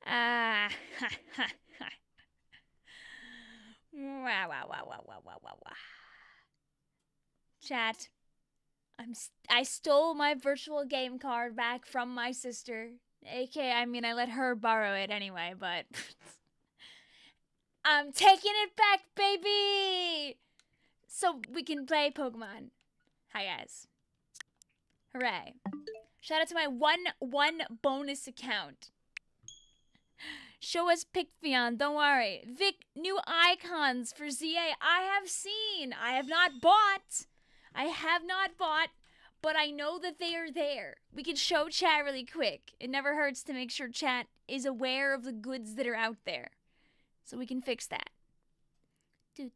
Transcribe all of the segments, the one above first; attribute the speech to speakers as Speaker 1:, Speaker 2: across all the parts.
Speaker 1: Ah. Wow, wow, wow, wow, wow, wow, wow, wow. Chat. I stole my virtual game card back from my sister. AK, I mean, I let her borrow it anyway, but I'm taking it back, baby! So we can play Pokemon. Hi, guys. Hooray. Shout out to my one bonus account. Show us Vicvillon, don't worry. Vic, new icons for ZA. I have seen. I have not bought. But I know that they are there. We can show chat really quick. It never hurts to make sure chat is aware of the goods that are out there. So we can fix that. Number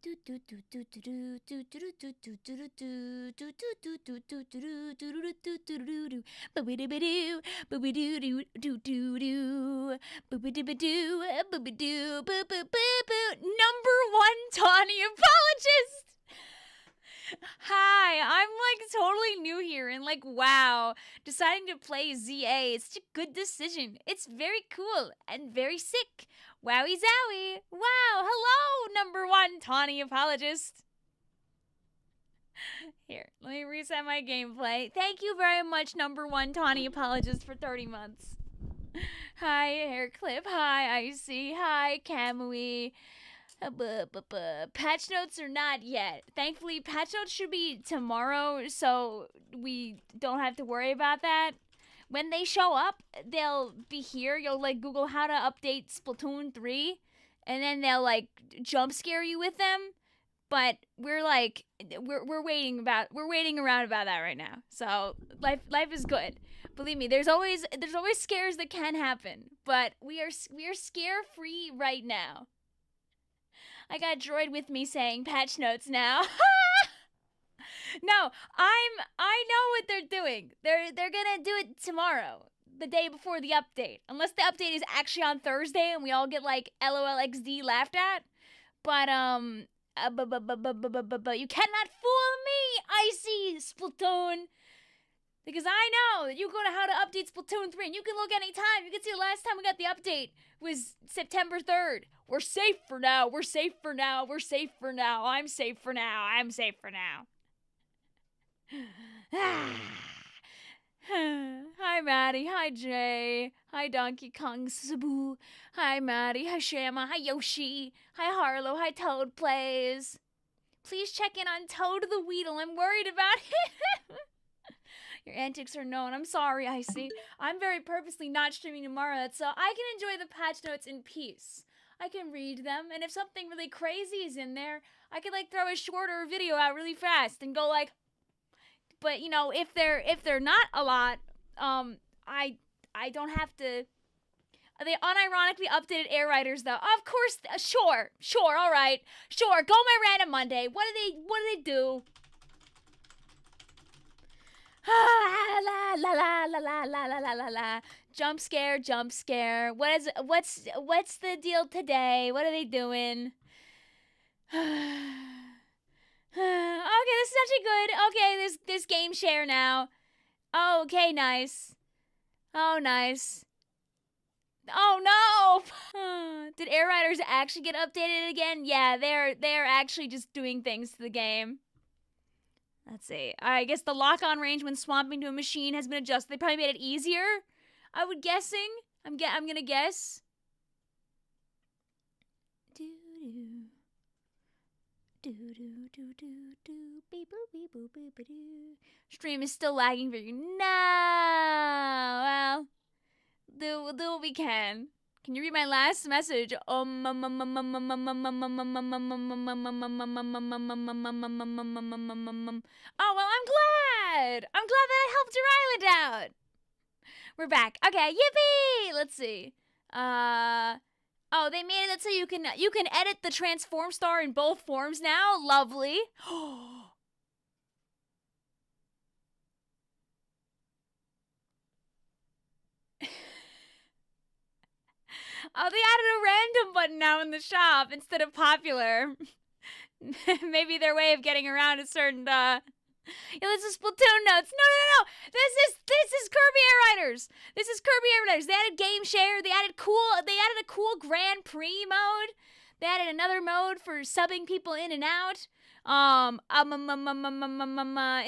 Speaker 1: one Tawny apologist. Hi, I'm like totally new here and like wow, deciding to play ZA is such a good decision. It's very cool and very sick. Wowie zowie. Wow, hello, number one Tawny apologist. Here, let me reset my gameplay. Thank you very much, number one Tawny apologist, for 30 months. Hi, Hair Clip. Hi, Icy. Hi, Kamui. Patch notes are not yet. Thankfully, patch notes should be tomorrow, so we don't have to worry about that. When they show up, they'll be here. You'll like Google how to update Splatoon 3, and then they'll like jump scare you with them. But we're like we're waiting around about that right now. So life is good. Believe me, there's always scares that can happen, but we are scare free right now. I got Droid with me saying patch notes now. No, I know what they're doing. They're gonna do it tomorrow, the day before the update. Unless the update is actually on Thursday and we all get like LOLXD laughed at. But but you cannot fool me, Icy Splatoon. Because I know that you go to how to update Splatoon 3 and you can look anytime. You can see the last time we got the update was September 3rd. We're safe for now. We're safe for now. We're safe for now. I'm safe for now. I'm safe for now. Hi, Maddie. Hi, Jay. Hi, Donkey Kong Sabu. Hi, Maddie. Hi, Shama. Hi, Yoshi. Hi, Harlow. Hi, Toad Plays. Please check in on Toad the Weedle. I'm worried about him. Your antics are known. I'm sorry, Icy. I'm very purposely not streaming tomorrow so I can enjoy the patch notes in peace. I can read them, and if something really crazy is in there, I could like throw a shorter video out really fast and go like. But you know, if they're not a lot, I don't have to. They unironically updated Air Riders though. Of course, sure, all right, sure. Go my random Monday. What do they do? La la la la la la la la la la. Jump scare, jump scare. What's the deal today? What are they doing? Okay, this is actually good. Okay, there's game share now. Oh, okay, nice. Oh, nice. Oh no! Did Air Riders actually get updated again? Yeah, they're actually just doing things to the game. Let's see. I guess the lock-on range when swamping to a machine has been adjusted. They probably made it easier. I would guessing. I'm gonna guess. Stream is still lagging for you. No. Well, do what we can. Can you read my last message? Oh, well, I'm glad. I'm glad that I helped your island out. We're back. Okay, yippee! Let's see. Oh, they made it so you can edit the transform star in both forms now. Lovely. Oh, they added a random button now in the shop instead of popular. Maybe their way of getting around a certain Yo, this is Splatoon notes. No. This is Kirby Air Riders. This is Kirby Air Riders. They added game share. They added a cool Grand Prix mode. They added another mode for subbing people in and out. In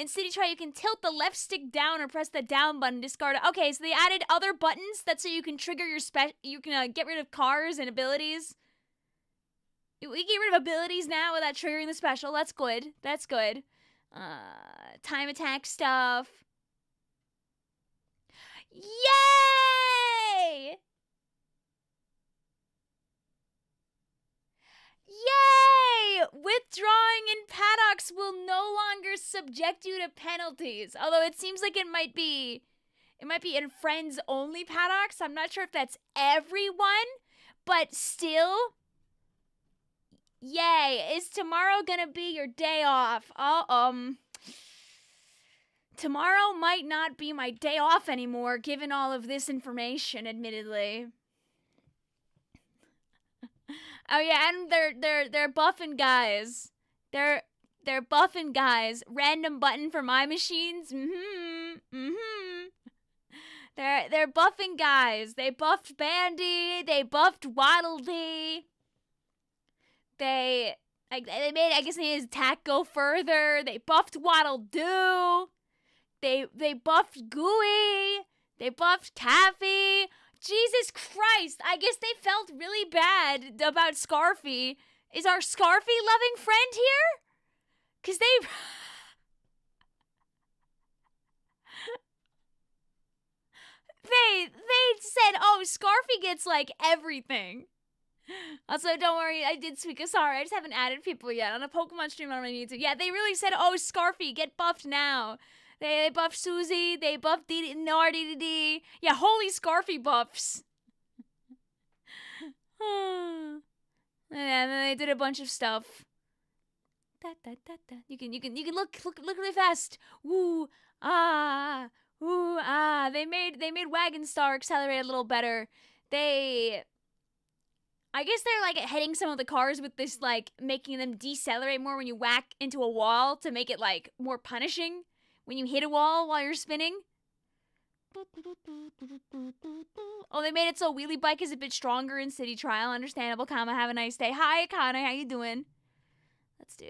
Speaker 1: City Try, you can tilt the left stick down or press the down button. Discard. Okay, so they added other buttons. That's so you can trigger your You can get rid of cars and abilities. We get rid of abilities now without triggering the special. That's good. That's good. Time attack stuff. Yay! Yay! Withdrawing in paddocks will no longer subject you to penalties. Although it seems like it might be in friends only paddocks. I'm not sure if that's everyone, but still. Yay. Is tomorrow gonna be your day off? Tomorrow might not be my day off anymore, given all of this information, admittedly. Oh yeah, and they're buffing guys. They're buffing guys. Random button for my machines. They're buffing guys. They buffed Bandy. They buffed Waddle Dee. They made, I guess, his attack go further. They buffed Waddle Doo. They buffed Gooey. They buffed Taffy. Jesus Christ, I guess they felt really bad about Scarfy. Is our Scarfy loving friend here? 'Cause they said, oh, Scarfy gets like everything. Also, don't worry, I did Suika. Sorry, I just haven't added people yet. On a Pokemon stream, I don't really need to. Yeah, they really said, oh, Scarfy, get buffed now. They buffed Susie. They buffed DDD. Yeah, holy Scarfy buffs. And then they did a bunch of stuff. You can look really fast. Woo ah. They made Wagon Star accelerate a little better. I guess they're like hitting some of the cars with this, like making them decelerate more when you whack into a wall to make it like more punishing when you hit a wall while you're spinning. Oh, they made it so Wheelie Bike is a bit stronger in City Trial. Understandable, Kama. Have a nice day. Hi, Connor. How you doing? Let's do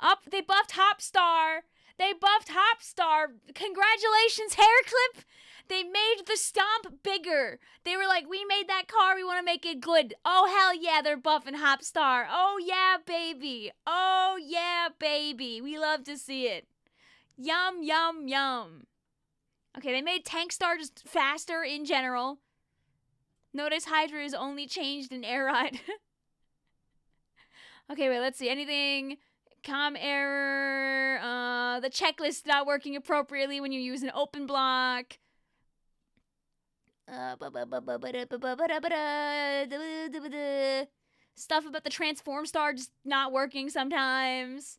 Speaker 1: Up, they buffed Hopstar. They buffed Hopstar. Congratulations, Hairclip. They made the stomp bigger. They were like, we made that car, we want to make it good. Oh, hell yeah, they're buffing Hopstar. Oh, yeah, baby. Oh, yeah, baby. We love to see it. Yum, yum, yum. Okay, they made Tankstar just faster in general. Notice Hydra is only changed in Air Ride. Okay, wait, let's see. Anything? Com error. The checklist not working appropriately when you use an open block. Stuff about the Transform Star just not working sometimes.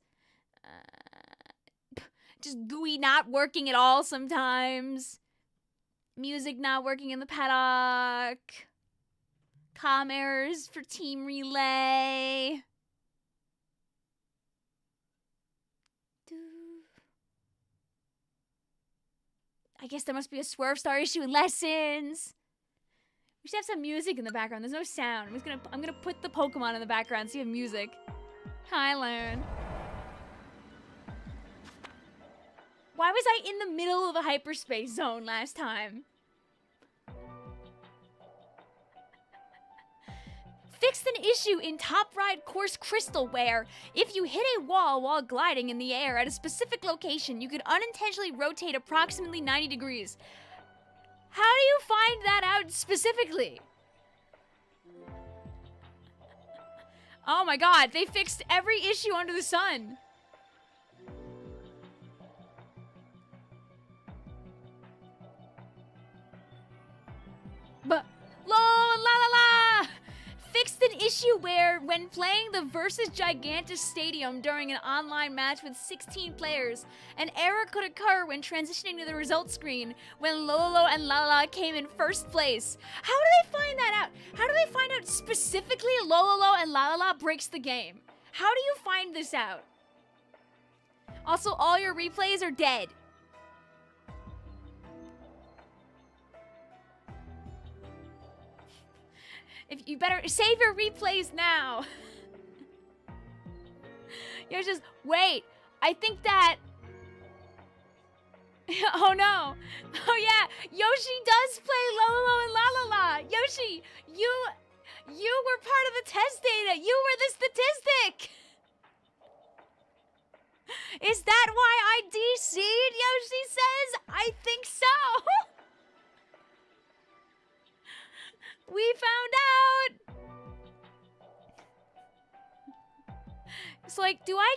Speaker 1: Just GUI not working at all sometimes. Music not working in the paddock. Com errors for Team Relay. I guess there must be a Swerve Star issue in lessons. We should have some music in the background. There's no sound. I'm gonna put the Pokemon in the background so you have music. Hi, Learn. Why was I in the middle of a hyperspace zone last time? Fixed an issue in Top Ride Course Crystal where, if you hit a wall while gliding in the air at a specific location, you could unintentionally rotate approximately 90 degrees. How do you find that out specifically? Oh my god, they fixed every issue under the sun. But, la la la la! Fixed an issue where, when playing the Versus Gigantus Stadium during an online match with 16 players, an error could occur when transitioning to the results screen when Lolo and Lala came in first place. How do they find that out? How do they find out specifically Lolo and Lala breaks the game? How do you find this out? Also, all your replays are dead. If you better save your replays now. You're just, wait, I think that, oh no. Oh yeah, Yoshi does play Lolo and La La La. Yoshi, you were part of the test data. You were the statistic. Is that why I DC'd, Yoshi says? I think so. We found out. It's like, do I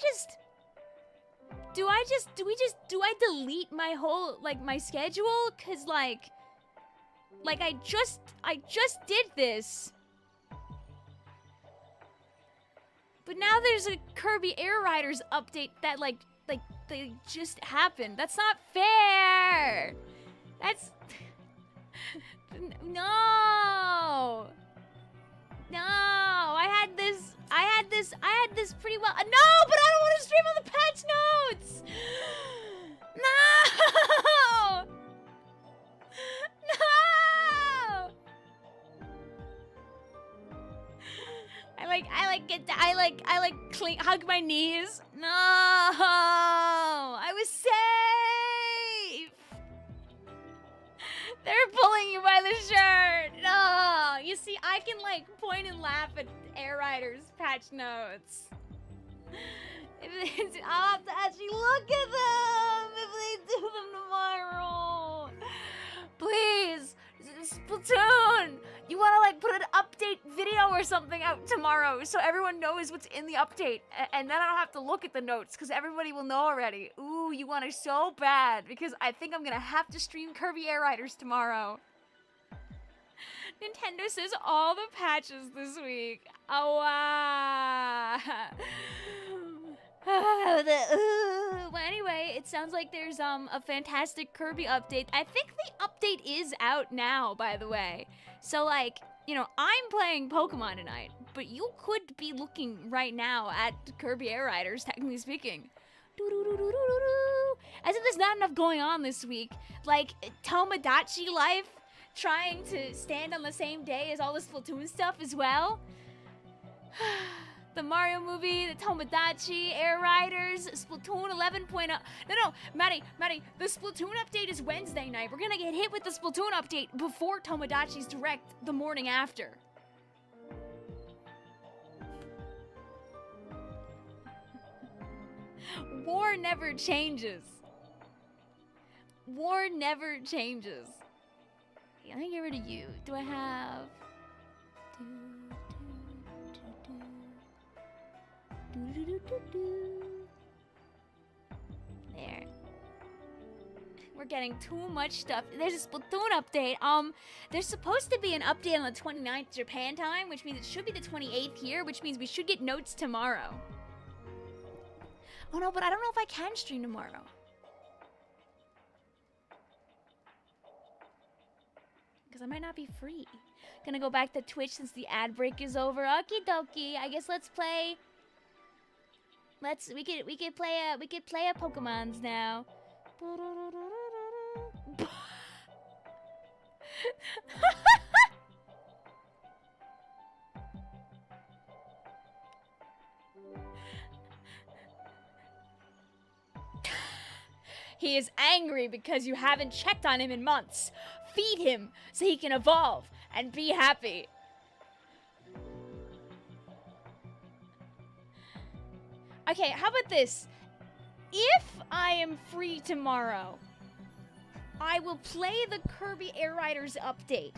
Speaker 1: delete my whole, like, my schedule? Cause like I just did this. But now there's a Kirby Air Riders update that like they just happened. That's not fair. That's no. I had this pretty well. No, but I don't want to stream on the patch notes. No. No. I hug my knees. No, I was safe. They're pulling you by the shirt. No, you see, I can like point and laugh at Air Riders patch notes. I'll have to actually look at them if they do them tomorrow. Please, Splatoon, you want to like put an update video or something out tomorrow so everyone knows what's in the update, and then I don't have to look at the notes because everybody will know already. Ooh, you want it so bad because I think I'm gonna have to stream Kirby Air Riders tomorrow. Nintendo says all the patches this week. Oh wow. Well, anyway, it sounds like there's a fantastic Kirby update. I think the update is out now, by the way. So like, you know, I'm playing Pokemon tonight, but you could be looking right now at Kirby Air Riders, technically speaking. As if there's not enough going on this week. Like, Tomodachi Life trying to stand on the same day as all the Splatoon stuff as well. The Mario movie, the Tomodachi, Air Riders, Splatoon 11.0. No, Maddie, the Splatoon update is Wednesday night. We're gonna get hit with the Splatoon update before Tomodachi's Direct the morning after. War never changes. War never changes. Let me get rid of you. Do I have... There. We're getting too much stuff. There's a Splatoon update. There's supposed to be an update on the 29th Japan time, which means it should be the 28th here, which means we should get notes tomorrow. Oh no, but I don't know if I can stream tomorrow. Because I might not be free. Gonna go back to Twitch since the ad break is over. Okie dokie. I guess let's play. We could play a Pokemons now. He is angry because you haven't checked on him in months. Feed him so he can evolve and be happy. Okay, how about this? If I am free tomorrow, I will play the Kirby Air Riders update.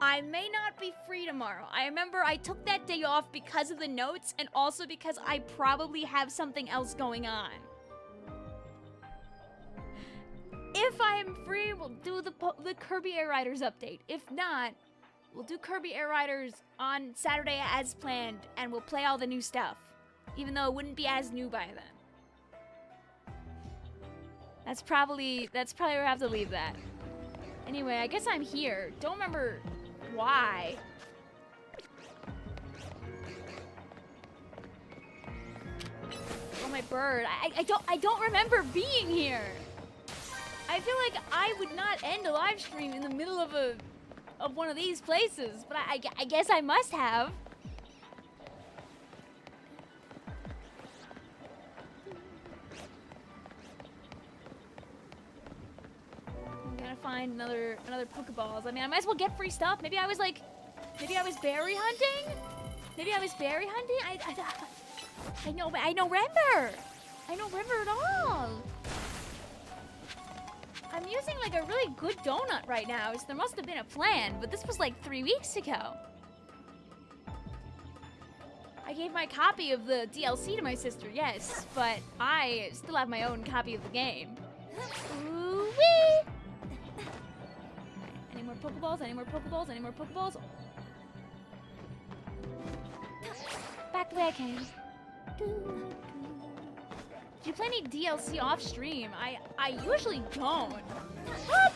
Speaker 1: I may not be free tomorrow. I remember I took that day off because of the notes and also because I probably have something else going on. If I am free, we'll do the Kirby Air Riders update. If not, we'll do Kirby Air Riders on Saturday as planned, and we'll play all the new stuff. Even though it wouldn't be as new by then. That's probably where I have to leave that. Anyway, I guess I'm here. Don't remember why. Oh, my bird. I don't remember being here. I feel like I would not end a live stream in the middle of one of these places, but I guess I must have. I'm gonna find another Pokeballs. I mean, I might as well get free stuff. Maybe I was berry hunting. Maybe I was berry hunting. I know Remember. I don't remember at all. I'm using like a really good donut right now, so there must have been a plan, but this was like 3 weeks ago. I gave my copy of the DLC to my sister, yes, but I still have my own copy of the game. Ooh-wee! Any more Pokeballs? Any more Pokeballs? Any more Pokeballs? Back the way I came. Do you play any DLC off stream? I usually don't. What?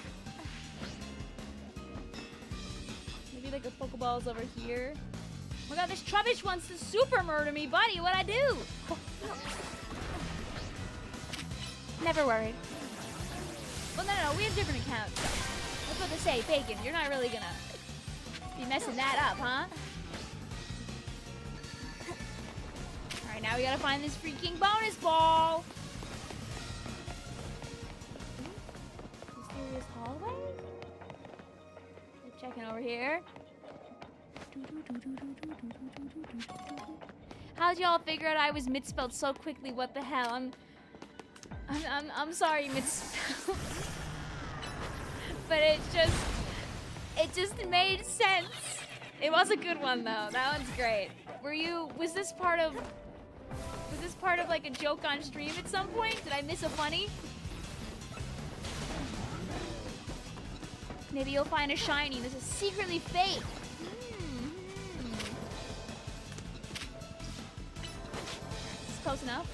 Speaker 1: Maybe like a Pokeball's over here. Oh my god, this Trubbish wants to super murder me, buddy. What'd I do? Never worried. Well, no, we have different accounts. I was about to say, Bacon, you're not really gonna be messing that up, huh? Alright, now we gotta find this freaking bonus ball. Mysterious hallway? We're checking over here. How'd y'all figure out I was misspelled so quickly? What the hell? I'm sorry, misspelled. But it just made sense. It was a good one though. That one's great. Was this part of like a joke on stream at some point? Did I miss a funny? Maybe you'll find a shiny. This is secretly fake. It's close enough.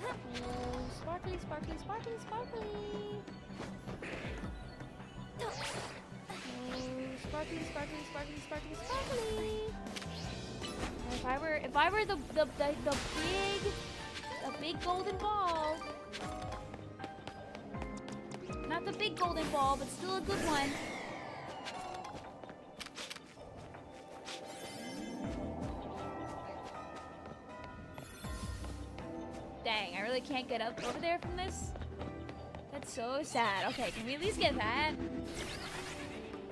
Speaker 1: Oh, sparkly, sparkly, sparkly, sparkly. Sparkly, sparkly, sparkly, sparkly, sparkly. If I were the big golden ball. Not the big golden ball, but still a good one. Dang, I really can't get up over there from this. That's so sad. Okay, can we at least get that?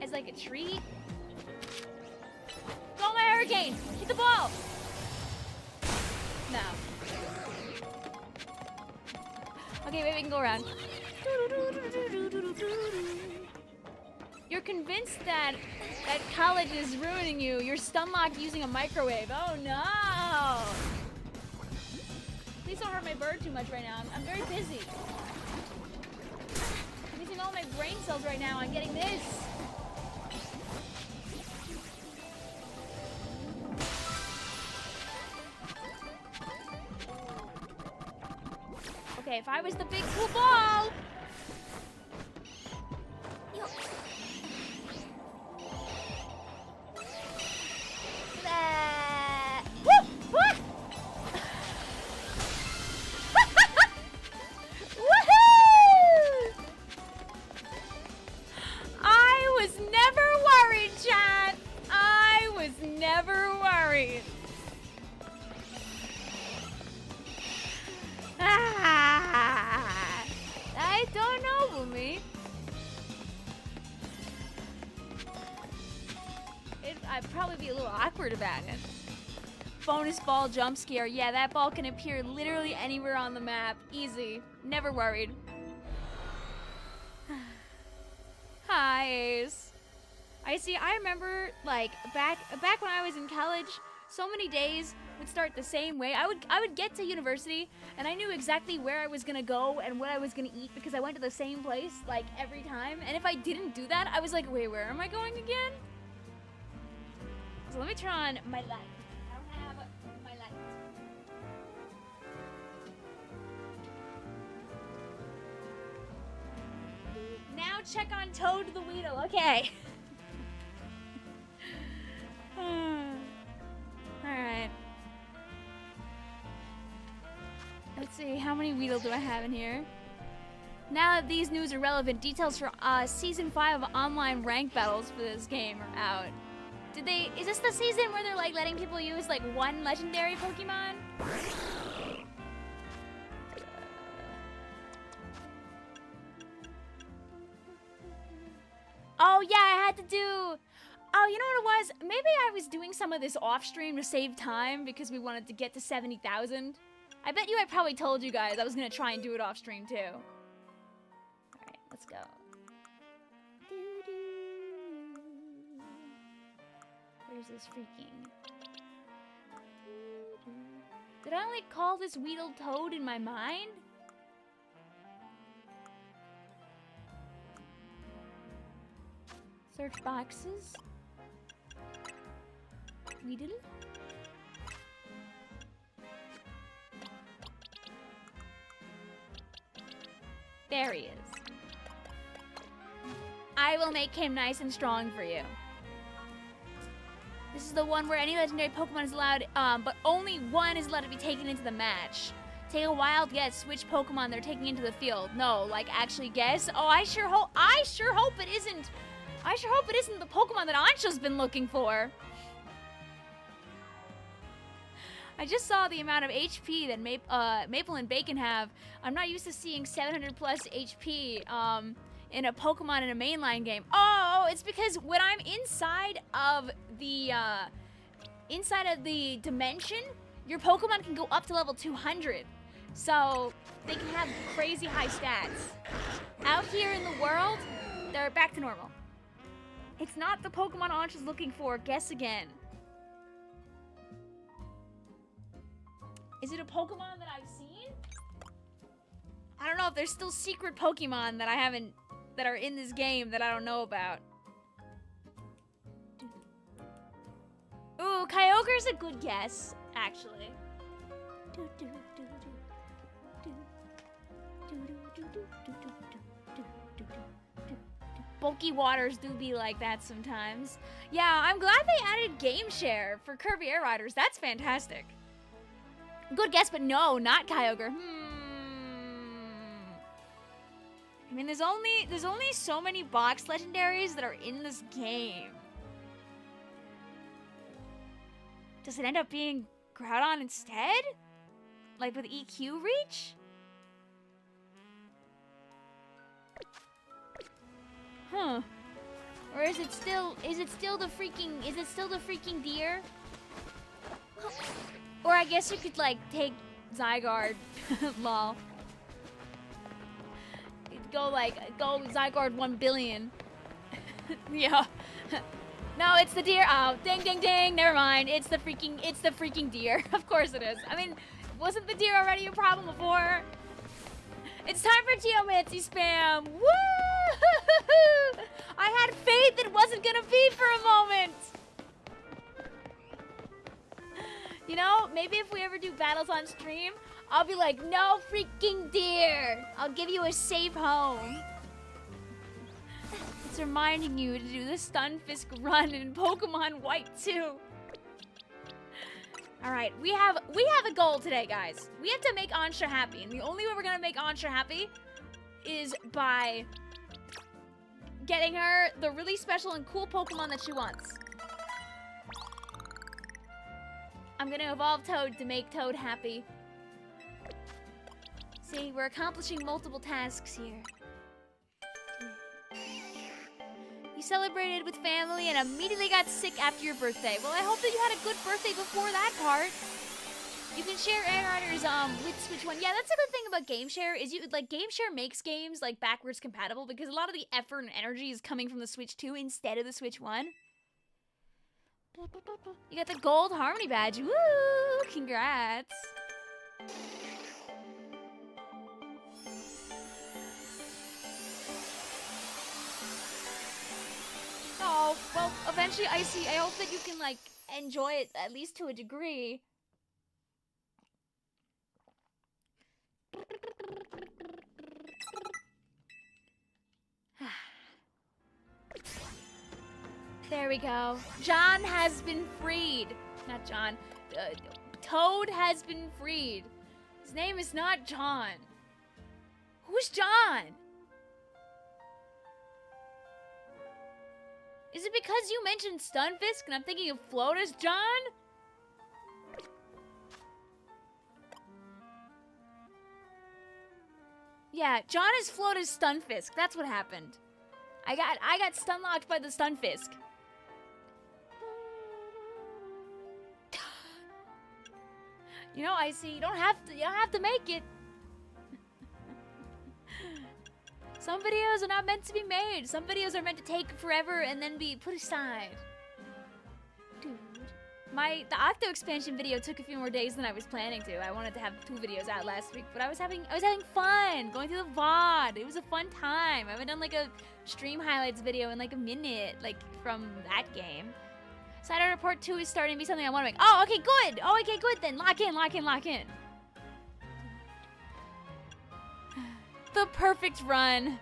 Speaker 1: As like a treat. Go my hurricane! Hit the ball! No. Okay, maybe we can go around. You're convinced that college is ruining you. You're stun-locked using a microwave. Oh no! Please don't hurt my bird too much right now. I'm very busy. I'm using all my brain cells right now on getting this. Okay, if I was the big cool ball. I was never worried, chat. I was never worried. I don't know, Boomy. I'd probably be a little awkward about it. Bonus ball jump scare. Yeah, that ball can appear literally anywhere on the map. Easy. Never worried. Hi, Ace. I remember like back when I was in college, so many days would start the same way. I would get to university and I knew exactly where I was gonna go and what I was gonna eat because I went to the same place like every time. And if I didn't do that, I was like, wait, where am I going again? So let me turn on my light. I don't have my light. Now check on Toad the Weedle. Okay. see, how many Weedle do I have in here? Now that these news are relevant, details for Season 5 of online rank battles for this game are out. Is this the season where they're like letting people use like one legendary Pokemon? Oh yeah, I had to do... Oh, you know what it was? Maybe I was doing some of this off stream to save time because we wanted to get to 70,000. I bet you I probably told you guys I was gonna try and do it off stream too. Alright, let's go. Where's this freaking... Did I only call this Weedle Toad in my mind? Search boxes. Weedle. There he is. I will make him nice and strong for you. This is the one where any legendary Pokemon is allowed, but only one is allowed to be taken into the match. Take a wild guess which Pokemon they're taking into the field. No, like actually guess. Oh, I sure hope it isn't. I sure hope it isn't the Pokemon that Ansha's been looking for. I just saw the amount of HP that Maple and Bacon have. I'm not used to seeing 700 plus HP in a Pokemon in a mainline game. Oh, it's because when I'm inside of the dimension, your Pokemon can go up to level 200. So they can have crazy high stats. Out here in the world, they're back to normal. It's not the Pokemon Ansha's looking for. Guess again. Is it a Pokemon that I've seen? I don't know if there's still secret Pokemon that that are in this game that I don't know about. Ooh, Kyogre's a good guess, actually. Bulky waters do be like that sometimes. Yeah, I'm glad they added game share for Kirby Air Riders. That's fantastic. Good guess, but no, not Kyogre. I mean, there's only so many box legendaries that are in this game. Does it end up being Groudon instead? Like with EQ reach? Huh. Or is it still the freaking deer? Or I guess you could like take Zygarde. Lol. Go Zygarde 1 billion. Yeah. No, it's the deer. Oh, ding ding ding. Never mind. It's the freaking deer. Of course it is. I mean, wasn't the deer already a problem before? It's time for Geomancy spam. Woo! I had faith it wasn't gonna be for a moment. You know, maybe if we ever do battles on stream, I'll be like, no freaking deer. I'll give you a safe home. It's reminding you to do the Stunfisk run in Pokemon White 2. All right, we have a goal today, guys. We have to make Ansha happy, and the only way we're gonna make Ansha happy is by getting her the really special and cool Pokemon that she wants. I'm gonna evolve Toad to make Toad happy. See, we're accomplishing multiple tasks here. You celebrated with family and immediately got sick after your birthday. Well, I hope that you had a good birthday before that part. You can share Air Riders with Switch 1. Yeah, that's a good thing about Game Share is Game Share makes games like backwards compatible because a lot of the effort and energy is coming from the Switch 2 instead of the Switch 1. You got the gold Harmony badge. Woo! Congrats. Oh, well, eventually, Icy, I hope that you can, like, enjoy it at least to a degree. There we go. John has been freed. Not John. Toad has been freed. His name is not John. Who's John? Is it because you mentioned Stunfisk and I'm thinking of Flotus John? Yeah, John is Flotus Stunfisk. That's what happened. I got stunlocked by the Stunfisk. You know, I see. You don't have to make it. Some videos are not meant to be made. Some videos are meant to take forever and then be put aside. Dude. The Octo expansion video took a few more days than I was planning to. I wanted to have 2 videos out last week, but I was having fun going through the VOD. It was a fun time. I haven't done like a stream highlights video in like a minute, like from that game. Side Order Part 2 is starting to be something I want to make. Oh, okay, good. Oh, okay, good then. Lock in, lock in, lock in. The perfect run.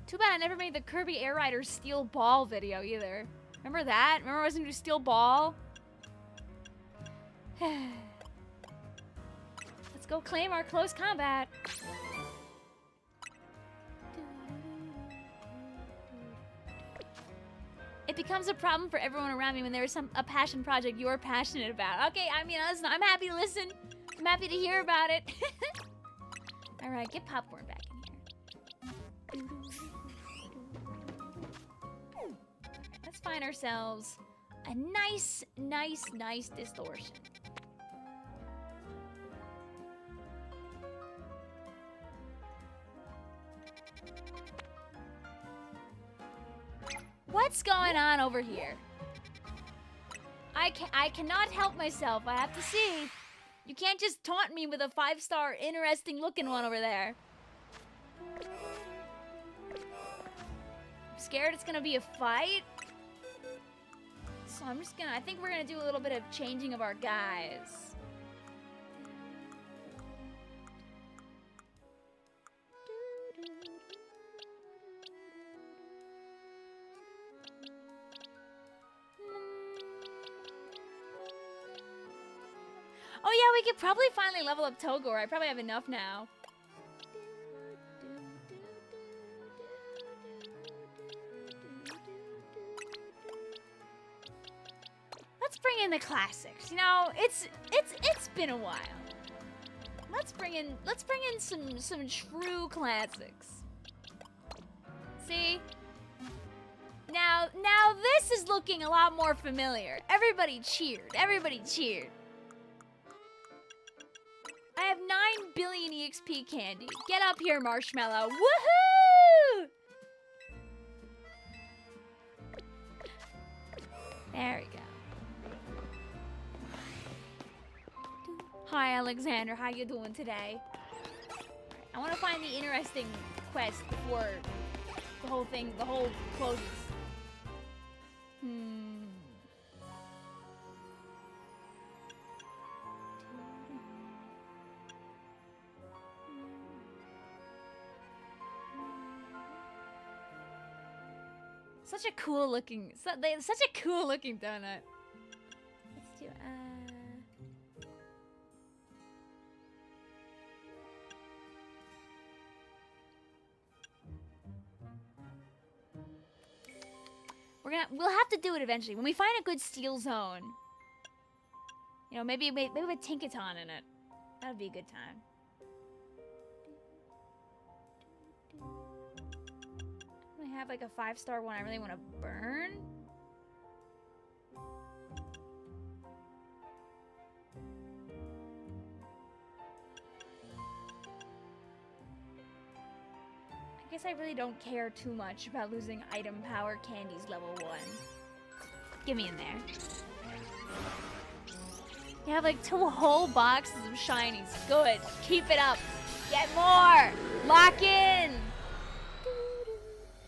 Speaker 1: Too bad I never made the Kirby Air Rider Steel Ball video either. Remember that? Remember I was gonna do Steel Ball? Let's go claim our close combat. It becomes a problem for everyone around me when there is a passion project you're passionate about. Okay, I mean, listen, I'm happy to listen. I'm happy to hear about it. All right, get popcorn back in here. Let's find ourselves a nice distortion. What's going on over here? I cannot help myself. I have to see. You can't just taunt me with a 5-star interesting looking one over there. I'm scared it's gonna be a fight. So I think we're gonna do a little bit of changing of our guys. Oh yeah, we could probably finally level up Togor. I probably have enough now. Let's bring in the classics. You know, it's been a while. Let's bring in some true classics. See? Now this is looking a lot more familiar. Everybody cheered. Everybody cheered. I have 9 billion EXP candy. Get up here, Marshmallow. Woohoo! There we go. Hi, Alexander. How you doing today? I want to find the interesting quest before the whole closes. Such a cool looking donut. Let's do we'll have to do it eventually when we find a good steel zone. You know, maybe with Tinkaton in it. That would be a good time. I have like a 5-star one I really want to burn. I guess I really don't care too much about losing item power candies level 1. Get me in there. You have like 2 whole boxes of shinies. Good. Keep it up. Get more. Lock in.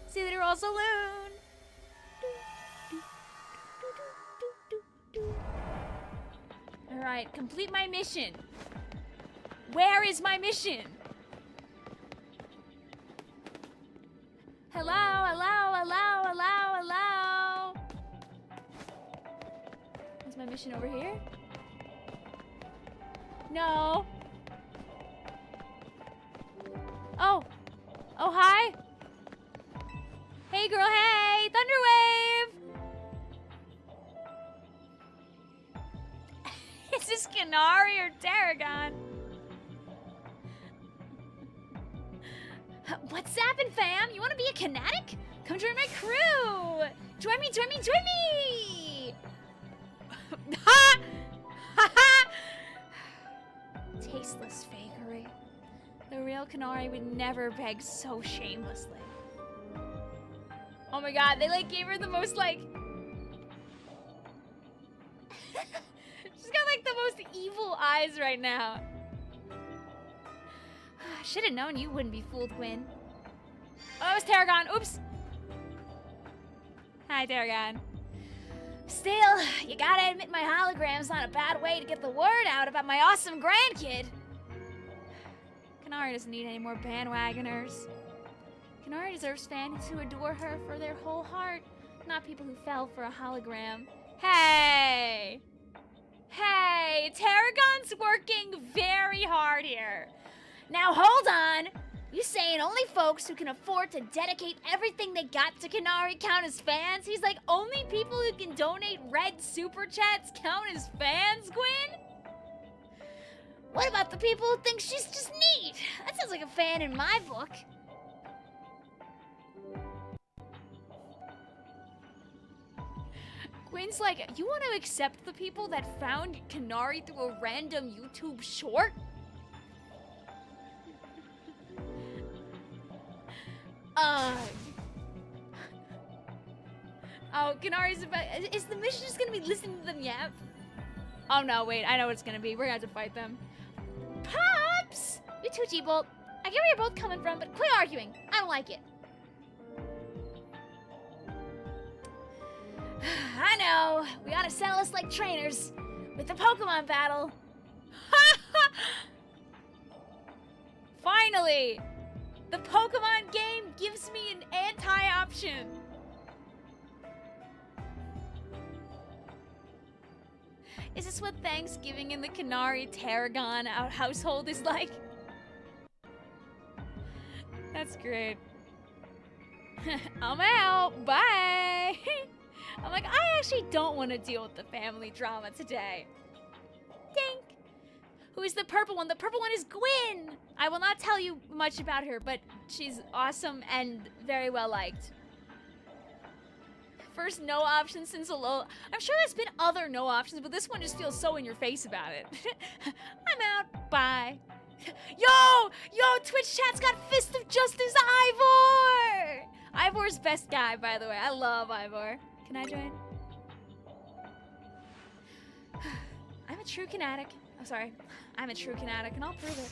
Speaker 1: See that you're all saloon. Alright, complete my mission. Where is my mission? Hello, hello, hello, hello, hello. What's my mission over here? No. Oh. Oh, hi. Hey, girl, hey. Thunderwave. Is this Canary or Tarragon? What's happening, fam? You want to be a Kinetic? Come join my crew. Join me, join me, join me. Ha! Ha ha! Tasteless fakery. The real Canary would never beg so shamelessly. Oh my god, they like gave her the most like... She's got like the most evil eyes right now. Should have known you wouldn't be fooled, Gwyn. Oh, it's Tarragon. Oops. Hi, Tarragon. Still, you gotta admit my hologram's not a bad way to get the word out about my awesome grandkid. Canary doesn't need any more bandwagoners. Canary deserves fans who adore her for their whole heart, not people who fell for a hologram. Hey! Hey, Tarragon's working very hard here. Now hold on. You saying only folks who can afford to dedicate everything they got to Canary count as fans? He's like, only people who can donate red super chats count as fans, Gwyn? What about the people who think she's just neat? That sounds like a fan in my book. Gwyn's like, you want to accept the people that found Canary through a random YouTube short? Oh, Canary's about... Is the mission just gonna be listening to them yap? Oh no, wait, I know what it's gonna be. We're gonna have to fight them. Pops! You too, G-Bolt. I get where you're both coming from, but quit arguing. I don't like it. I know. We ought to settle this like trainers with the Pokemon battle. Finally! The Pokemon game gives me an anti-option. Is this what Thanksgiving in the Canary Tarragon household is like? That's great. I'm out. Bye. I'm like, I actually don't want to deal with the family drama today. Dink. Who is the purple one? The purple one is Gwyn. I will not tell you much about her, but she's awesome and very well liked. First no option since a low. I'm sure there's been other no options, but this one just feels so in your face about it. I'm out. Bye. Yo! Twitch chat's got Fist of Justice Ivor! Ivor's best guy, by the way. I love Ivor. Can I join? I'm a true Kinetic. I'm sorry. I'm a true Kinetic, and I'll prove it.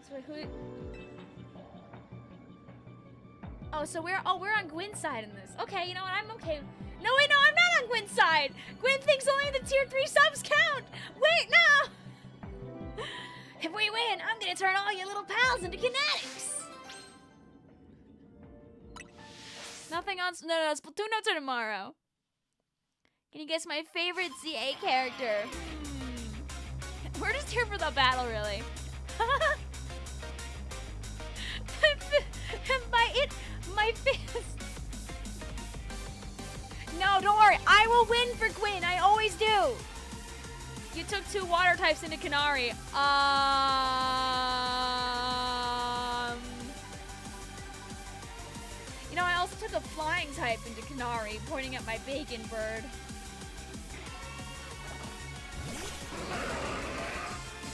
Speaker 1: So wait, who? Oh, so we're on Gwyn's side in this. Okay, you know what? I'm okay. No, wait, no, I'm not on Gwyn's side. Gwyn thinks only the tier 3 subs count. Wait, no. If we win, I'm gonna turn all your little pals into Kinetics. Nothing on. No. Splatoon notes are tomorrow. Can you guess my favorite ZA character? We're just here for the battle, really. My fist. No, don't worry. I will win for Gwyn. I always do. You took 2 water types into Canary. You know, I also took a flying type into Canary, pointing at my bacon bird.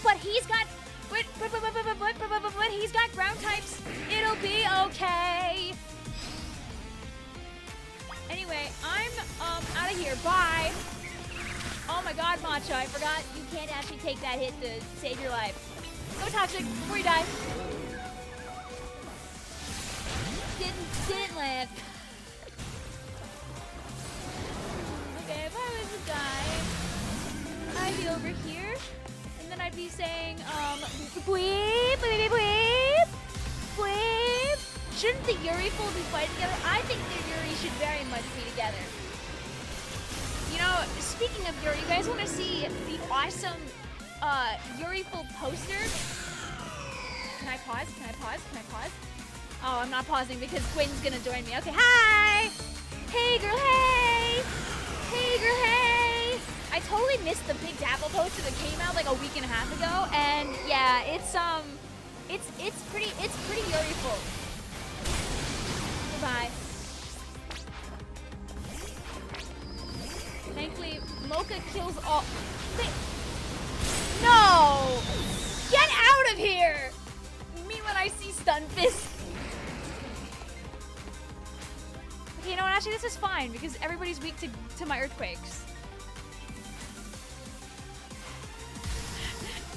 Speaker 1: But he's got... But he's got ground types. It'll be okay. Anyway, I'm out of here. Bye. Oh my god, Matcha, I forgot you can't actually take that hit to save your life. Go Toxic before you die. Didn't land. Okay, if I was to die, I'd be over here. And then I'd be saying, bleep, bleep, bleep, bleep. Shouldn't the Yuri fool be fighting together? I think the Yuri should very much me together. You know, speaking of Yuri, you guys want to see the awesome Yuri full poster? Can I pause? Can I pause? Can I pause? Oh, I'm not pausing because Gwen's gonna join me. Okay, hi! Hey, girl, hey! Hey, girl, hey! I totally missed the Big Dapple poster that came out like a week and a half ago, and yeah, it's pretty Yuri full. Goodbye. Thankfully, Mocha kills all. Wait. No! Get out of here! Me when I see Stunfisk. Okay, you know what? Actually, this is fine because everybody's weak to my earthquakes.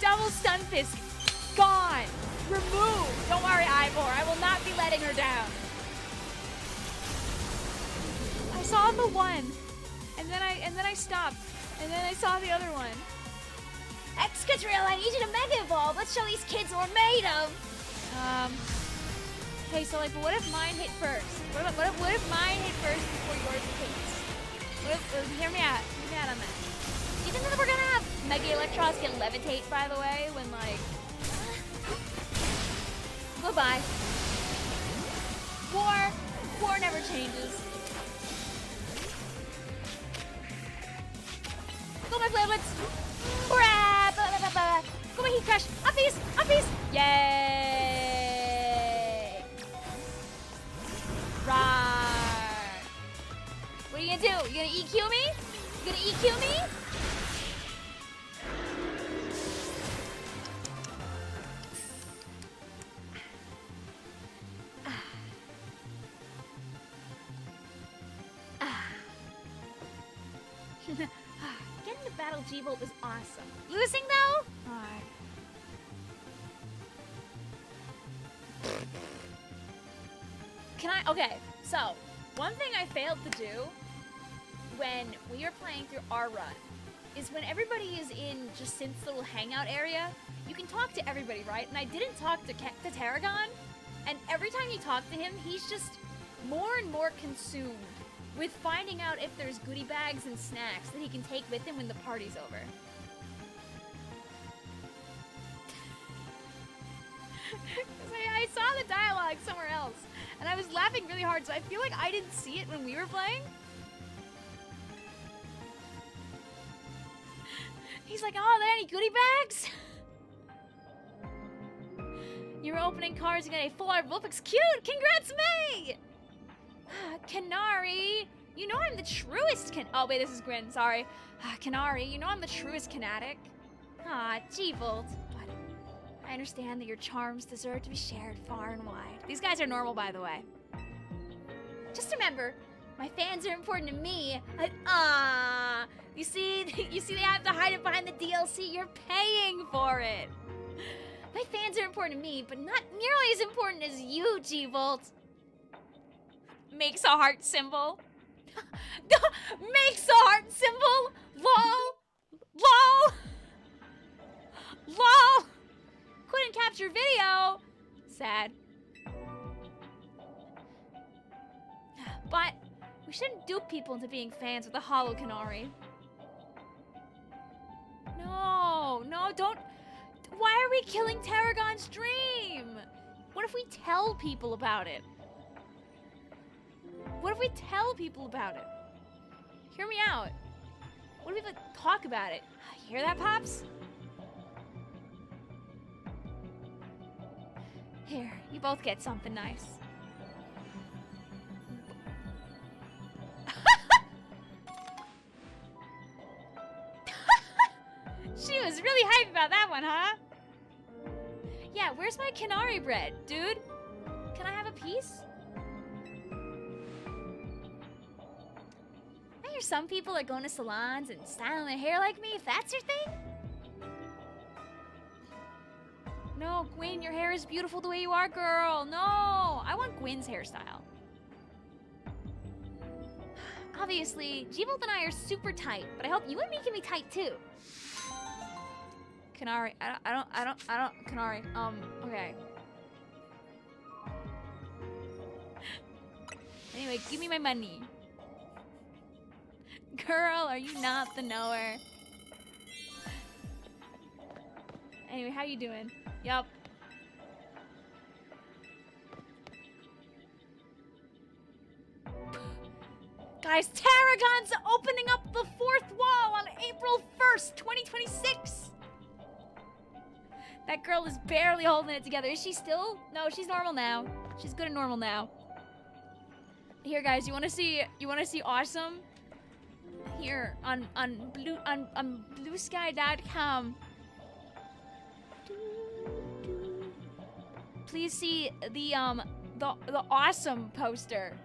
Speaker 1: Double Stunfisk. Gone. Removed. Don't worry, Ivor. I will not be letting her down. I saw the one. And then I stopped. And then I saw the other one. Excadrill, I need you to Mega Evolve. Let's show these kids what we're made of. Okay, so like, but what if mine hit first? What if mine hit first before yours hits? What if, hear me out. Hear me out on that. Do you think that we're gonna have Mega Electros get Levitate, by the way, when like... Goodbye. War never changes. Go my flamelets! Go my heat crush! Uppies! Uppies! Yay! Right. What are you gonna do? You gonna EQ me? You gonna EQ me? Getting to battle G-Bolt is awesome. Losing though? Alright. Okay, so one thing I failed to do when we were playing through our run is when everybody is in just Synth's little hangout area, you can talk to everybody, right? And I didn't talk to Tarragon, and every time you talk to him, he's just more and more consumed with finding out if there's goodie bags and snacks that he can take with him when the party's over. I saw the dialogue somewhere else, and I was laughing really hard, so I feel like I didn't see it when we were playing. He's like, oh, are there any goodie bags? You're opening cards and get a full art Vulpix. Cute! Congrats, me! Canary, you know I'm the truest oh wait, this is Grin, sorry. Canary, you know I'm the truest Canatic. G-Volt. But I understand that your charms deserve to be shared far and wide. These guys are normal, by the way. Just remember, my fans are important to me. You see they have to hide it behind the DLC. You're paying for it. My fans are important to me, but not nearly as important as you, G-Volt. Makes a heart symbol. Makes a heart symbol. Lol. Lol. Lol. Couldn't capture video. Sad. But we shouldn't dupe people into being fans with a hollow Canary. No, don't. Why are we killing Tarragon's dream? What if we tell people about it? What if we tell people about it? Hear me out. What if we talk about it? You hear that, Pops? Here, you both get something nice. She was really hyped about that one, huh? Yeah, where's my Canary bread, dude? Can I have a piece? I hear some people are going to salons and styling their hair like me, if that's your thing. No, Gwen, your hair is beautiful the way you are, girl. No, I want Gwen's hairstyle. Obviously, G-Volt and I are super tight, but I hope you and me can be tight too. Canary, I don't, Canary, okay. Anyway, give me my money. Girl, are you not the knower? Anyway, how you doing? Yup. Guys, Tarragon's opening up the 4th wall on April 1st, 2026. That girl is barely holding it together. Is she still? No, she's normal now. She's good and normal now. Here, guys, you want to see awesome? Here on bluesky.com. Please see the awesome poster.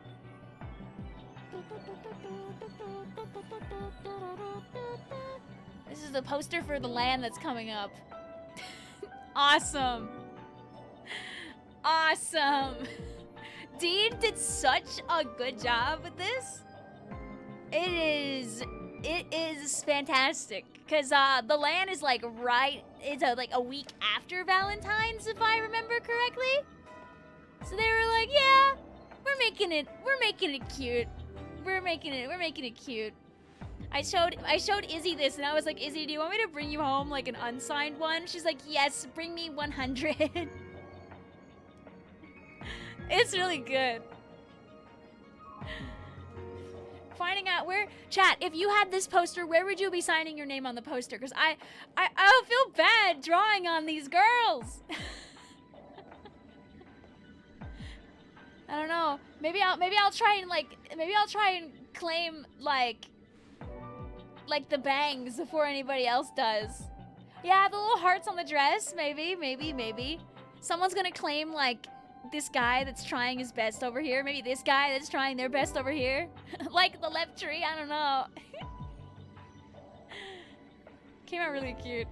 Speaker 1: This is the poster for the land that's coming up. Awesome. Awesome. Dean did such a good job with this. It is fantastic. Because the land is like it's like a week after Valentine's, if I remember correctly. So they were like, yeah, we're making it cute. We're making it cute. I showed Izzy this and I was like, Izzy, do you want me to bring you home like an unsigned one? She's like, yes, bring me 100. It's really good. Finding out where, chat, if you had this poster, where would you be signing your name on the poster? Because I feel bad drawing on these girls. I don't know. Maybe I'll try and claim like the bangs before anybody else does. Yeah, the little hearts on the dress. Maybe. Someone's gonna claim like this guy that's trying his best over here. Maybe this guy that's trying their best over here. Like the left tree. I don't know. Came out really cute.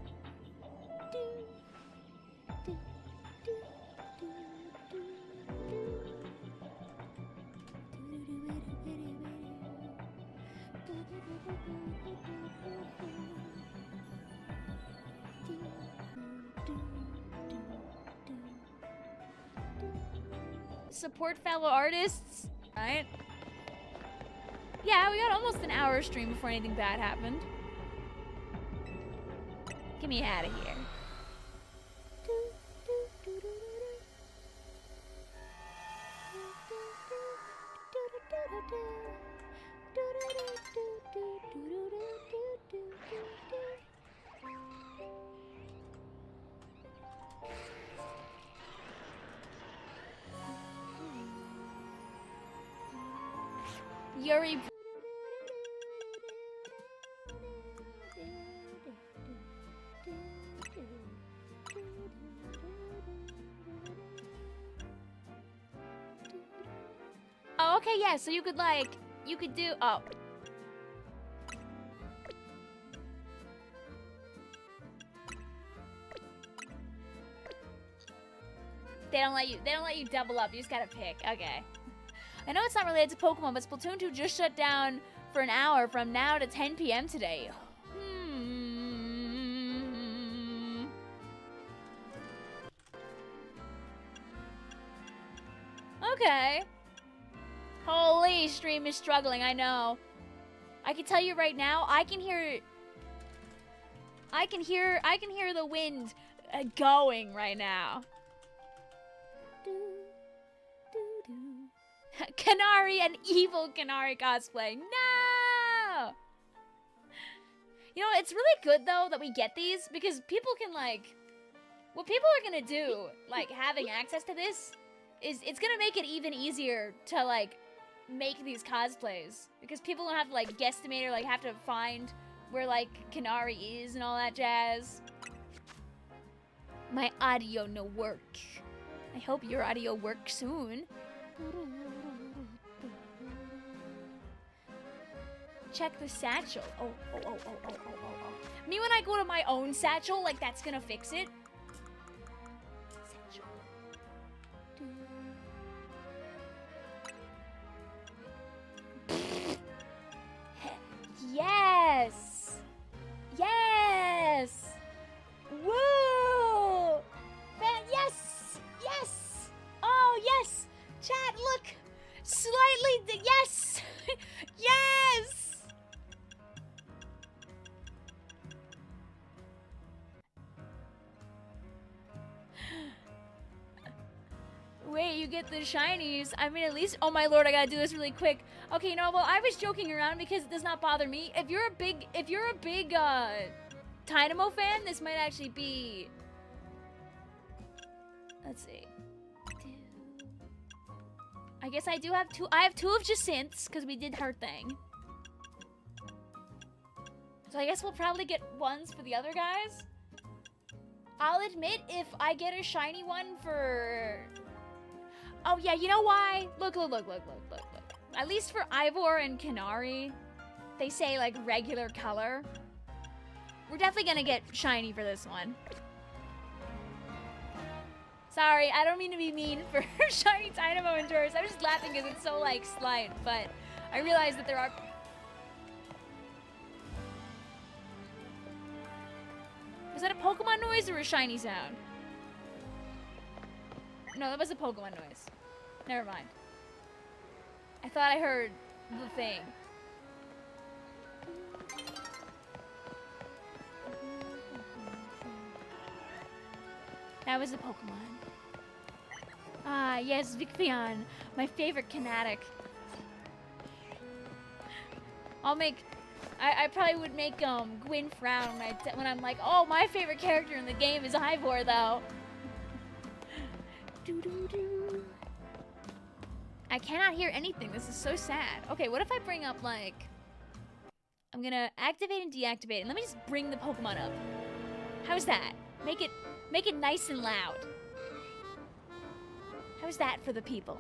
Speaker 1: Support fellow artists, right? Yeah, we got almost an hour stream before anything bad happened. Get me out of here. Yuri. Oh, okay, yeah, so you could do, oh. They don't let you double up, you just gotta pick, okay. I know it's not related to Pokemon, but Splatoon 2 just shut down for an hour from now to 10 p.m. today. Okay. Holy, stream is struggling, I know. I can tell you right now, I can hear the wind going right now. Canary and evil Canary cosplay. No! You know, it's really good, though, that we get these, because people can, like... What people are gonna do, like, having access to this, is it's gonna make it even easier to, like, make these cosplays. Because people don't have to, like, guesstimate or, like, have to find where, like, Canary is and all that jazz. My audio no work. I hope your audio works soon. Check the satchel. Oh. Me, when I go to my own satchel, like, that's gonna fix it. Satchel. Yes! Yes! Woo! Yes! Yes! Oh, yes! Chat, look! Slightly, yes! Yes! get the shinies, I mean, at least, oh my lord, I gotta do this really quick. Okay, you know, well, I was joking around because it does not bother me. If you're a big Dynamo fan, this might actually be, let's see. I guess I do have two. I have 2 of Jacint's because we did her thing. So I guess we'll probably get ones for the other guys. I'll admit if I get a shiny one for... Oh yeah, you know why? Look. At least for Ivor and Canary, they say like regular color. We're definitely gonna get shiny for this one. Sorry, I don't mean to be mean for shiny Dynamo Endurers. I'm just laughing because it's so, like, slight, but I realize that there are... Was that a Pokemon noise or a shiny sound? No, that was a Pokemon noise. Never mind. I thought I heard the thing. That was a Pokemon. Ah, yes, Vicvillon, my favorite Kinetic. I probably would make Gwyn frown when I'm like, oh, my favorite character in the game is Ivor, though. I cannot hear anything. This is so sad. Okay, what if I bring up, like... I'm gonna activate and deactivate, and let me just bring the Pokemon up. How's that? Make it nice and loud. How's that for the people?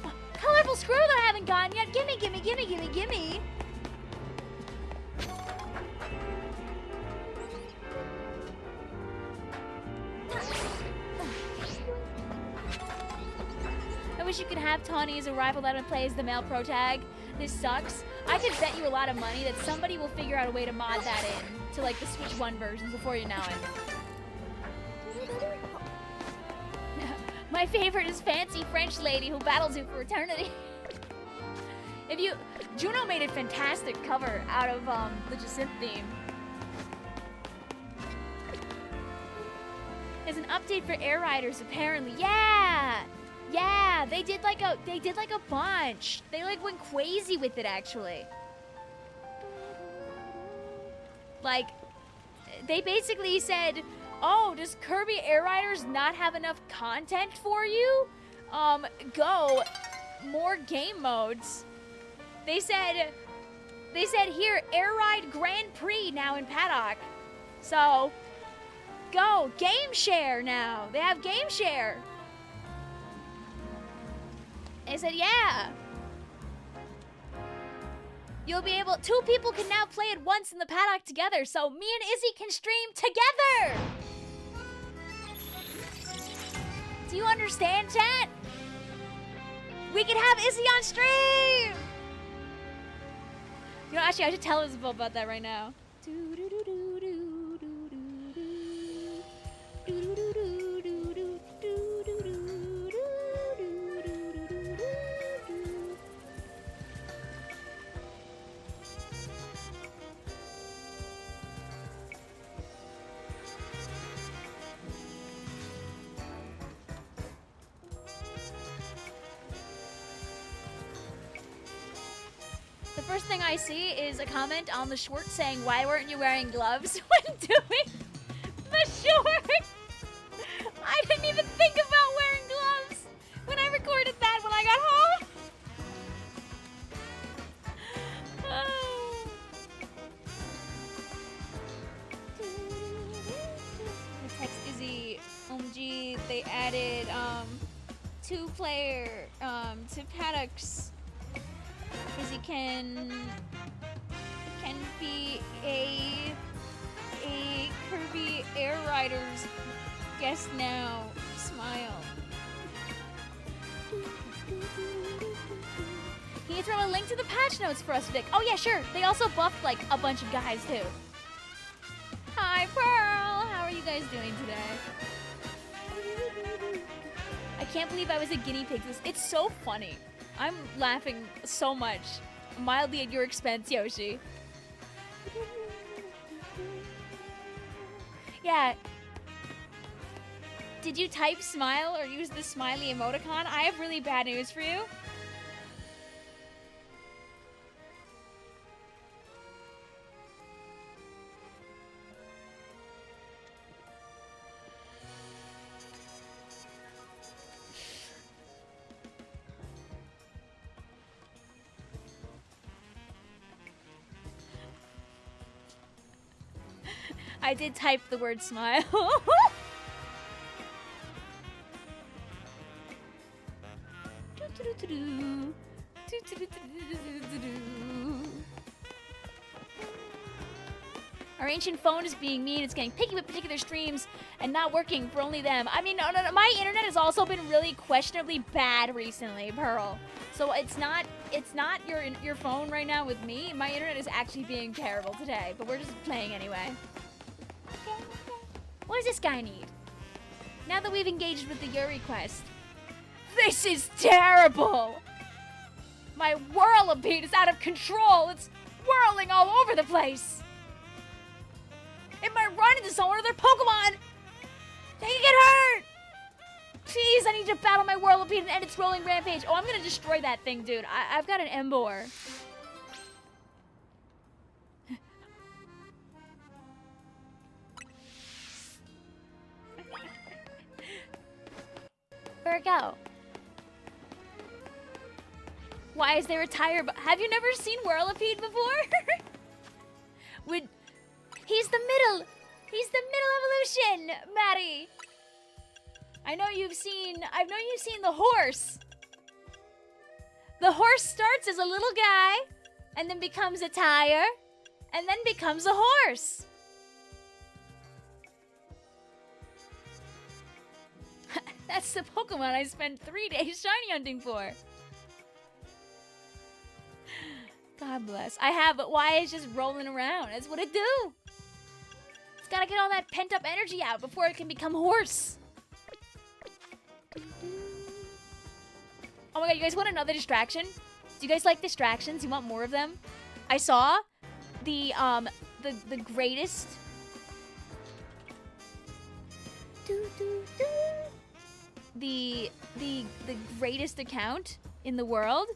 Speaker 1: Oh, colorful Squirtle that I haven't gotten yet. Gimme. I wish you could have Tawny as a rival that would play as the male protag. This sucks. I could bet you a lot of money that somebody will figure out a way to mod that in to like the Switch 1 versions before you know it. My favorite is fancy French lady who battles you for eternity. Juno made a fantastic cover out of the Jacinth theme. There's an update for Air Riders apparently. Yeah, they did like a bunch. They like went crazy with it actually. Like they basically said, "Oh, does Kirby Air Riders not have enough content for you? Go more game modes." They said here, Air Ride Grand Prix now in Paddock. So, go game share now. They have game share. They said, yeah. You'll be able, 2 people can now play at once in the paddock together, so me and Izzy can stream together! Do you understand, chat? We can have Izzy on stream! You know, actually, I should tell Isabel about that right now. The first thing I see is a comment on the short saying, "Why weren't you wearing gloves when doing the short?" I didn't even think about wearing gloves when I recorded that when I got home. Oh. I text Izzy, OMG, they added 2-player to paddocks. Izzy can be a Kirby Air Riders guest now. Smile. Can you throw a link to the patch notes for us, Vic? Oh yeah, sure. They also buffed like a bunch of guys too. Hi, Pearl. How are you guys doing today? I can't believe I was a guinea pig. It's so funny. I'm laughing so much. Mildly at your expense, Yoshi. Yeah. Did you type smile or use the smiley emoticon? I have really bad news for you. I did type the word smile. Our ancient phone is being mean. It's getting picky with particular streams and not working for only them. I mean, no, my internet has also been really questionably bad recently, Pearl. So it's not your phone right now with me. My internet is actually being terrible today, but we're just playing anyway. What does this guy need? Now that we've engaged with the Yuri quest. This is terrible! My whirlipede is out of control. It's whirling all over the place. It might run into someone or their Pokemon. They can get hurt. Please, I need to battle my whirlipede and end its rolling rampage. Oh, I'm gonna destroy that thing, dude. I've got an Emboar. Where'd it go? Why is there a tire? Have you never seen Whirlipede before? He's the middle evolution, Maddie. I've known you've seen the horse. The horse starts as a little guy, and then becomes a tire, and then becomes a horse. That's the Pokemon I spent 3 days shiny hunting for. God bless. I have, but why is just rolling around? That's what it do. It's gotta get all that pent up energy out before it can become horse. Oh my god, you guys want another distraction? Do you guys like distractions? You want more of them? I saw the greatest the greatest account in the world.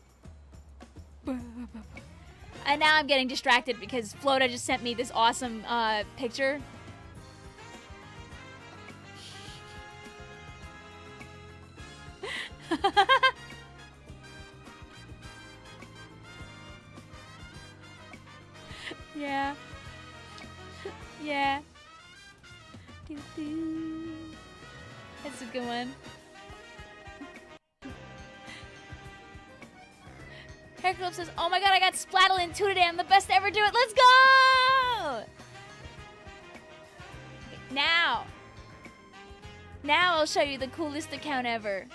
Speaker 1: And now I'm getting distracted because Flota just sent me this awesome picture. Yeah. Yeah. That's a good one. Hairclip says, oh my god, I got Splatolin 2 today. I'm the best to ever do it. Let's go! Okay, now I'll show you the coolest account ever.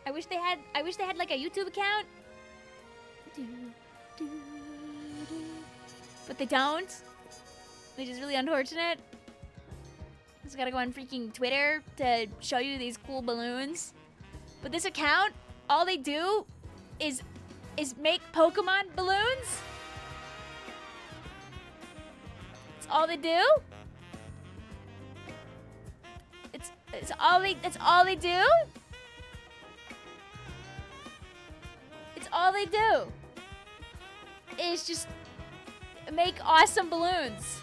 Speaker 1: I wish they had like a YouTube account. But they don't. Which is really unfortunate. Just gotta go on freaking Twitter to show you these cool balloons. But this account, all they do is make Pokemon balloons. That's all they do. That's all they do. It's all they do. Is just make awesome balloons.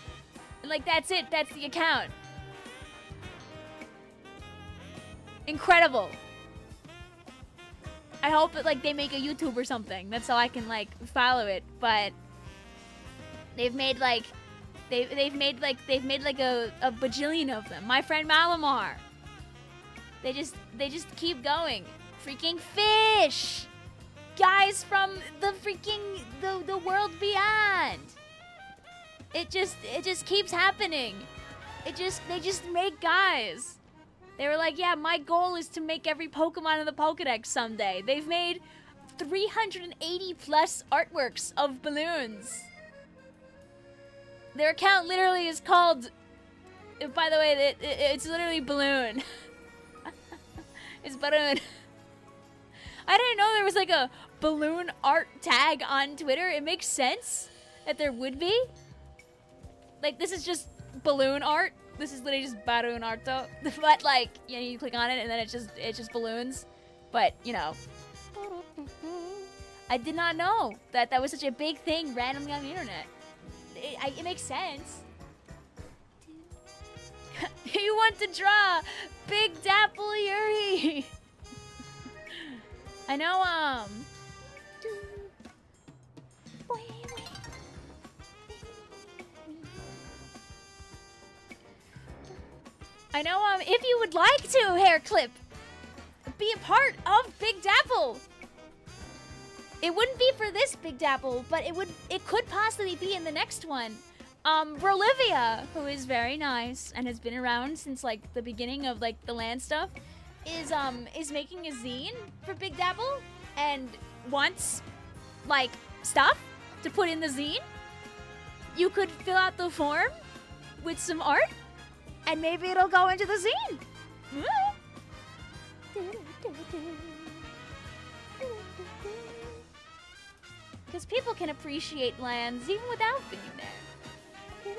Speaker 1: And like that's it. That's the account. Incredible. I hope that like they make a YouTube or something. That's so I can like follow it. But they've made like they've made like a bajillion of them. My friend Malamar. They just keep going. Freaking fish. Guys from the freaking the world beyond. It just keeps happening. They just make guys. They were like, yeah, my goal is to make every Pokemon in the Pokedex someday. They've made 380 plus artworks of balloons. Their account literally is called, by the way, it's literally Balloon. It's Balloon. I didn't know there was like a balloon art tag on Twitter, it makes sense that there would be. Like, this is just balloon art. This is literally just balloon art, though. But, like, you know, you click on it, and then it's just balloons. But, you know. I did not know that that was such a big thing randomly on the internet. It makes sense. You want to draw Big Dapple Yuri. I know, if you would like to, Hair Clip, be a part of Big Dapple. It wouldn't be for this Big Dapple, but it could possibly be in the next one. Rolivia, who is very nice and has been around since like the beginning of like the land stuff, is making a zine for Big Dapple and wants like stuff to put in the zine. You could fill out the form with some art and maybe it'll go into the zine. Because people can appreciate lands even without being there.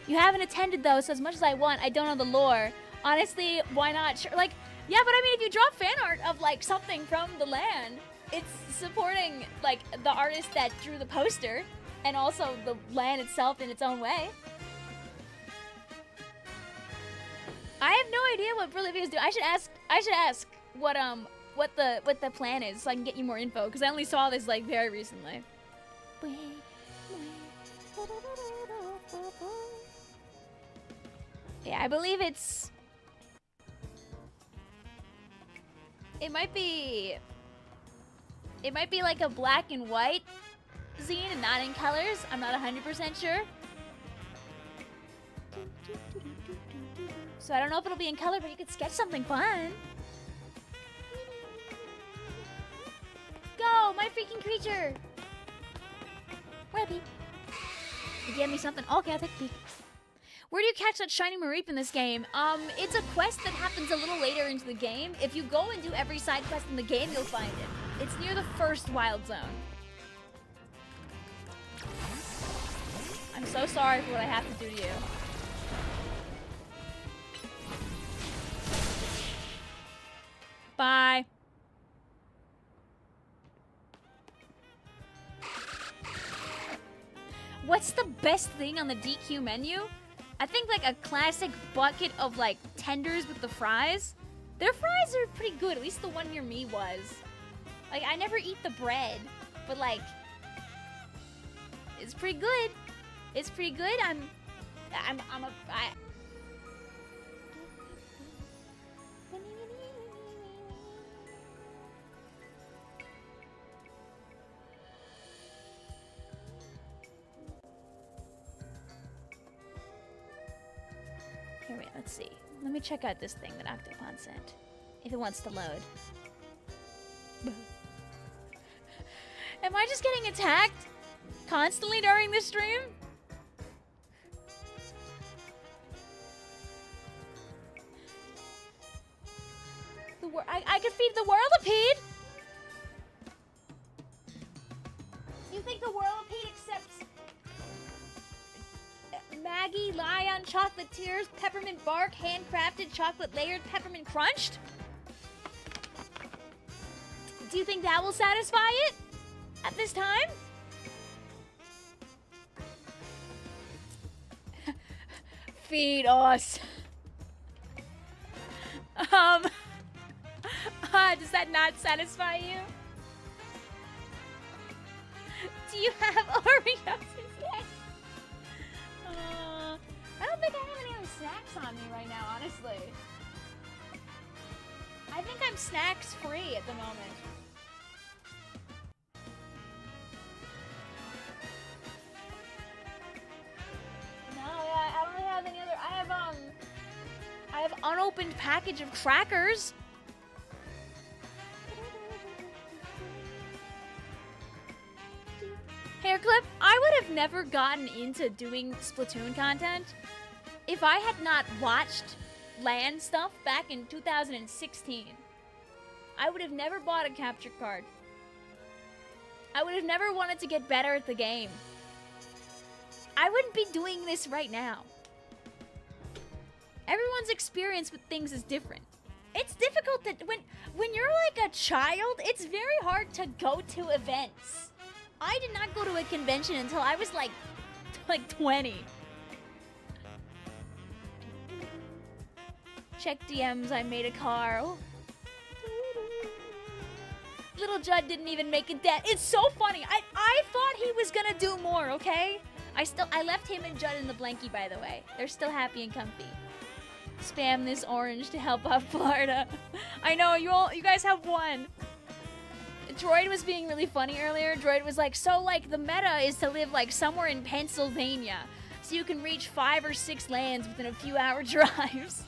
Speaker 1: You haven't attended though, so as much as I want, I don't know the lore. Honestly, why not? Sure, like, yeah, but I mean, if you draw fan art of like something from the land, it's supporting like the artist that drew the poster and also the land itself in its own way. I have no idea what Bolivia's doing. I should ask what the plan is so I can get you more info because I only saw this like very recently. Yeah, I believe it might be like a black and white zine and not in colors. I'm not 100% sure. So I don't know if it'll be in color, but you could sketch something fun. Go, my freaking creature! Where peep? You get me something? Okay, I'll take a peek. Where do you catch that shiny Mareep in this game? It's a quest that happens a little later into the game. If you go and do every side quest in the game, you'll find it. It's near the first wild zone. I'm so sorry for what I have to do to you. Bye. What's the best thing on the DQ menu? I think like a classic bucket of like tenders with the fries. Their fries are pretty good, at least the one near me was. Like I never eat the bread, but like it's pretty good. It's pretty good. Here, wait, let's see. Let me check out this thing that Octopon sent. If it wants to load. Am I just getting attacked constantly during this stream? I could feed the Whirlipede! You think the Whirlipede accepts Maggie, Lion, Chocolate Tears, Peppermint Bark, handcrafted, chocolate layered, peppermint crunched? Do you think that will satisfy it at this time? Feed us. Does that not satisfy you? Do you have Oreos instead? I don't think I have any other snacks on me right now, honestly. I think I'm snacks free at the moment. No, yeah, I don't really have any other. I have unopened package of crackers. Hairclip, I would have never gotten into doing Splatoon content if I had not watched LAN stuff back in 2016. I would have never bought a capture card. I would have never wanted to get better at the game. I wouldn't be doing this right now. Everyone's experience with things is different. It's difficult to, when you're like a child, it's very hard to go to events. I did not go to a convention until I was like 20. Check DMs, I made a car. Oh. Little Judd didn't even make a dent. It's so funny. I thought he was gonna do more, okay? I left him and Judd in the blankie, by the way. They're still happy and comfy. Spam this orange to help out Florida. I know, you guys have one. Droid was being really funny earlier. Droid was like, so like the meta is to live like somewhere in Pennsylvania, so you can reach 5 or 6 lands within a few hour drives.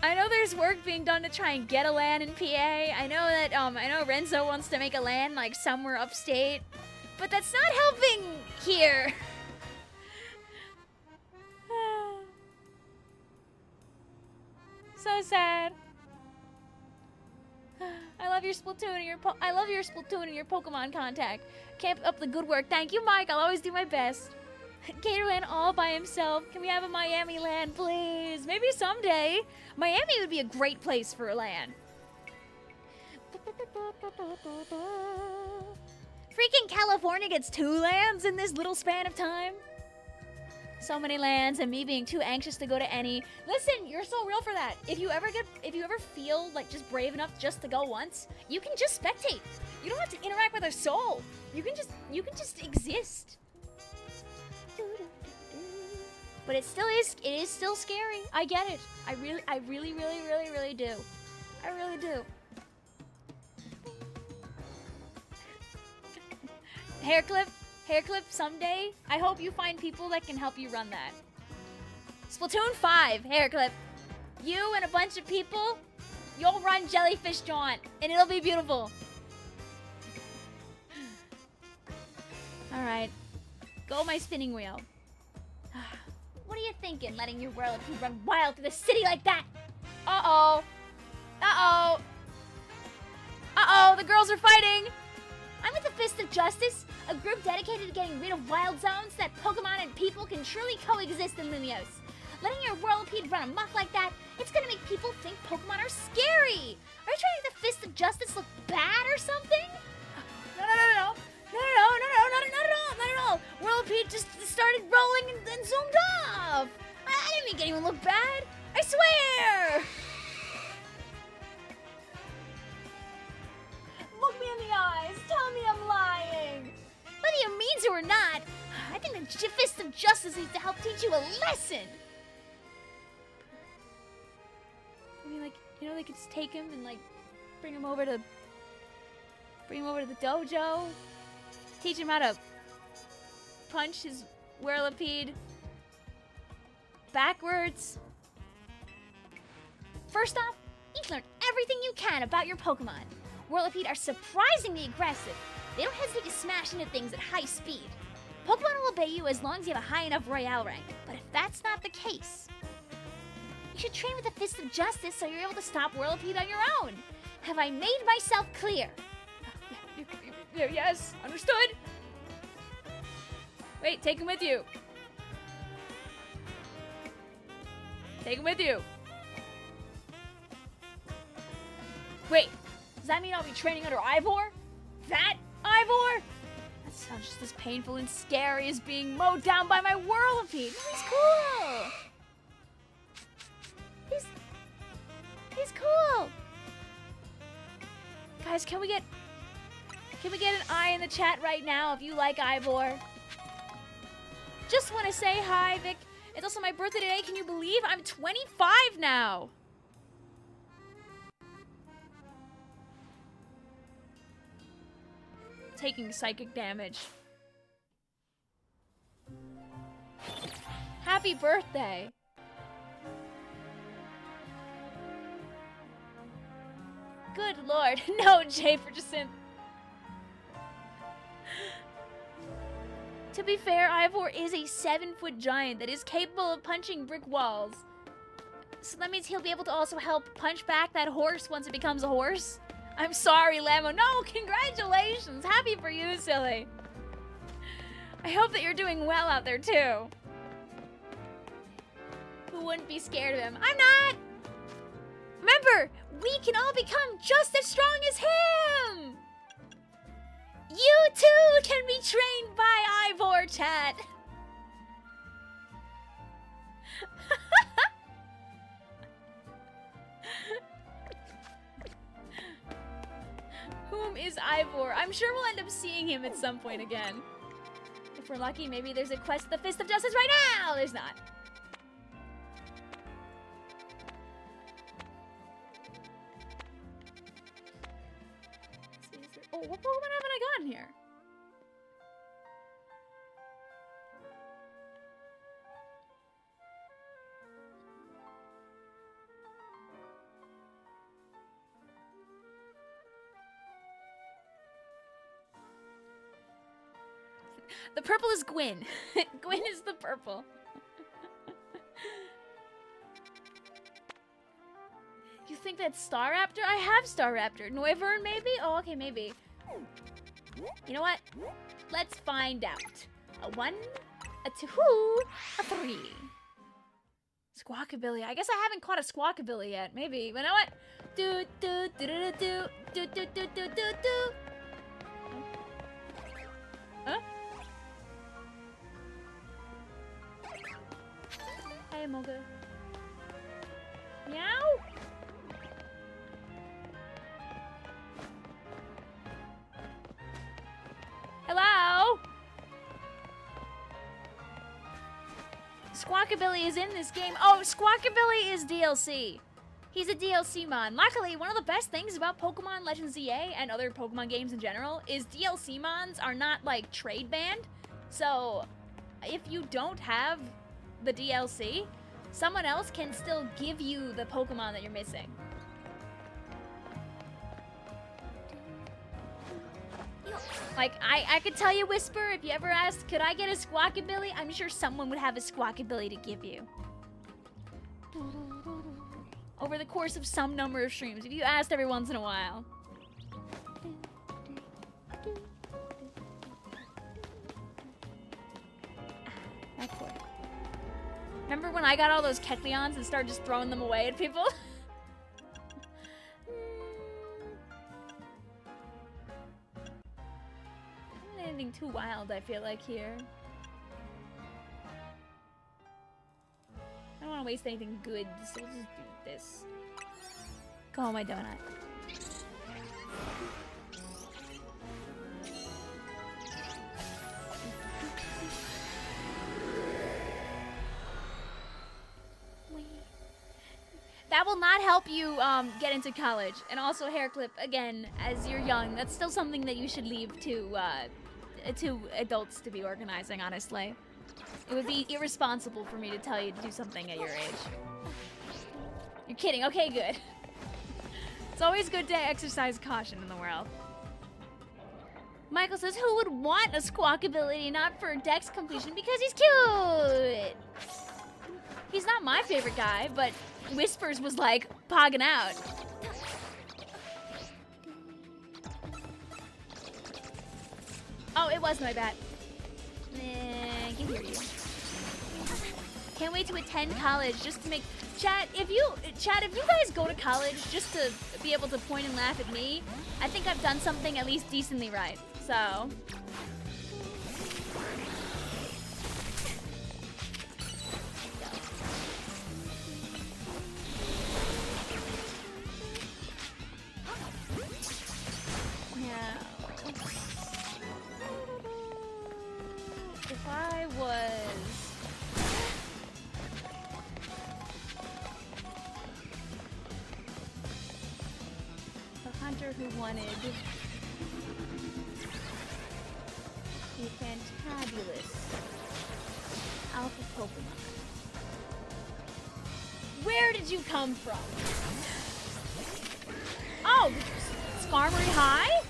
Speaker 1: I know there's work being done to try and get a LAN in PA. I know that, I know Renzo wants to make a LAN like somewhere upstate, but that's not helping here. So sad. I love your Splatoon and your Pokemon contact. Keep up the good work. Thank you, Mike. I'll always do my best. Gatorland all by himself. Can we have a Miami LAN, please? Maybe someday. Miami would be a great place for a LAN. Freaking California gets 2 LANs in this little span of time. So many LANs and me being too anxious to go to any. Listen, you're so real for that. If you ever feel like just brave enough just to go once, you can just spectate. You don't have to interact with a soul. You can just exist. But it is still scary. I get it. I really do. I really do. Hair clip someday. I hope you find people that can help you run that. Splatoon 5, hair clip. You and a bunch of people, you'll run Jellyfish Jaunt, and it'll be beautiful. Alright. Go my spinning wheel. What are you thinking, letting your whirlpool run wild through the city like that? Uh-oh. Uh-oh. Uh-oh, the girls are fighting. I'm with the Fist of Justice, a group dedicated to getting rid of wild zones so that Pokemon and people can truly coexist in Lumiose. Letting your Whirlipede run amok like that, it's gonna make people think Pokemon are scary. Are you trying to make the Fist of Justice look bad or something? No. Not at all. Whirlipede just started rolling and zoomed off. I didn't make anyone look bad. I swear. Look me in the eyes. Tell me I'm lying. Whether you mean to or not, I think the Fist of Justice needs to help teach you a lesson. I mean, like, you know, they could just take him and like bring him over to the dojo, teach him how to punch his Whirlipede backwards. First off, you need to learn everything you can about your Pokemon. Whirlipede are surprisingly aggressive. They don't hesitate to smash into things at high speed. Pokemon will obey you as long as you have a high enough Royale rank, but if that's not the case, you should train with the Fist of Justice so you're able to stop Whirlipede on your own. Have I made myself clear? Yes, understood. Wait, take him with you. Take him with you. Wait, does that mean I'll be training under Ivor? That Ivor? That sounds just as painful and scary as being mowed down by my Whirlipede. He's cool. He's cool. Guys, can we get an eye in the chat right now if you like Ivor? Just want to say hi, Vic. It's also my birthday today. Can you believe I'm 25 now? Taking psychic damage. Happy birthday. Good lord. No, Jay Ferguson. To be fair, Ivor is a 7-foot giant that is capable of punching brick walls. So that means he'll be able to also help punch back that horse once it becomes a horse? I'm sorry, Lamo. No, congratulations. Happy for you, silly. I hope that you're doing well out there, too. Who wouldn't be scared of him? I'm not! Remember, we can all become just as strong as him! You, too, can be trained by Ivor, chat. Whom is Ivor? I'm sure we'll end up seeing him at some point again. If we're lucky, maybe there's a quest at the Fist of Justice right now! There's not. Oh, what Pokemon haven't I gotten here? The purple is Gwyn. Gwyn is the purple. You think that's Staraptor? I have Staraptor. Noivern, maybe? Oh, okay, maybe. You know what? Let's find out. A 1, a 2, a 3. Squawkabilly. I guess I haven't caught a Squawkabilly yet. Maybe. But you know what? Do do do do do do do do do do do. Huh? Hey, Moga. Meow? Hello? Squawkabilly is in this game. Oh, Squawkabilly is DLC. He's a DLC mon. Luckily, one of the best things about Pokemon Legends ZA and other Pokemon games in general is DLC mons are not, like, trade banned. So, if you don't have the DLC, someone else can still give you the Pokemon that you're missing. Like, I could tell you, Whisper, if you ever asked, could I get a Squawkabilly? I'm sure someone would have a Squawkabilly to give you. Over the course of some number of streams, if you asked every once in a while. That's cool. Remember when I got all those Kecleons and started just throwing them away at people? Anything too wild, I feel like, here. I don't want to waste anything good, so we'll just do this. Go, my donut. That will not help you get into college. And also, hair clip, again, as you're young, that's still something that you should leave to adults to be organizing, honestly. It would be irresponsible for me to tell you to do something at your age. You're kidding. Okay, good. It's always good to exercise caution in the world. Michael says, who would want a Squawkabilly not for Dex completion because he's cute? He's not my favorite guy, but Whispers was like pogging out. Oh, it was my bad. I can hear you. Can't wait to attend college just to make chat. If you guys go to college just to be able to point and laugh at me, I think I've done something at least decently right. So. If I was a hunter who wanted a fantabulous alpha Pokemon, where did you come from? Oh, Skarmory High?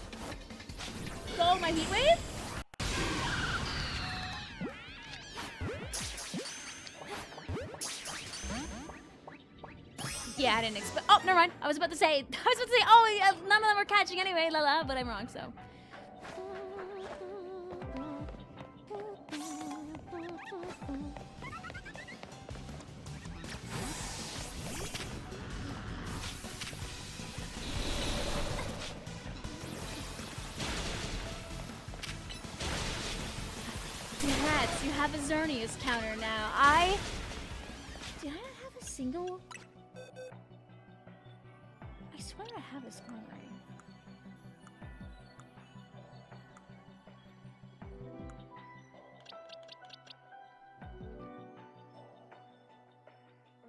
Speaker 1: Go my Heat Wave? Yeah, I didn't expect. Oh, never mind. I was about to say. Oh, yeah, none of them are catching anyway, but I'm wrong. So. Congrats, you have a Xerneas counter now. Did I not have a single? I swear I have a Skarmory.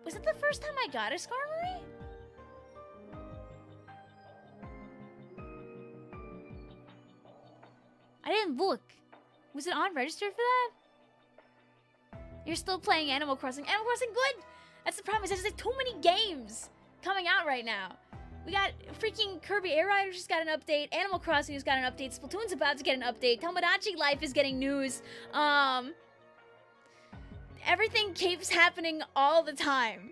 Speaker 1: Was it the first time I got a Skarmory? I didn't look. Was it on register for that? You're still playing Animal Crossing. Animal Crossing good! That's the problem, there's like too many games coming out right now. We got freaking Kirby Air Rider just got an update. Animal Crossing just got an update. Splatoon's about to get an update. Tomodachi Life is getting news. Everything keeps happening all the time.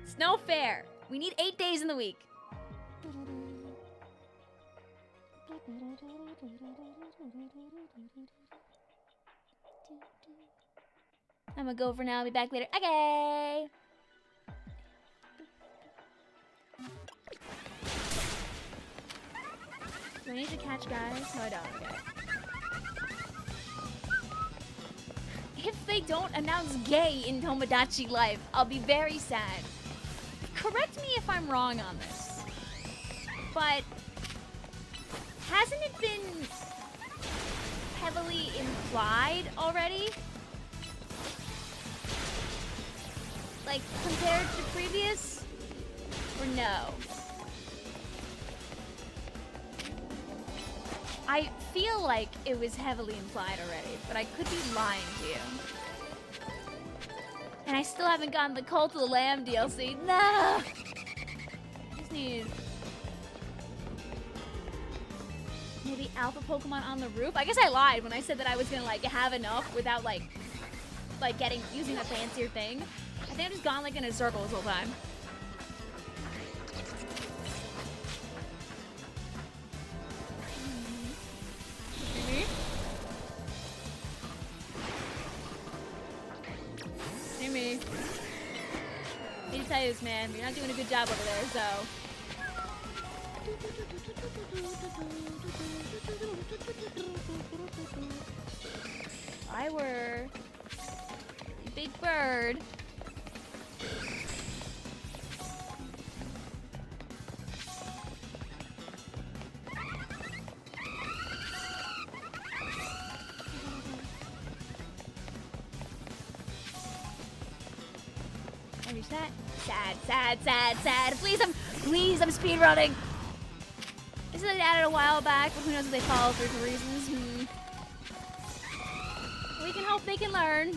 Speaker 1: It's no fair. We need 8 days in the week. I'm gonna go for now. I'll be back later. Okay. Do I need to catch guys? No, I don't. Okay. If they don't announce gay in Tomodachi Life, I'll be very sad. Correct me if I'm wrong on this, but hasn't it been heavily implied already? Like, compared to previous? Or no? I feel like it was heavily implied already, but I could be lying to you. And I still haven't gotten the Cult of the Lamb DLC. No! Just need... maybe alpha Pokemon on the roof? I guess I lied when I said that I was gonna, like, have enough without, like using a fancier thing. I think I've just gone, like, in a circle this whole time. See me. I need to tell you this, man. You're not doing a good job over there, so... If I were a big bird... I reach that? Sad, sad, sad, sad. Please, I'm speedrunning. This is added a while back, but who knows if they follow through for reasons. We can hope they can learn.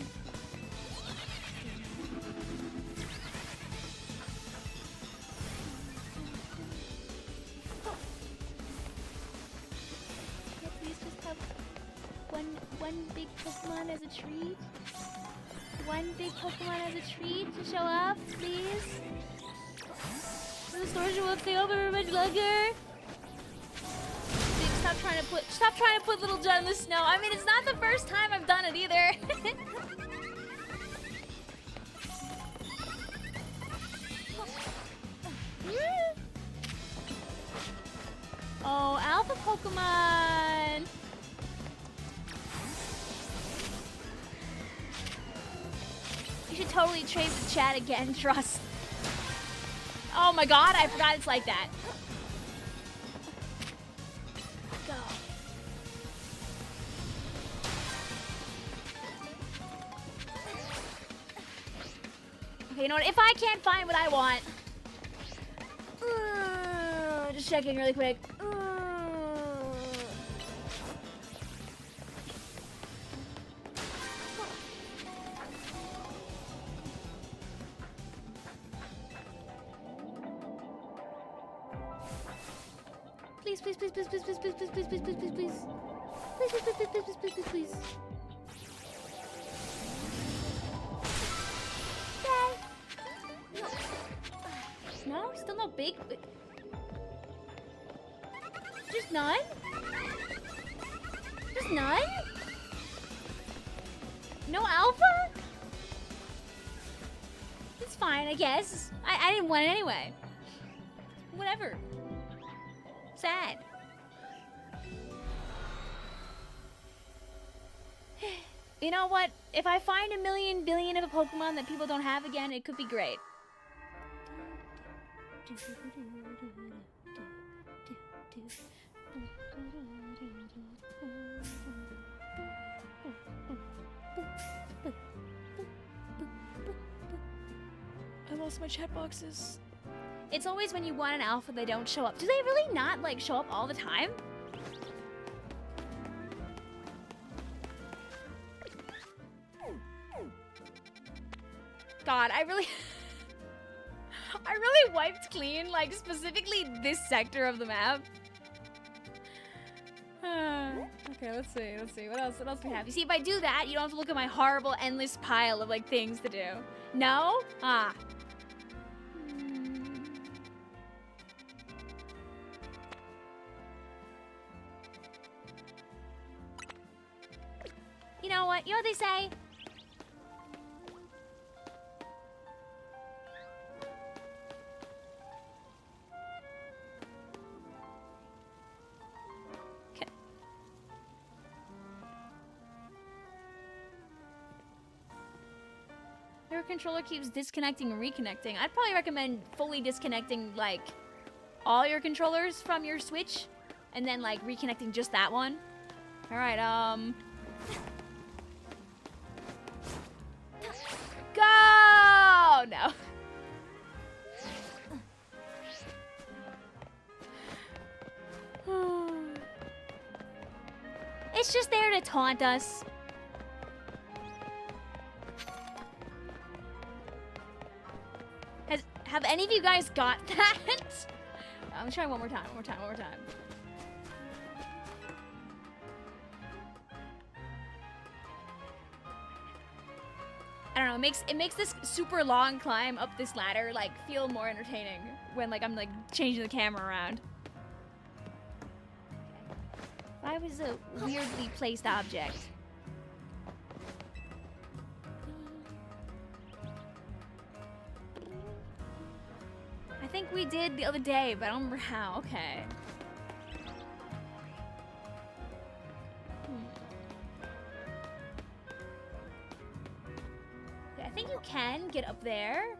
Speaker 1: Yeah, please just have one big Pokemon as a treat. One big Pokemon as a treat to show up, please. The storage won't stay open for much longer. Dude, stop trying to put Little John in the snow. I mean, it's not the first time I've done it either. Oh, Alpha Pokemon. You should totally trade the chat again, trust. Oh my god, I forgot it's like that. Go. Okay, you know what? If I can't find what I want... just checking really quick. Please, please, please, please, please, please, please, please, please, please, please, please, please. Please, please, please, please, please, please, please, please. No? Still no big? Just none? Just none? No alpha? It's fine, I guess. I didn't want it anyway. Whatever. Sad. You know what? If I find 1,000,000 billion of a Pokemon that people don't have again, it could be great. I lost my chat boxes. It's always when you want an alpha, they don't show up. Do they really not, like, show up all the time? God, I really wiped clean, like, specifically this sector of the map. Okay, let's see. What else do we have? You see, if I do that, you don't have to look at my horrible, endless pile of, like, things to do. No? Ah. You know what? You know what they say? Your controller keeps disconnecting and reconnecting. I'd probably recommend fully disconnecting, like, all your controllers from your Switch, and then, like, reconnecting just that one. Alright, go! No. It's just there to taunt us. Have any of you guys got that? I'm trying one more time. I don't know, it makes this super long climb up this ladder like feel more entertaining when like I'm like changing the camera around. Why was a weirdly placed object? I think we did the other day, but I don't remember how. Okay. Okay, I think you can get up there.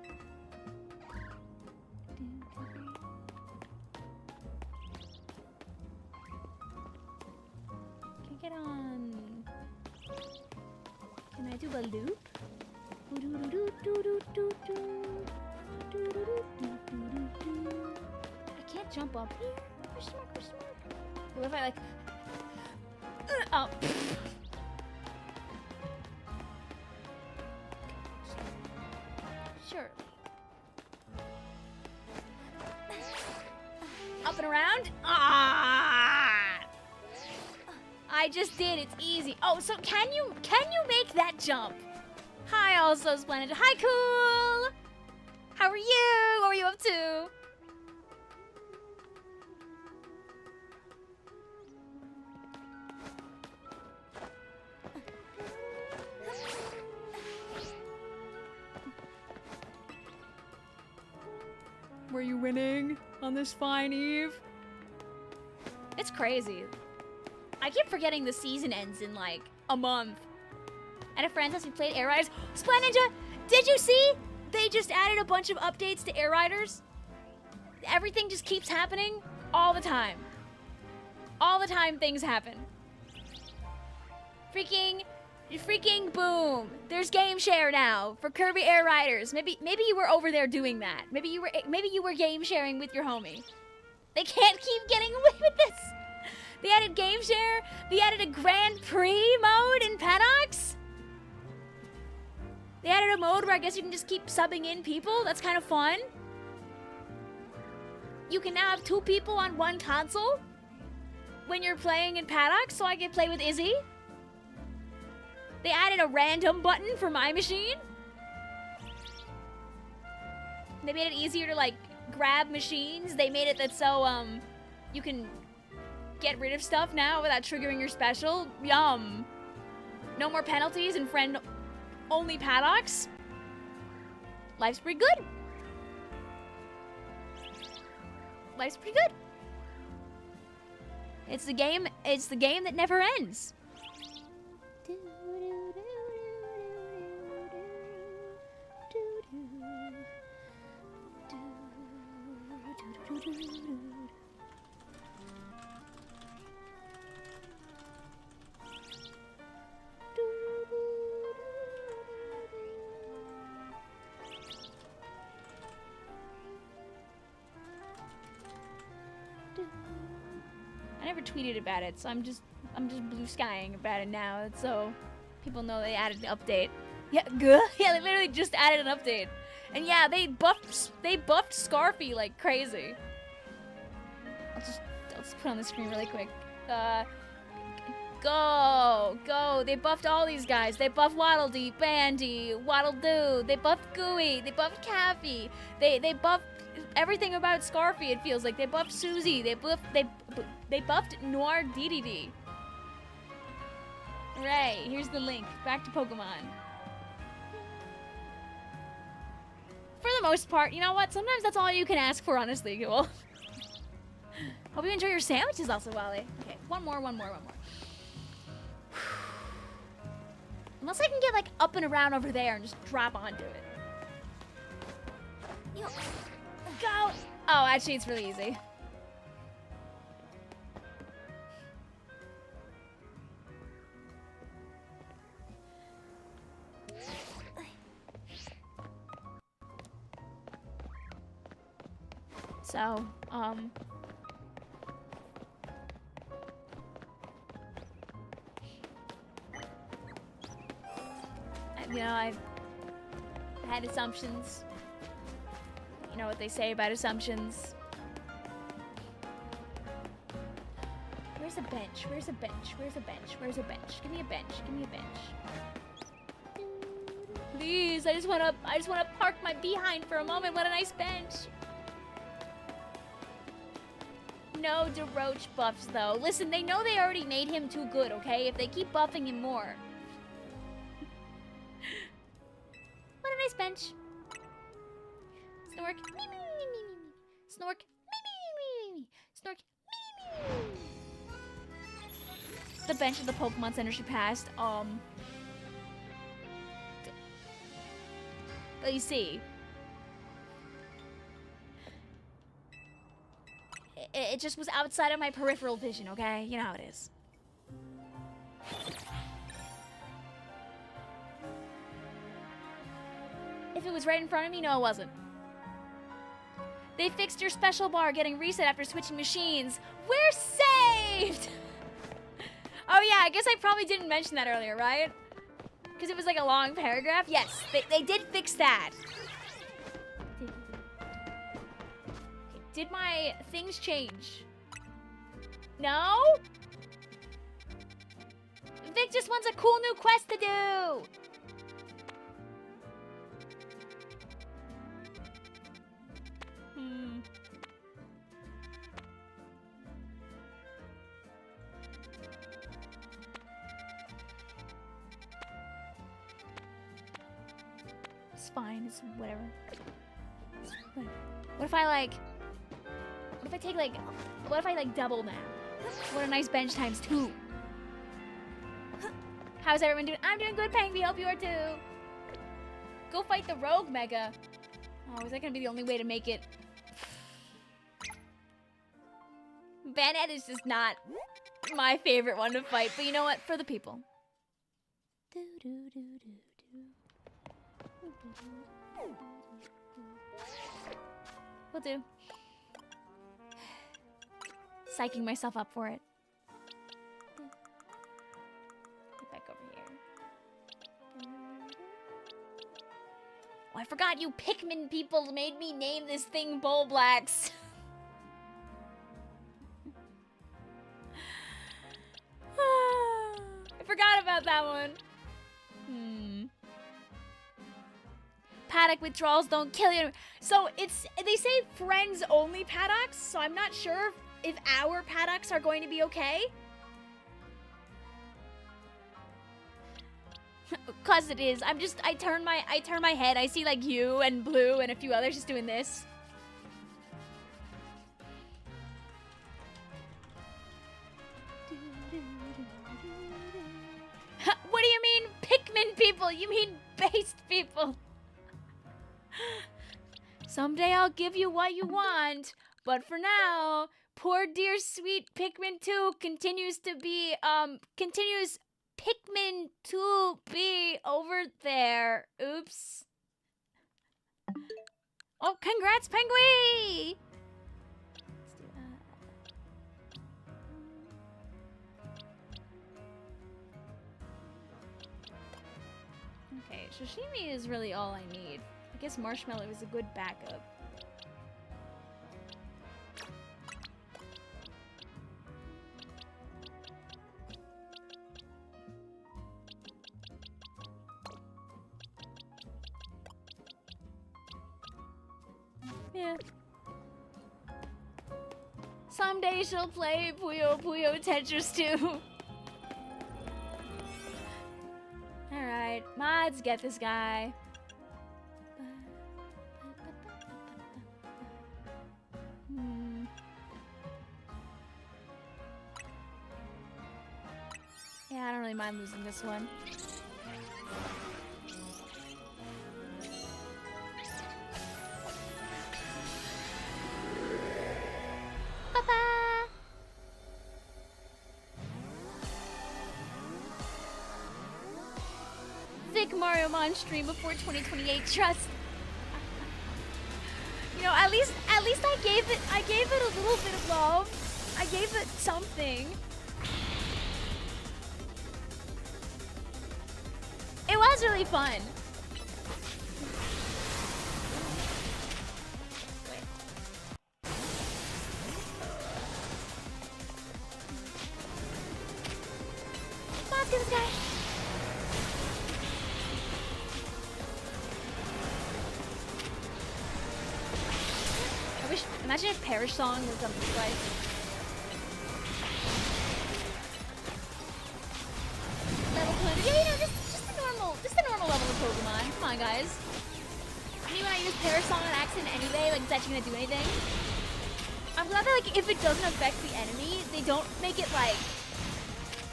Speaker 1: Can I get on? Can I do a loop? I can't jump up here. Question mark. What if I like? Oh. Sure. Up and around. Ah! I just did. It's easy. Oh, so can you make that jump? Hi, also Splendid. Hi, cool. How are you? What were you up to? Were you winning on this fine eve? It's crazy. I keep forgetting the season ends in like a month. At a friend's house, we played Air Riders. Splenninja, did you see? They just added a bunch of updates to Air Riders. Everything just keeps happening all the time. All the time things happen. Freaking boom. There's game share now for Kirby Air Riders. Maybe you were over there doing that. Maybe you were game sharing with your homie. They can't keep getting away with this. They added game share. They added a Grand Prix mode in Paddocks. They added a mode where I guess you can just keep subbing in people. That's kind of fun. You can now have 2 people on one console when you're playing in Paddocks, so I can play with Izzy. They added a random button for my machine. They made it easier to like grab machines. They made it that so, you can get rid of stuff now without triggering your special. Yum. No more penalties and friend-only paddocks. Life's pretty good. Life's pretty good. It's the game that never ends. I never tweeted about it, so I'm just blue skying about it now, so people know they added an update. Yeah, yeah, they literally just added an update, and yeah, they buffed Scarfy like crazy. I'll just put on the screen really quick. Go! They buffed all these guys. They buffed Waddle Dee, Bandy, Waddle Doo. They buffed Gooey. They buffed Cappy. They buffed everything about Scarfy. It feels like they buffed Susie. They buffed Noir DDD. Hooray! Here's the link. Back to Pokemon. For the most part, you know what? Sometimes that's all you can ask for, honestly, Cool. Hope you enjoy your sandwiches also, Wally. Okay, one more. Unless I can get, like, up and around over there and just drop onto it. Go! Oh, actually, it's really easy. So, you know, I've had assumptions. You know what they say about assumptions. Where's a bench? Where's a bench? Where's a bench? Where's a bench? Give me a bench. Give me a bench. Please, I just wanna park my behind for a moment. What a nice bench. No DeRoach buffs though. Listen, they know they already made him too good, okay? If they keep buffing him more. What a nice bench. Snork. Me, me, me, me, me, me. Snork. Me, me, me, me, me. Snork. Me, me, me, me. The bench of the Pokemon Center she passed. But you see, it just was outside of my peripheral vision, okay? You know how it is. If it was right in front of me, no, it wasn't. They fixed your special bar getting reset after switching machines. We're saved! Oh yeah, I guess I probably didn't mention that earlier, right? Because it was like a long paragraph. Yes, they did fix that. Did my things change? No? Vic just wants a cool new quest to do! It's fine, it's whatever. What if I like... What if I like double now? What a nice bench times 2. How's everyone doing? I'm doing good, Pangby. Hope you are too. Go fight the rogue Mega. Oh, is that gonna be the only way to make it? Banette is just not my favorite one to fight, but you know what? For the people. Will do. Psyching myself up for it. Get back over here. Oh, I forgot you Pikmin people made me name this thing Bulblax. I forgot about that one. Paddock withdrawals don't kill you. So they say friends only paddocks, so I'm not sure if our paddocks are going to be okay. Cause it is. I turn my head, I see like you and Blue and a few others just doing this. What do you mean Pikmin people? You mean based people. Someday I'll give you what you want, but for now, poor dear sweet Pikmin 2 continues Pikmin 2 be over there. Oops. Oh, congrats, Penguin! Okay, sashimi is really all I need. I guess marshmallow is a good backup. Yeah. Someday she'll play Puyo Puyo Tetris too. Alright, mods, get this guy. Yeah, I don't really mind losing this one. Vic Mario Mon stream before 2028. Trust. You know, at least I gave it a little bit of love. I gave it something. It was really fun. Wait. Let's get this guy. Imagine if Perish Song was on this life. Level 200. Yeah, you know, just a normal level of Pokemon. Come on, guys. I mean, when I use Perish Song on accident anyway, like, is that gonna do anything? I'm glad that, like, if it doesn't affect the enemy, they don't make it, like...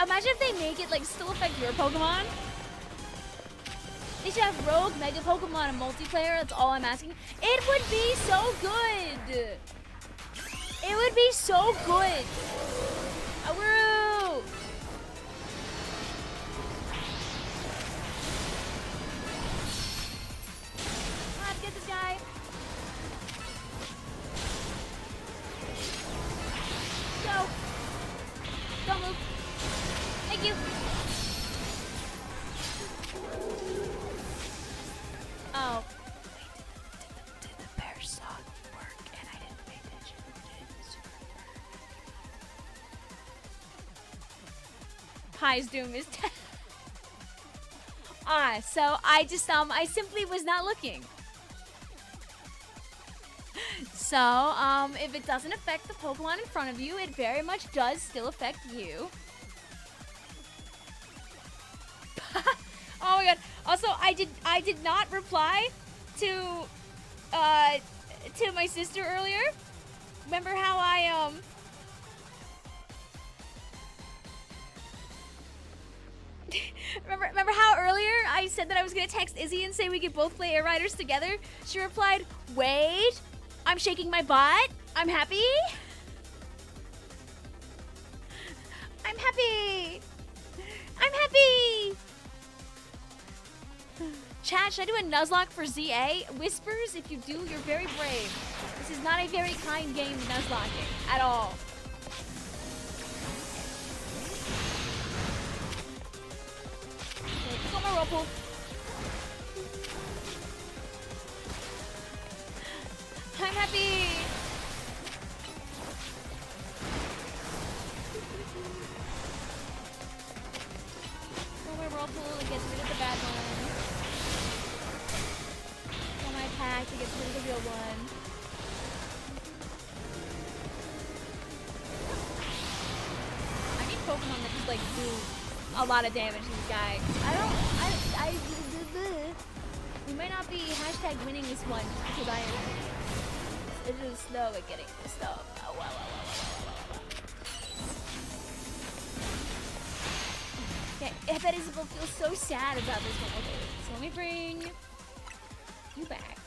Speaker 1: Imagine if they make it, like, still affect your Pokemon. They should have Rogue Mega Pokemon in multiplayer, that's all I'm asking. It would be so good! It would be so good! Awoo! Come on, get this guy! Go! Don't move! Thank you! Oh. Did the bear song work and I didn't pay attention? Pi's Doom is dead. So I simply was not looking. So, if it doesn't affect the Pokemon in front of you, it very much does still affect you. Oh my god. Also, I did not reply to my sister earlier. Remember how I remember how earlier I said that I was gonna text Izzy and say we could both play Air Riders together? She replied, "Wait, I'm shaking my butt. I'm happy. I'm happy. I'm happy." Chat, should I do a Nuzlocke for ZA? Whispers, if you do, you're very brave. This is not a very kind game, Nuzlocking, at all. Okay, got my Whirlpool. I'm happy. Got my Whirlpool and gets rid of the bad one. attack to get rid of the real one. I need Pokemon that just like do a lot of damage to this guy. We might not be hashtag winning this one because it is slow at getting this stuff. Oh, wow. Okay, I bet Isabel feels so sad about this one. Okay, so let me bring you back.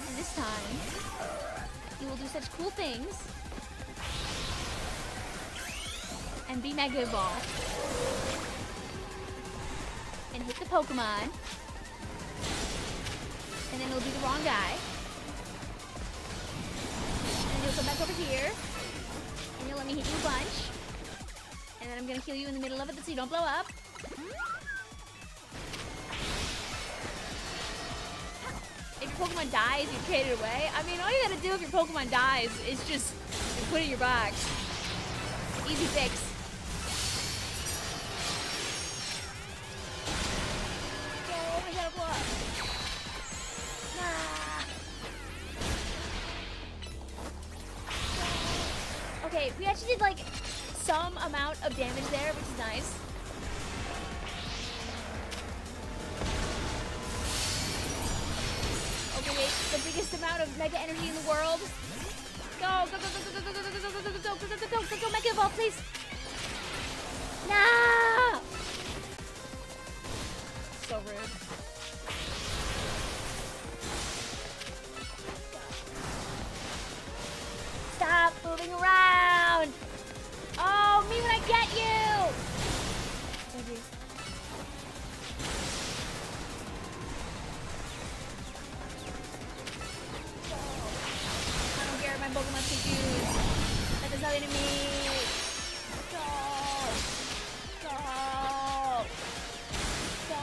Speaker 1: And this time, you will do such cool things. And be Mega Evolved. And hit the Pokemon. And then it'll be the wrong guy. And you'll come back over here. And you'll let me hit you a bunch. And then I'm gonna kill you in the middle of it so you don't blow up. If your Pokemon dies, you trade it away. I mean, all you gotta do if your Pokemon dies is just put it in your box. Easy fix. Okay, we actually did like some amount of damage there, which is nice. Okay, wait, the biggest amount of mega energy in the world. Go, Mega Evolve, please. No! So rude. Stop moving around! Oh, me when I get you! Thank you. I don't care if my Pokemon's confused. That does nothing to me. Go! Go! Go!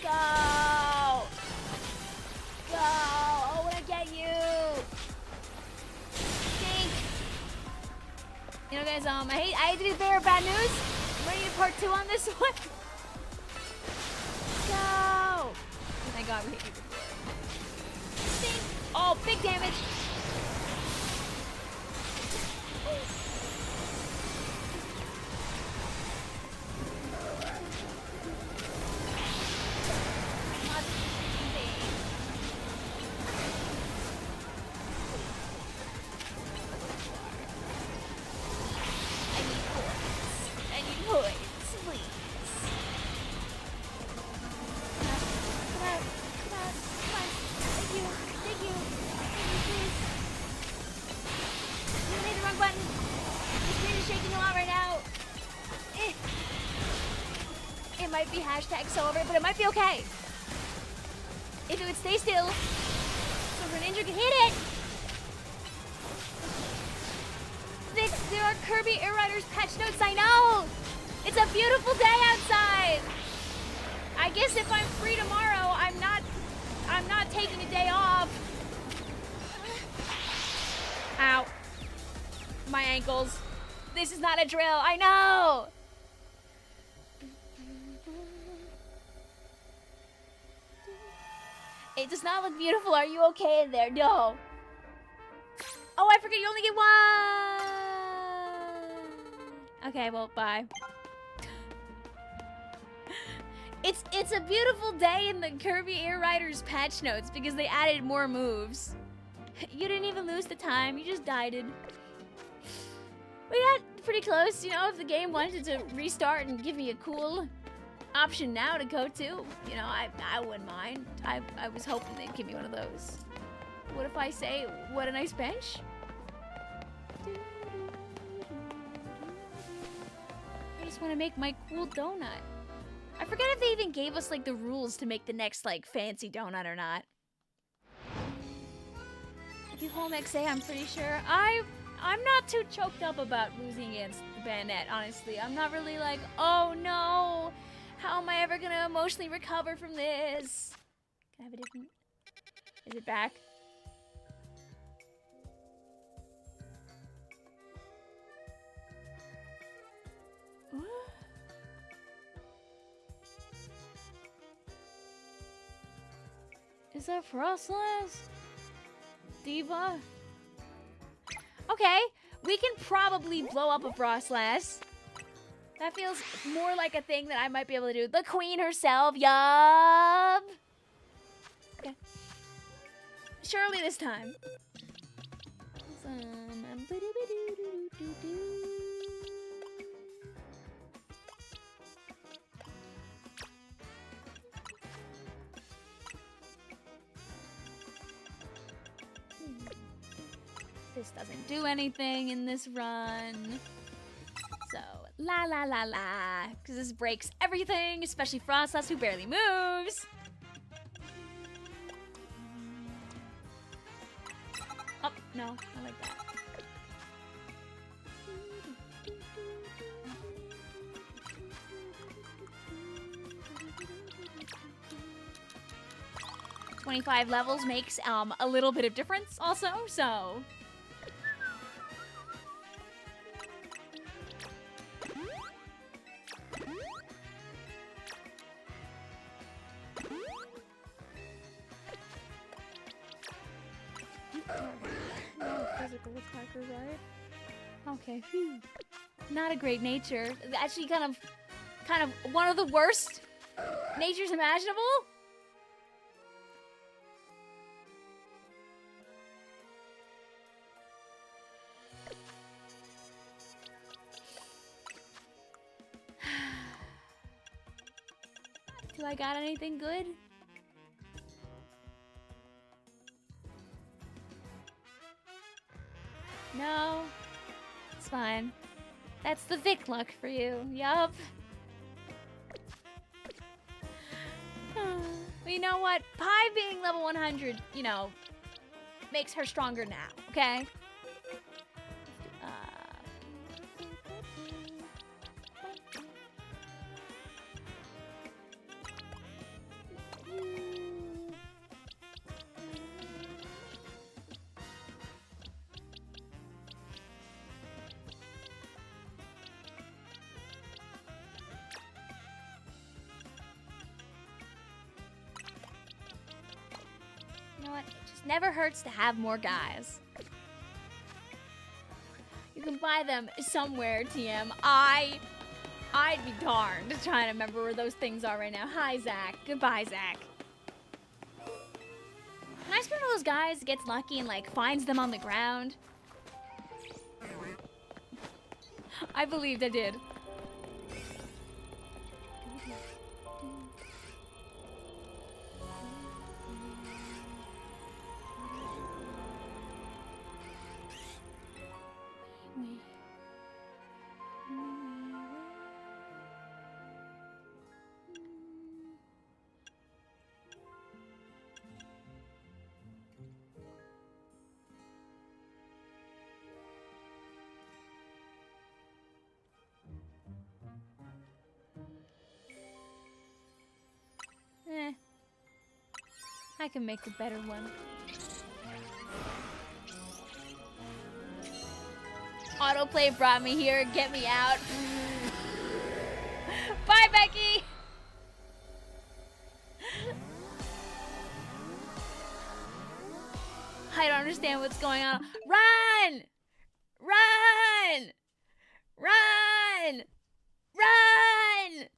Speaker 1: Go! Go! Oh, when I get you! You know, guys, I hate to be the bearer of bad news. I'm ready to part 2 on this one. Go! Oh my god, we hit you before. Ding. Oh, big damage. Hashtag so over, but it might be okay. If it would stay still, so Greninja can hit it. There are Kirby Air Riders patch notes, I know. It's a beautiful day outside. I guess if I'm free tomorrow, I'm not taking a day off. Ow. My ankles. This is not a drill, I know. It does not look beautiful. Are you okay in there? No. Oh, I forget you only get one. Okay, well, bye. It's a beautiful day in the Kirby Air Riders patch notes because they added more moves. You didn't even lose the time. You just died. We got pretty close, you know, if the game wanted to restart and give me a cool option now to go to, you know, I wouldn't mind. I was hoping they'd give me one of those. What if I say, what a nice bench? I just want to make my cool donut. I forget if they even gave us like the rules to make the next like fancy donut or not. If you home XA, I'm pretty sure. I'm not too choked up about losing against the Bayonet, honestly. I'm not really like, oh no, how am I ever gonna emotionally recover from this? Can I have a different... Is it back? Is that Frostless? Diva? Okay, we can probably blow up a Frostless. That feels more like a thing that I might be able to do. The queen herself, yup. Okay. Surely this time. This doesn't do anything in this run. So, la la la la. Because this breaks everything, especially Frostless, who barely moves. Oh, no, I like that. "25 levels makes a little bit of difference also, so... Physical attacker, right? Okay, phew. Not a great nature. Actually, kind of one of the worst natures imaginable. Do I got anything good? No, it's fine. That's the Vic luck for you. Yup. Well, you know what? Pi being level 100, you know, makes her stronger now. Okay. You know what? It just never hurts to have more guys. You can buy them somewhere, TM. I'd be darned trying to remember where those things are right now. Hi, Zach. Goodbye, Zach. Can I spend one of those guys that gets lucky and, like, finds them on the ground? I believed I did. I can make a better one. Autoplay brought me here. Get me out. Bye, Becky. I don't understand what's going on. Run! Run! Run! Run!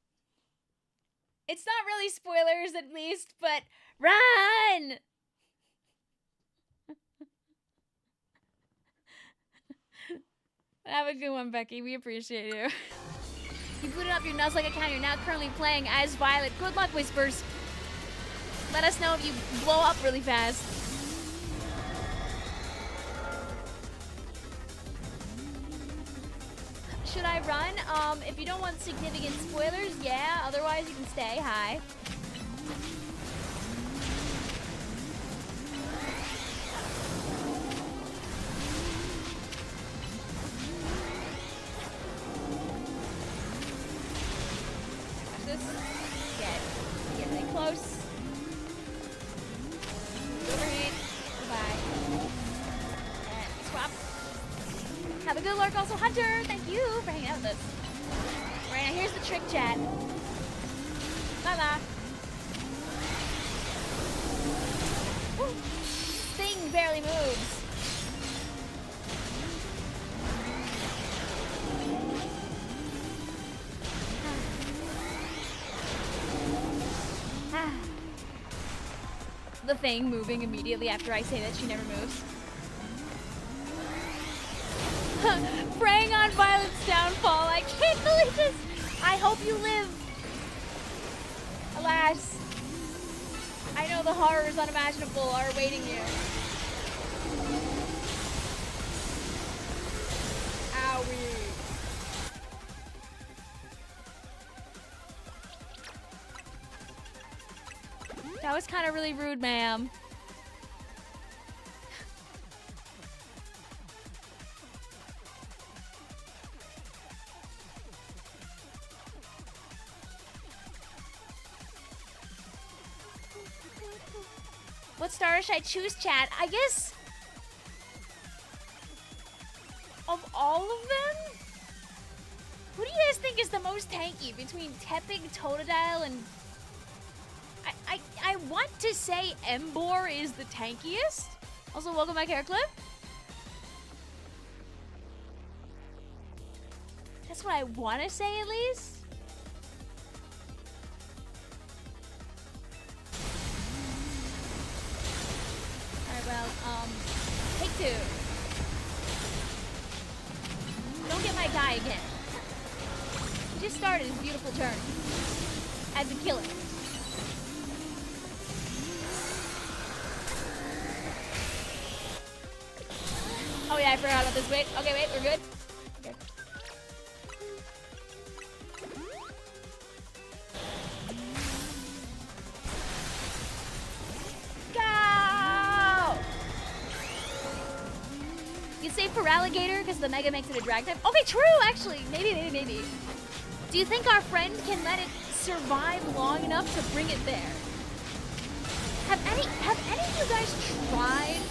Speaker 1: It's not really spoilers, at least, but run! Have a good one, Becky. We appreciate you. You booted up your Nuzlocke account. You're now currently playing as Violet. Good luck, Whispers. Let us know if you blow up really fast. Should I run? If you don't want significant spoilers, yeah. Otherwise, you can stay. Hi. Watch this. Get really close. Overheat. Goodbye. And swap. Have a good lurk, also Hunter. Thank you for hanging out with us. Right now, here's the trick, chat. Bye-bye. Thing barely moves. The thing moving immediately after I say that she never moves. Preying on Violet's downfall. I can't believe this. I hope you live. Alas, I know the horrors unimaginable are awaiting you. Owie. That was kind of really rude, ma'am. What star should I choose, chat? I guess of all of them? Who do you guys think is the most tanky between Tepig, Totodile, and... I want to say Embor is the tankiest. Also, welcome back, Hairclip. That's what I want to say, at least. Alright, well, take two. Don't get my guy again. He just started his beautiful turn as a killer. Oh yeah, I forgot about this. Wait, okay, wait, we're good. Okay. Go! You say for alligator because the mega makes it a drag type. Okay, true, actually. Maybe. Do you think our friend can let it survive long enough to bring it there? Have any of you guys tried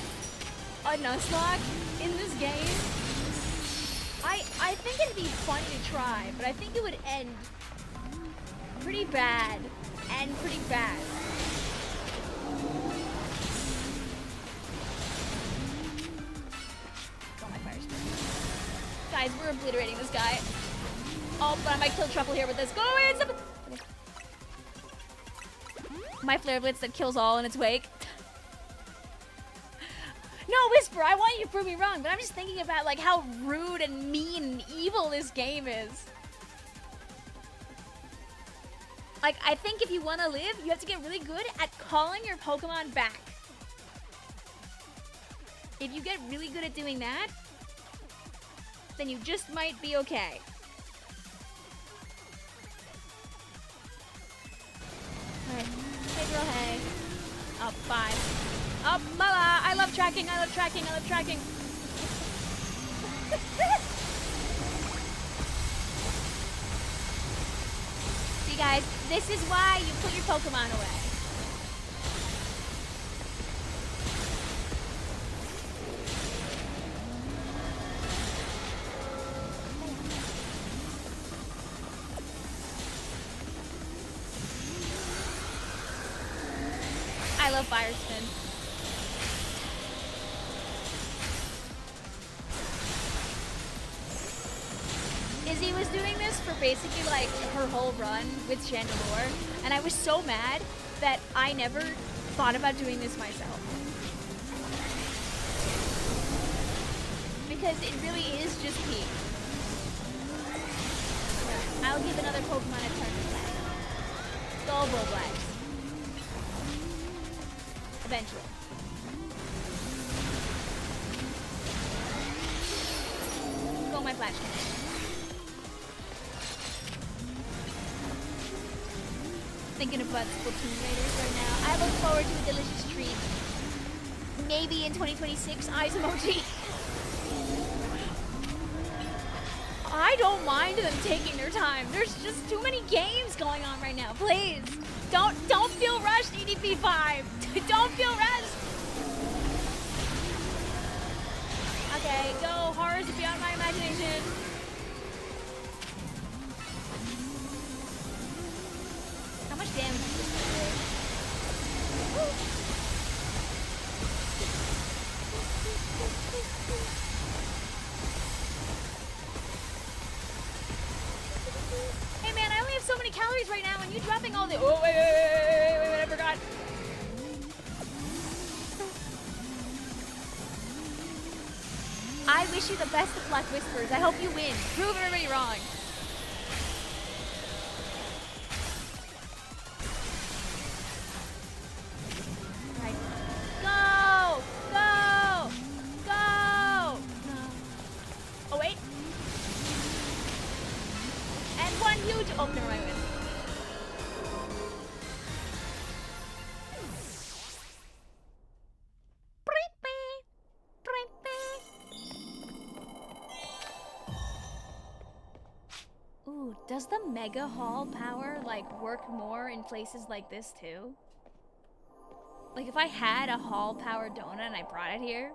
Speaker 1: a Nuzlocke in this game? I think it'd be fun to try, but I think it would end pretty bad. Got my fire spin. Guys, we're obliterating this guy. Oh, but I might kill Truffle here with this. Go away! Stop it. Okay. My Flare Blitz that kills all in its wake. No, Whisper, I want you to prove me wrong, but I'm just thinking about like how rude and mean and evil this game is. Like, I think if you want to live, you have to get really good at calling your Pokemon back. If you get really good at doing that, then you just might be okay. Alright, hey girl, hey. Up 5. Up, Mala! I love tracking. See, guys, this is why you put your Pokemon away. I love Fire Spin. Izzy was doing this for basically like her whole run with Chandelure, and I was so mad that I never thought about doing this myself. Because it really is just peak. Yeah, I'll give another Pokemon a turn to play. Go Bulblax. Eventually. Go my Flash Cannon. Thinking about Splatoon Raiders right now. I look forward to a delicious treat. Maybe in 2026, eyes emoji. I don't mind them taking their time. There's just too many games going on right now. Please, don't feel rushed, EDP5. Don't feel rushed. Okay, go. Horrors beyond my imagination. How much damage is this? you dropping all the... Oh, wait, I forgot. I wish you the best of luck, Whispers. I hope you win. Prove everybody wrong. Right. Go! Go! Go! Oh, wait. And one huge... Oh, never mind. Ooh, does the Mega Hall power, like, work more in places like this, too? Like, if I had a Hall-powered donut and I brought it here...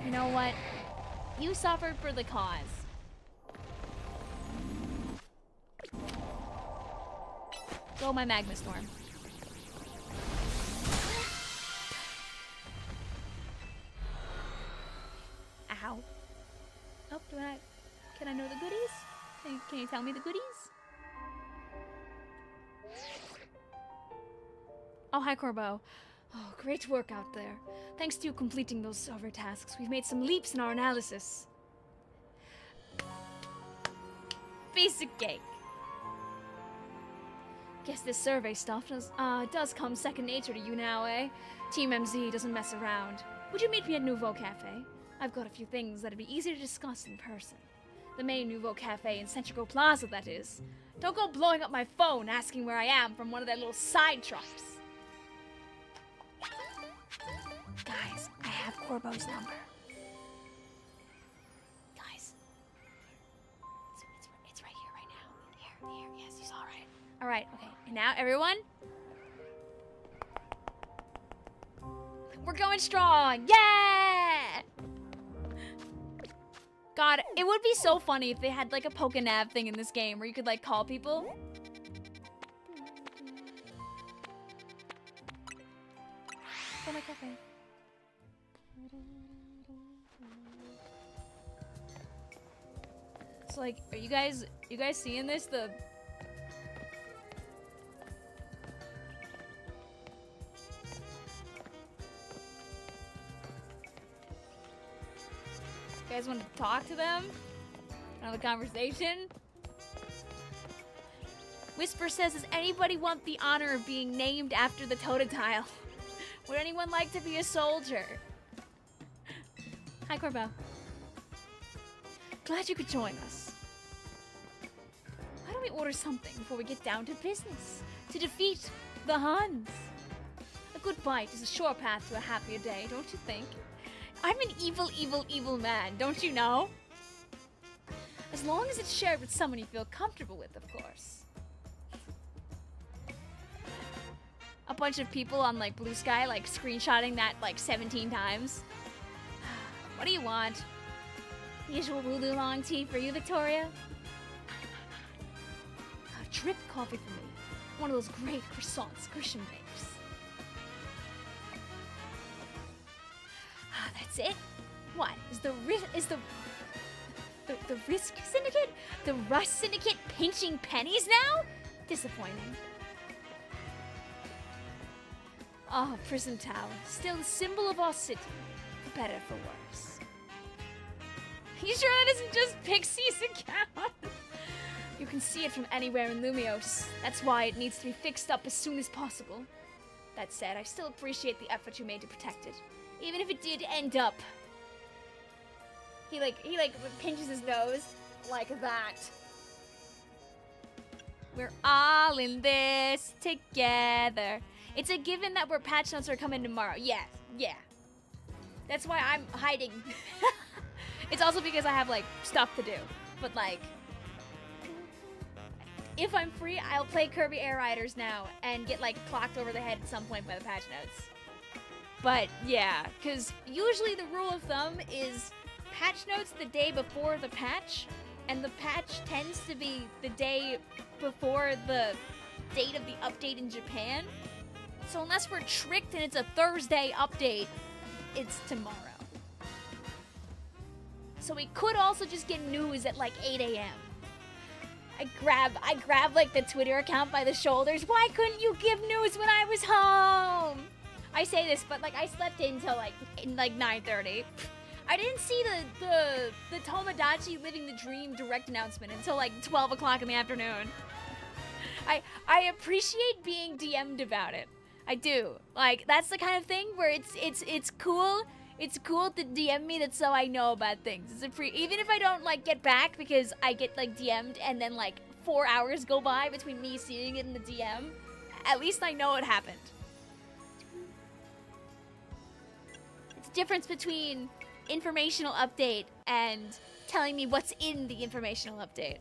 Speaker 1: You know what? You suffered for the cause. Go, my Magma Storm. Ow. Oh, can I know the goodies? Can you tell me the goodies? Oh, hi, Corbo. Oh, great work out there. Thanks to you completing those survey tasks, we've made some leaps in our analysis. Basic cake. Guess this survey stuff does come second nature to you now, eh? Team MZ doesn't mess around. Would you meet me at Nouveau Cafe? I've got a few things that'd be easier to discuss in person. The main Nouveau Cafe in Centrico Plaza, that is. Don't go blowing up my phone asking where I am from one of their little side trucks. Guys, I have Corbo's number. Guys. It's right here, right now. Here, yes, you saw right. Alright, okay. And now, everyone. We're going strong! Yeah! God, it would be so funny if they had like a Pokenav thing in this game where you could like call people. Oh, my cafe. So like, are you guys seeing this? You guys want to talk to them? Have a conversation? Whisper says, does anybody want the honor of being named after the Totodile? Would anyone like to be a soldier? Hi, Corbo. Glad you could join us. Why don't we order something before we get down to business? To defeat the Huns. A good bite is a sure path to a happier day, don't you think? I'm an evil, evil, evil man, don't you know? As long as it's shared with someone you feel comfortable with, of course. A bunch of people on, like, Blue Sky, like, screenshotting that, like, 17 times. What do you want? Usual oolong tea for you, Victoria? A drip coffee for me. One of those great croissants Christian makes. That's it? What? Is the Risk Syndicate? The Rust Syndicate pinching pennies now? Disappointing. Ah, Prison Tower. Still a symbol of our city. For better, for worse. You sure that isn't just Pixie's account? You can see it from anywhere in Lumios. That's why it needs to be fixed up as soon as possible. That said, I still appreciate the effort you made to protect it. Even if it did end up. He pinches his nose like that. We're all in this together. It's a given that we're patch notes are coming tomorrow. Yeah. That's why I'm hiding. It's also because I have like stuff to do. But like, if I'm free, I'll play Kirby Air Riders now and get like clocked over the head at some point by the patch notes. But yeah, because usually the rule of thumb is patch notes the day before the patch, and the patch tends to be the day before the date of the update in Japan. So unless we're tricked and it's a Thursday update, it's tomorrow. So we could also just get news at like 8 a.m. I grab like the Twitter account by the shoulders. Why couldn't you give news when I was home? I say this, but like I slept in till like 9:30. I didn't see the Tomodachi Living the Dream direct announcement until like 12 o'clock in the afternoon. I appreciate being DM'd about it. I do. Like that's the kind of thing where it's cool. It's cool to DM me, that's so I know about things. It's a free, even if I don't like get back because I get like DM'd and then like 4 hours go by between me seeing it in the DM, at least I know it happened. It's the difference between informational update and telling me what's in the informational update.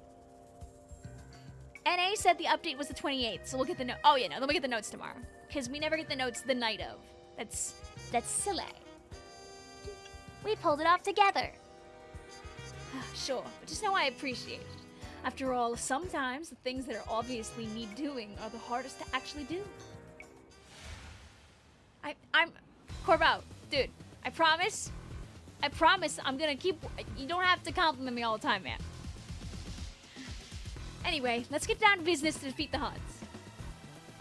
Speaker 1: NA said the update was the 28th, so we'll get the note. Oh yeah, no, then we'll get the notes tomorrow. Because we never get the notes the night of. That's silly. We pulled it off together. Sure, but just know I appreciate it. After all, sometimes the things that are obviously need doing are the hardest to actually do. I'm Corbo, dude, I promise I'm gonna keep, you don't have to compliment me all the time, man. Anyway, let's get down to business to defeat the Huns.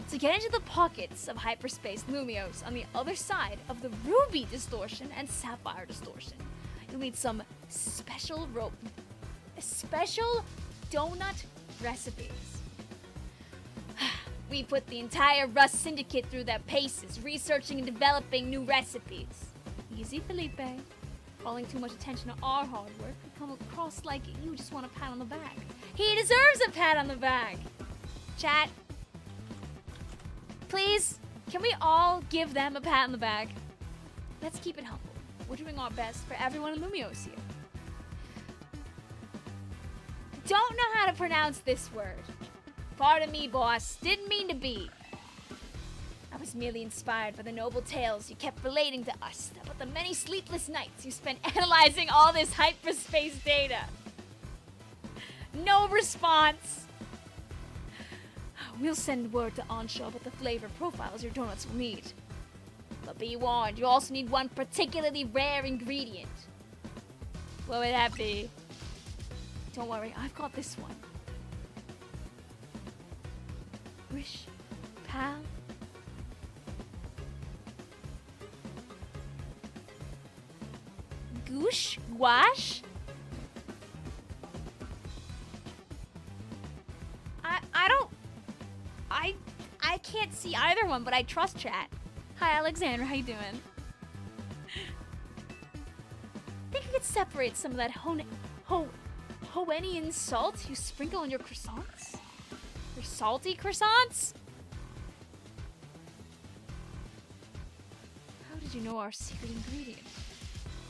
Speaker 1: To get into the pockets of hyperspace Lumios on the other side of the Ruby Distortion and Sapphire Distortion, you'll need some special donut recipes. We put the entire Rust Syndicate through their paces, researching and developing new recipes. Easy, Felipe. Calling too much attention to our hard work could come across like you just want a pat on the back. He deserves a pat on the back! Chat. Please, can we all give them a pat on the back? Let's keep it humble. We're doing our best for everyone in Lumios here. Don't know how to pronounce this word. Pardon me, boss. Didn't mean to be. I was merely inspired by the noble tales you kept relating to us about the many sleepless nights you spent analyzing all this hyperspace data. No response. We'll send word to Onshaw about the flavor profiles your donuts will need. But be warned, you also need one particularly rare ingredient. What would that be? Don't worry, I've got this one. Wish, pal. Goosh? Gouache? I can't see either one, but I trust chat. Hi, Alexandra. How you doing? Think you could separate some of that Hoenian salt you sprinkle on your croissants? Your salty croissants? How did you know our secret ingredient?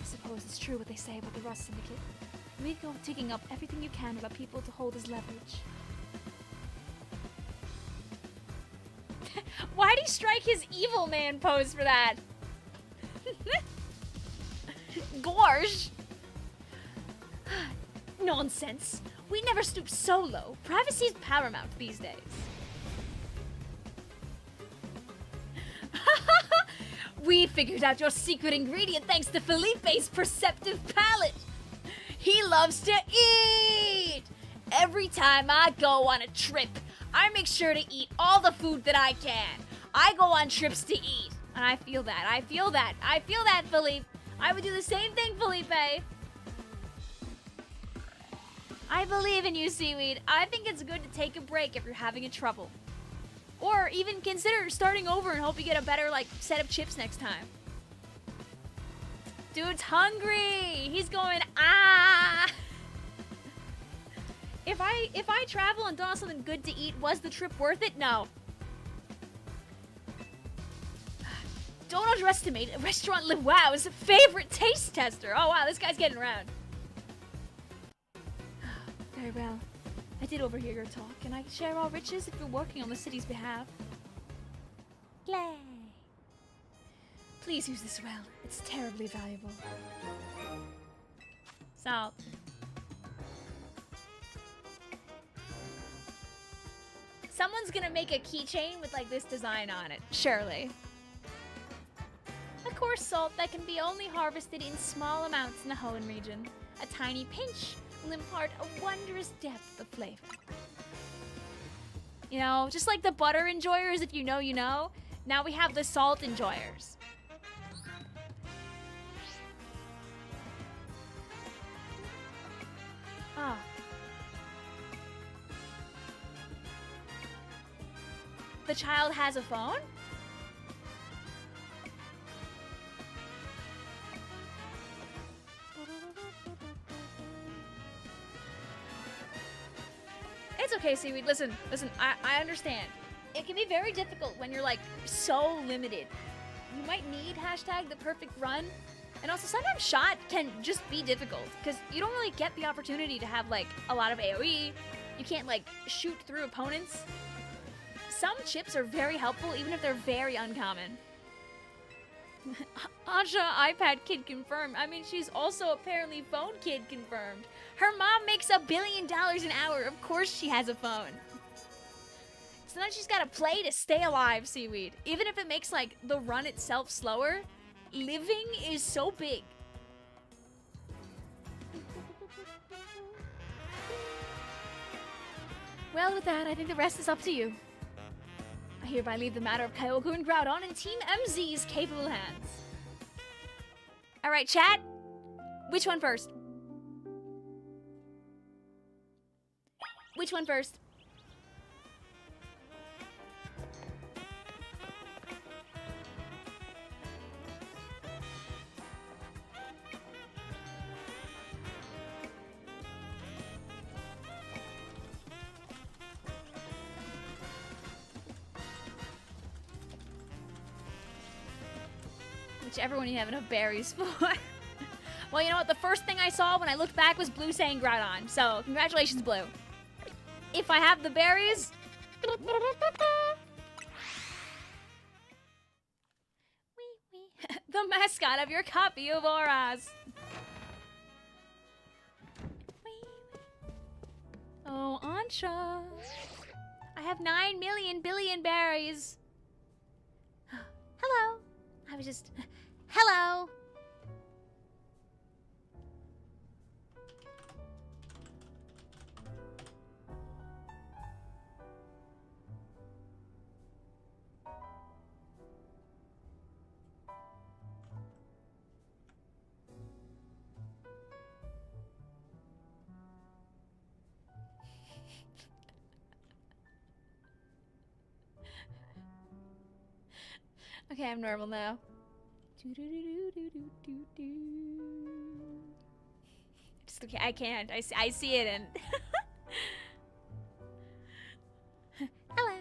Speaker 1: I suppose it's true what they say about the Rust Syndicate. We go digging up everything you can about people to hold as leverage. Why'd he strike his evil man pose for that? Gorge! Nonsense. We never stoop so low. Privacy's paramount these days. We figured out your secret ingredient thanks to Felipe's perceptive palate. He loves to eat! Every time I go on a trip, I make sure to eat all the food that I can. I go on trips to eat. And I feel that. I feel that. I feel that, Felipe. I would do the same thing, Felipe. I believe in you, Seaweed. I think it's good to take a break if you're having a trouble. Or even consider starting over and hope you get a better, like, set of chips next time. Dude's hungry. He's going, ah. If I travel and don't have something good to eat, was the trip worth it? No. Don't underestimate Restaurant Le Wow's favorite taste tester. Oh wow, this guy's getting around. Very well. I did overhear your talk, and I can share all riches if you're working on the city's behalf. Yay! Please use this well. It's terribly valuable. Salt. Someone's gonna make a keychain with like this design on it. Surely. A coarse salt that can be only harvested in small amounts in the Hoenn region. A tiny pinch will impart a wondrous depth of flavor. You know, just like the butter enjoyers, if you know, you know. Now we have the salt enjoyers. Ah. The child has a phone? It's okay, Seaweed. Listen, I understand. It can be very difficult when you're, like, so limited. You might need hashtag the perfect run. And also, sometimes shot can just be difficult, because you don't really get the opportunity to have, like, a lot of AoE. You can't, like, shoot through opponents. Some chips are very helpful, even if they're very uncommon. Asha, iPad kid confirmed. I mean, she's also apparently phone kid confirmed. Her mom makes $1 billion an hour. Of course she has a phone. Sometimes she's gotta play to stay alive, Seaweed. Even if it makes, like, the run itself slower, living is so big. Well, with that, I think the rest is up to you. I hereby leave the matter of Kyogo and Groudon in Team MZ's capable hands. Alright, chat. Which one first? Which one first? Whichever one you have enough berries for. Well, you know what? The first thing I saw when I looked back was Blue saying Groudon. So, congratulations, Blue. If I have the berries... The mascot of your copy of Auras. Oh, Ansha. I have 9 million billion berries. Hello. I was just... Hello. Okay, I'm normal now. Just okay, I can't. I see it and Hello.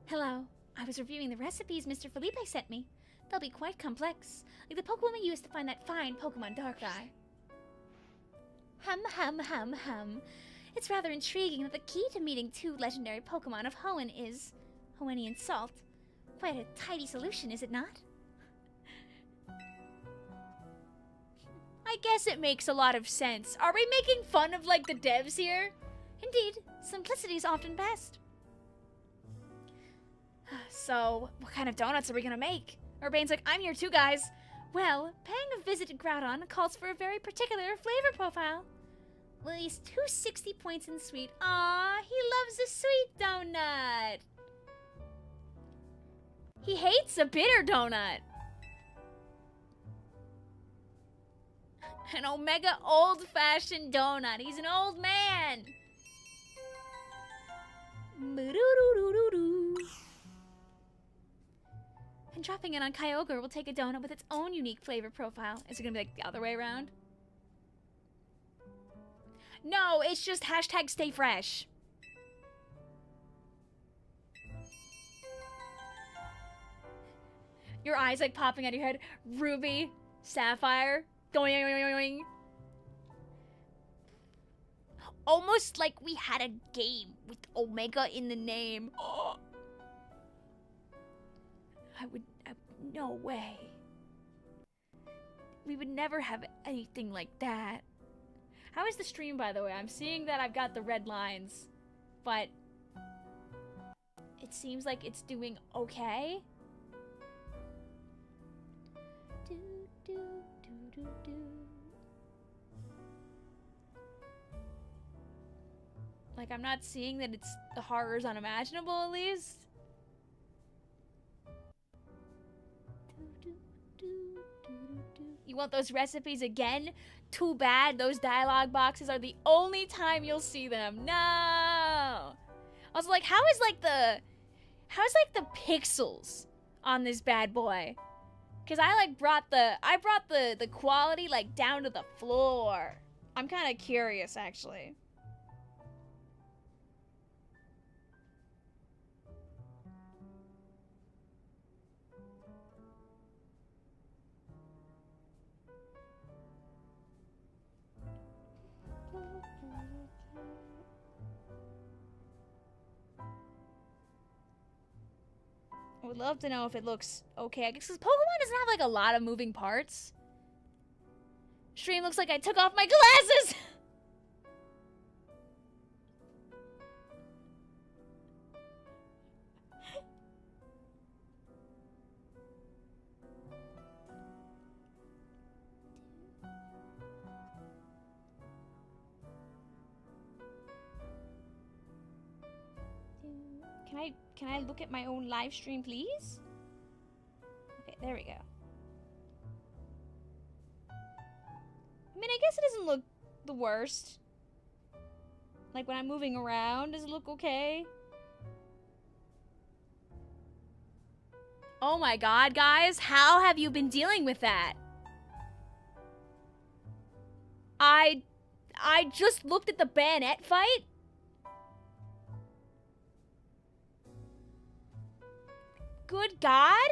Speaker 1: Hello. I was reviewing the recipes Mr. Felipe sent me. They'll be quite complex, like the Pokemon we used to find that fine Pokemon Darkrai. Hum. It's rather intriguing that the key to meeting 2 legendary Pokemon of Hoenn is Hoennian salt. Quite a tidy solution, is it not? I guess it makes a lot of sense. Are we making fun of, like, the devs here? Indeed, simplicity is often best. So, what kind of donuts are we gonna make? Urbane's like, I'm here too, guys. Well, paying a visit to Groudon calls for a very particular flavor profile. Well, at least 260 points in sweet. Aw, he loves a sweet donut. He hates a bitter donut. An Omega old-fashioned donut. He's an old man. And dropping in on Kyogre will take a donut with its own unique flavor profile. Is it gonna be like the other way around? No, it's just hashtag stay fresh. Your eyes like popping out of your head. Ruby, Sapphire, going. Almost like we had a game with Omega in the name. Oh. No way. We would never have anything like that. How is the stream, by the way? I'm seeing that I've got the red lines, but it seems like it's doing okay. Like, I'm not seeing that it's the horror's unimaginable, at least. You want those recipes again? Too bad those dialogue boxes are the only time you'll see them. No! I was like, how's like the pixels on this bad boy? Cause I brought the quality like down to the floor. I'm kind of curious, actually. I would love to know if it looks okay. I guess because Pokemon doesn't have like a lot of moving parts. Stream looks like I took off my glasses! Can I look at my own live stream, please? Okay, there we go. I mean, I guess it doesn't look the worst. Like, when I'm moving around, does it look okay? Oh my god, guys, how have you been dealing with that? I just looked at the bayonet fight. Good God!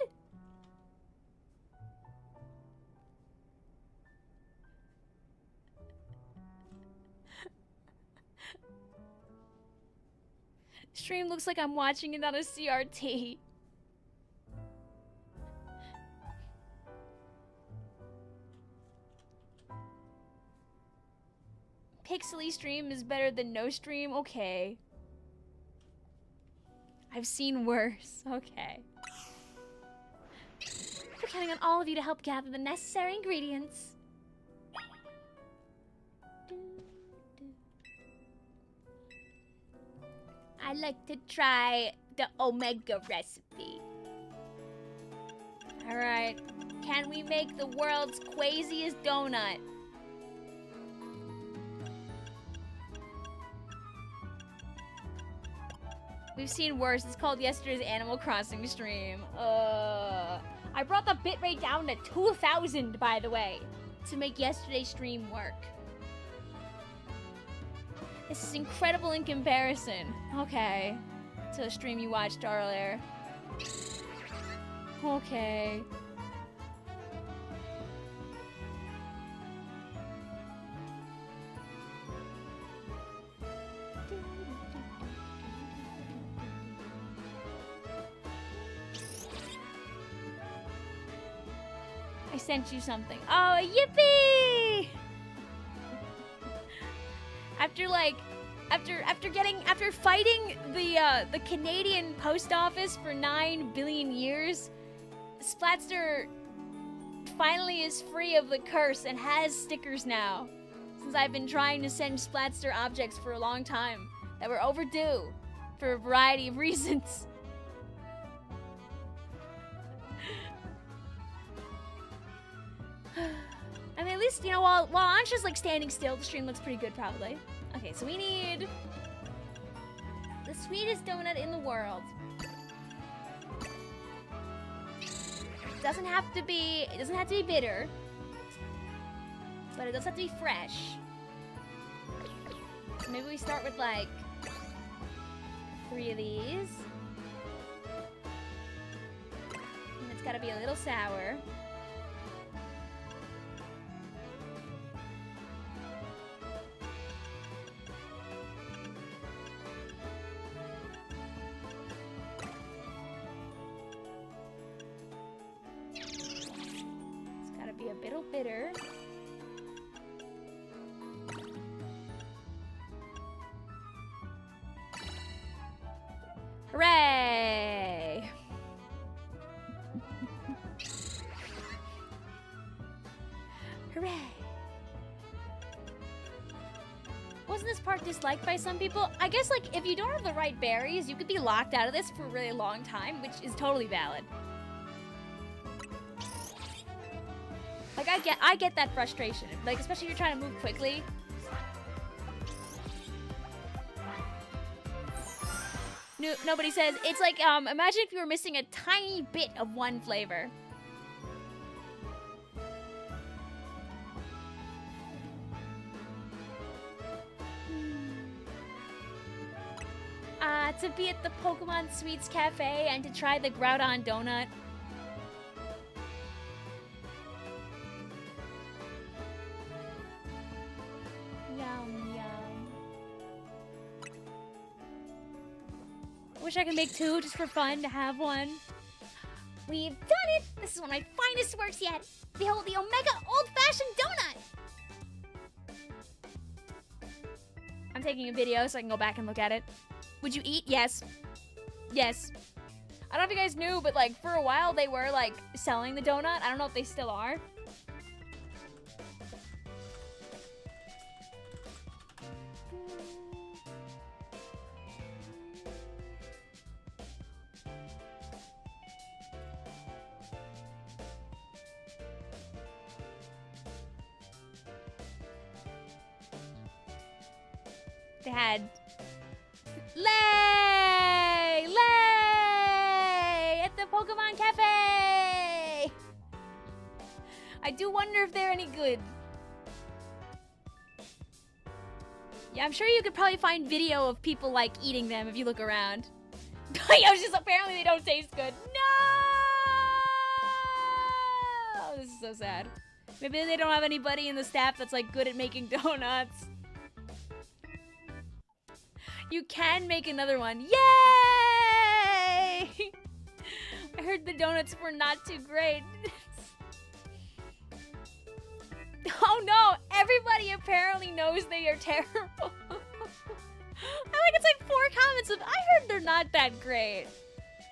Speaker 1: Stream looks like I'm watching it on a CRT. Pixely stream is better than no stream? Okay. I've seen worse. Okay. We're counting on all of you to help gather the necessary ingredients. I'd like to try the Omega recipe. Alright. Can we make the world's craziest donut? We've seen worse. It's called yesterday's Animal Crossing stream. I brought the bitrate down to 2,000, by the way, to make yesterday's stream work. This is incredible in comparison. Okay. To the stream you watched earlier. Okay. I sent you something. Oh, yippee! After fighting the Canadian post office for 9 billion years, Splatster finally is free of the curse and has stickers now. Since I've been trying to send Splatster objects for a long time that were overdue for a variety of reasons. I mean, at least, you know, while Ansha's like standing still, the stream looks pretty good probably. Okay, so we need the sweetest donut in the world. It doesn't have to be bitter, but it does have to be fresh. So maybe we start with like 3 of these. And it's gotta be a little sour. Bitter. Hooray! Hooray! Wasn't this part disliked by some people? I guess, like, if you don't have the right berries, you could be locked out of this for a really long time, which is totally valid. Like, I get that frustration. Like, especially if you're trying to move quickly. No, nobody says, it's like, imagine if you were missing a tiny bit of one flavor. To be at the Pokemon Sweets Cafe and to try the Groudon donut. Yum, yum. Wish I could make 2 just for fun to have one. We've done it! This is one of my finest works yet. Behold the Omega Old-Fashioned Donut! I'm taking a video so I can go back and look at it. Would you eat? Yes. Yes. I don't know if you guys knew, but like for a while they were like selling the donut. I don't know if they still are. They had Lay! Lay! At the Pokemon Cafe! I do wonder if they're any good. Yeah, I'm sure you could probably find video of people, like, eating them if you look around. Yeah, it's just apparently they don't taste good. No! This is so sad. Maybe they don't have anybody in the staff that's, like, good at making donuts. You can make another one. Yay! I heard the donuts were not too great. Oh no! Everybody apparently knows they are terrible. I think it's like 4 comments of, I heard they're not that great.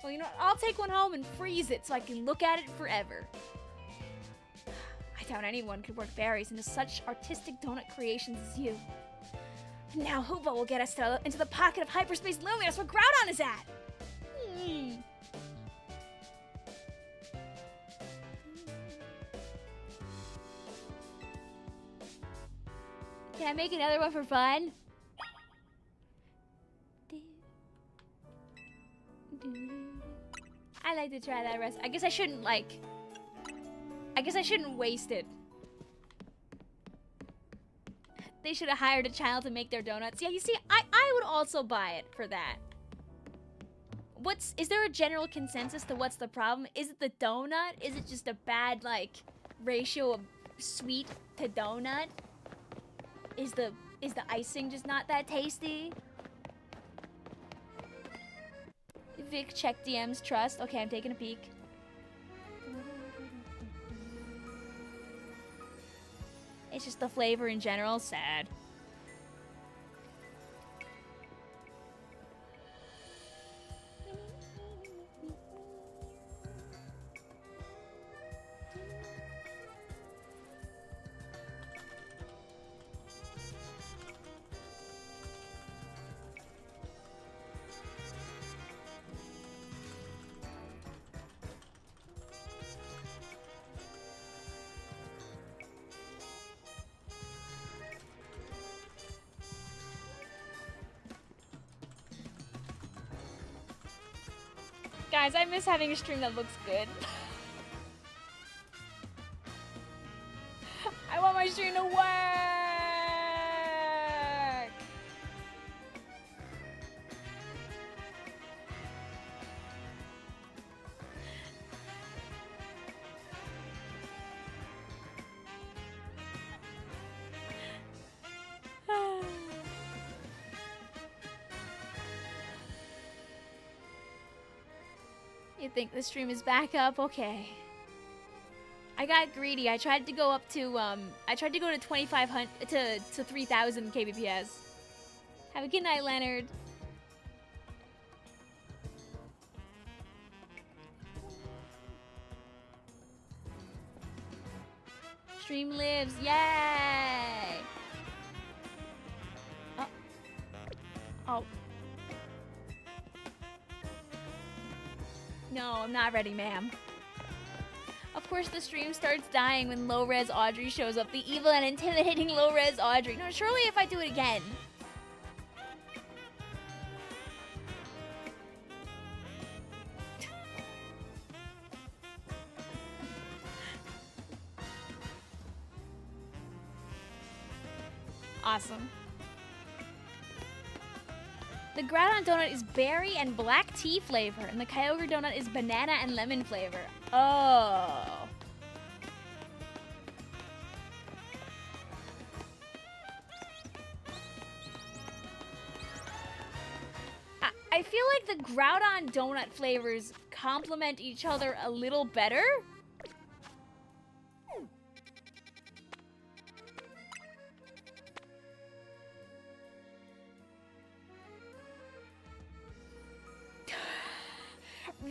Speaker 1: Well, you know what? I'll take one home and freeze it so I can look at it forever. I doubt anyone could work berries into such artistic donut creations as you. Now Hoopa will get us into the pocket of hyperspace loneliness where Groudon is at! Can I make another one for fun? I like to try that recipe. I guess I shouldn't waste it. They should have hired a child to make their donuts. Yeah, you see, I would also buy it for that. Is there a general consensus to what's the problem? Is it the donut? Is it just a bad, like, ratio of sweet to donut? Is the icing just not that tasty? Vic, check DMs, trust. Okay, I'm taking a peek. It's just the flavor in general. Sad. Guys, I miss having a stream that looks good. I want my stream to work! You think the stream is back up? Okay. I got greedy. I tried to go up to to 2,500 to 3,000 kbps. Have a good night, Leonard. Stream lives. Yay! Oh. No, I'm not ready, ma'am. Of course, the stream starts dying when low-res Audrey shows up. The evil and intimidating low-res Audrey. No, surely if I do it again. Awesome. The Groudon donut is berry and black tea flavor, and the Kyogre donut is banana and lemon flavor. Oh. I feel like the Groudon donut flavors complement each other a little better.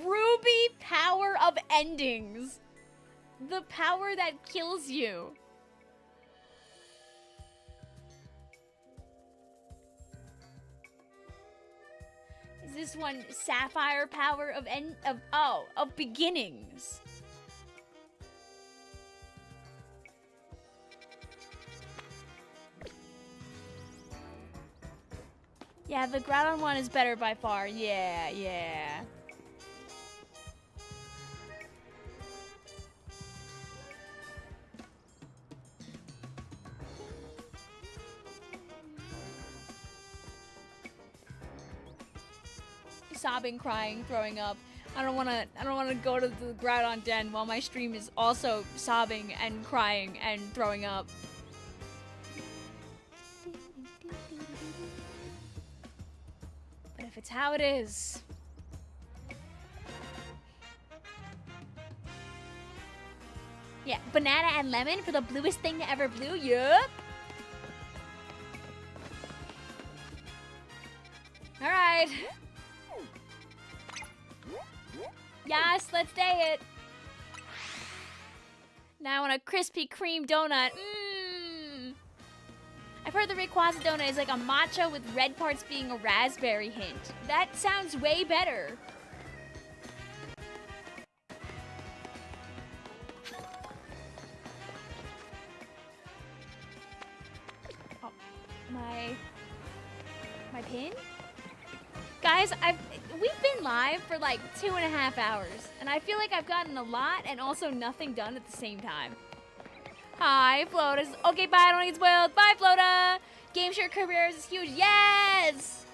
Speaker 1: Ruby power of endings. The power that kills you. Is this one sapphire power of beginnings? Yeah, the Groudon one is better by far. Yeah, yeah. Sobbing, crying, throwing up. I don't wanna go to the Groudon den while my stream is also sobbing and crying and throwing up. But if it's how it is. Yeah, banana and lemon for the bluest thing that ever blew. Yup. Alright. Yes, let's day it. Now I want a Krispy Kreme donut. Mmm. I've heard the Rayquaza donut is like a matcha with red parts being a raspberry hint. That sounds way better. Oh, my pin? Guys, we've been live for like 2.5 hours, and I feel like I've gotten a lot and also nothing done at the same time. Hi, Flota's. Okay, bye, I don't get spoiled. Bye, Flota! Game share careers is huge. Yes!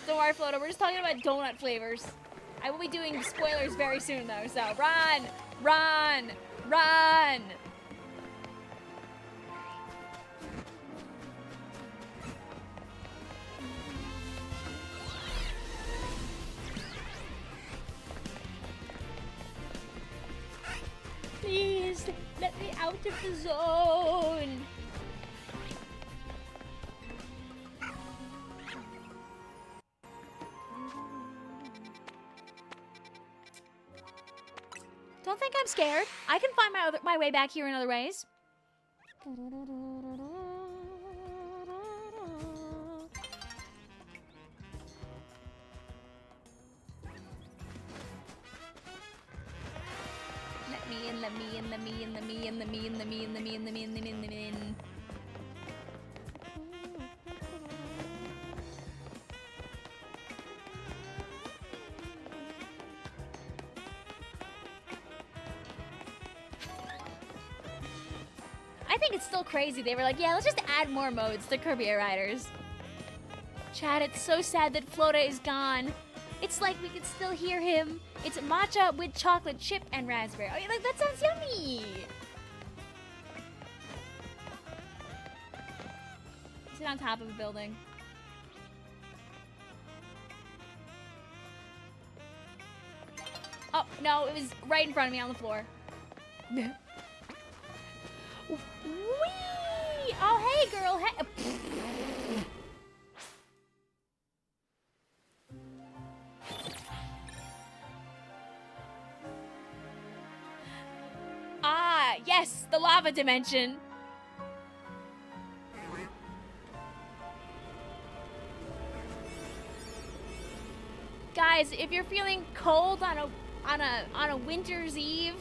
Speaker 1: Don't worry, Flota, we're just talking about donut flavors. I will be doing spoilers very soon, though, so run! Run! Run! Please, let me out of the zone. Don't think I'm scared. I can find my way back here in other ways. Let me in. I think it's still crazy. They were like, yeah, let's just add more modes to Kirby Air Riders. Chad, it's so sad that Flota is gone. It's like we could still hear him. It's matcha with chocolate chip and raspberry. Oh, like, that sounds yummy. Sit on top of a building. Oh, no, it was right in front of me on the floor. Whee! Oh, hey, girl. Hey. Ah, yes, the lava dimension. Guys, if you're feeling cold on a winter's eve,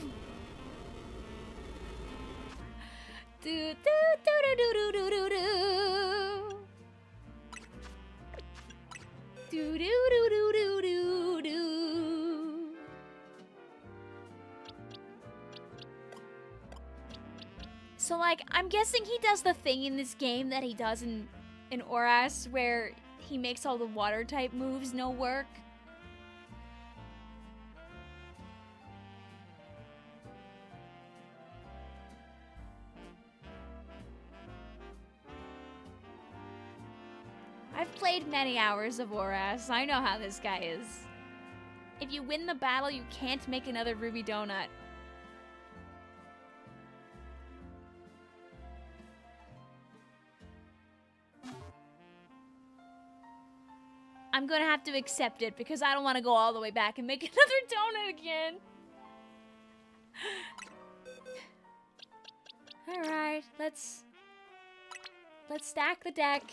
Speaker 1: do do do do do do do do do do do do do do do. So like, I'm guessing he does the thing in this game that he does in Oras, where he makes all the water type moves no work. I've played many hours of Oras. I know how this guy is. If you win the battle, you can't make another Ruby Donut. I'm gonna have to accept it because I don't want to go all the way back and make another donut again. All right, let's stack the deck.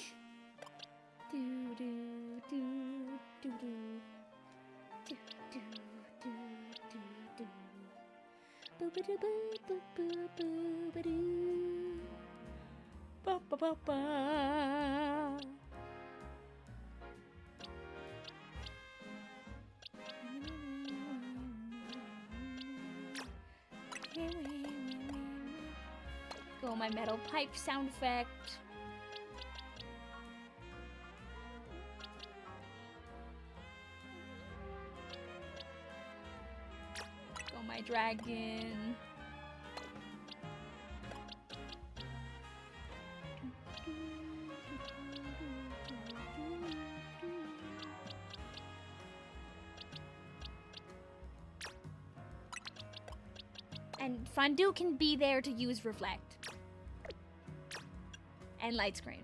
Speaker 1: Do do do do do do do do do do. Boo ba doo boo boo boo boo ba doo. Ba ba ba ba. Go my metal pipe sound effect. Go my dragon. And Fondue can be there to use Reflect. And Light Screen.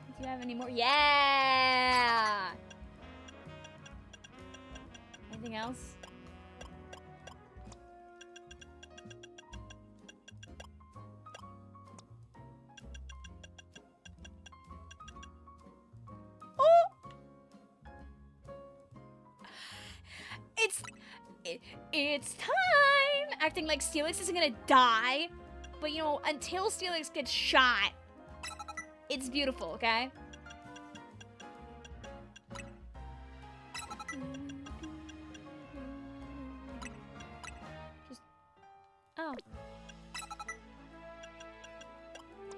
Speaker 1: Do you have any more? Yeah! Anything else? It's time! Acting like Steelix isn't gonna die. But, you know, until Steelix gets shot, it's beautiful, okay? Oh.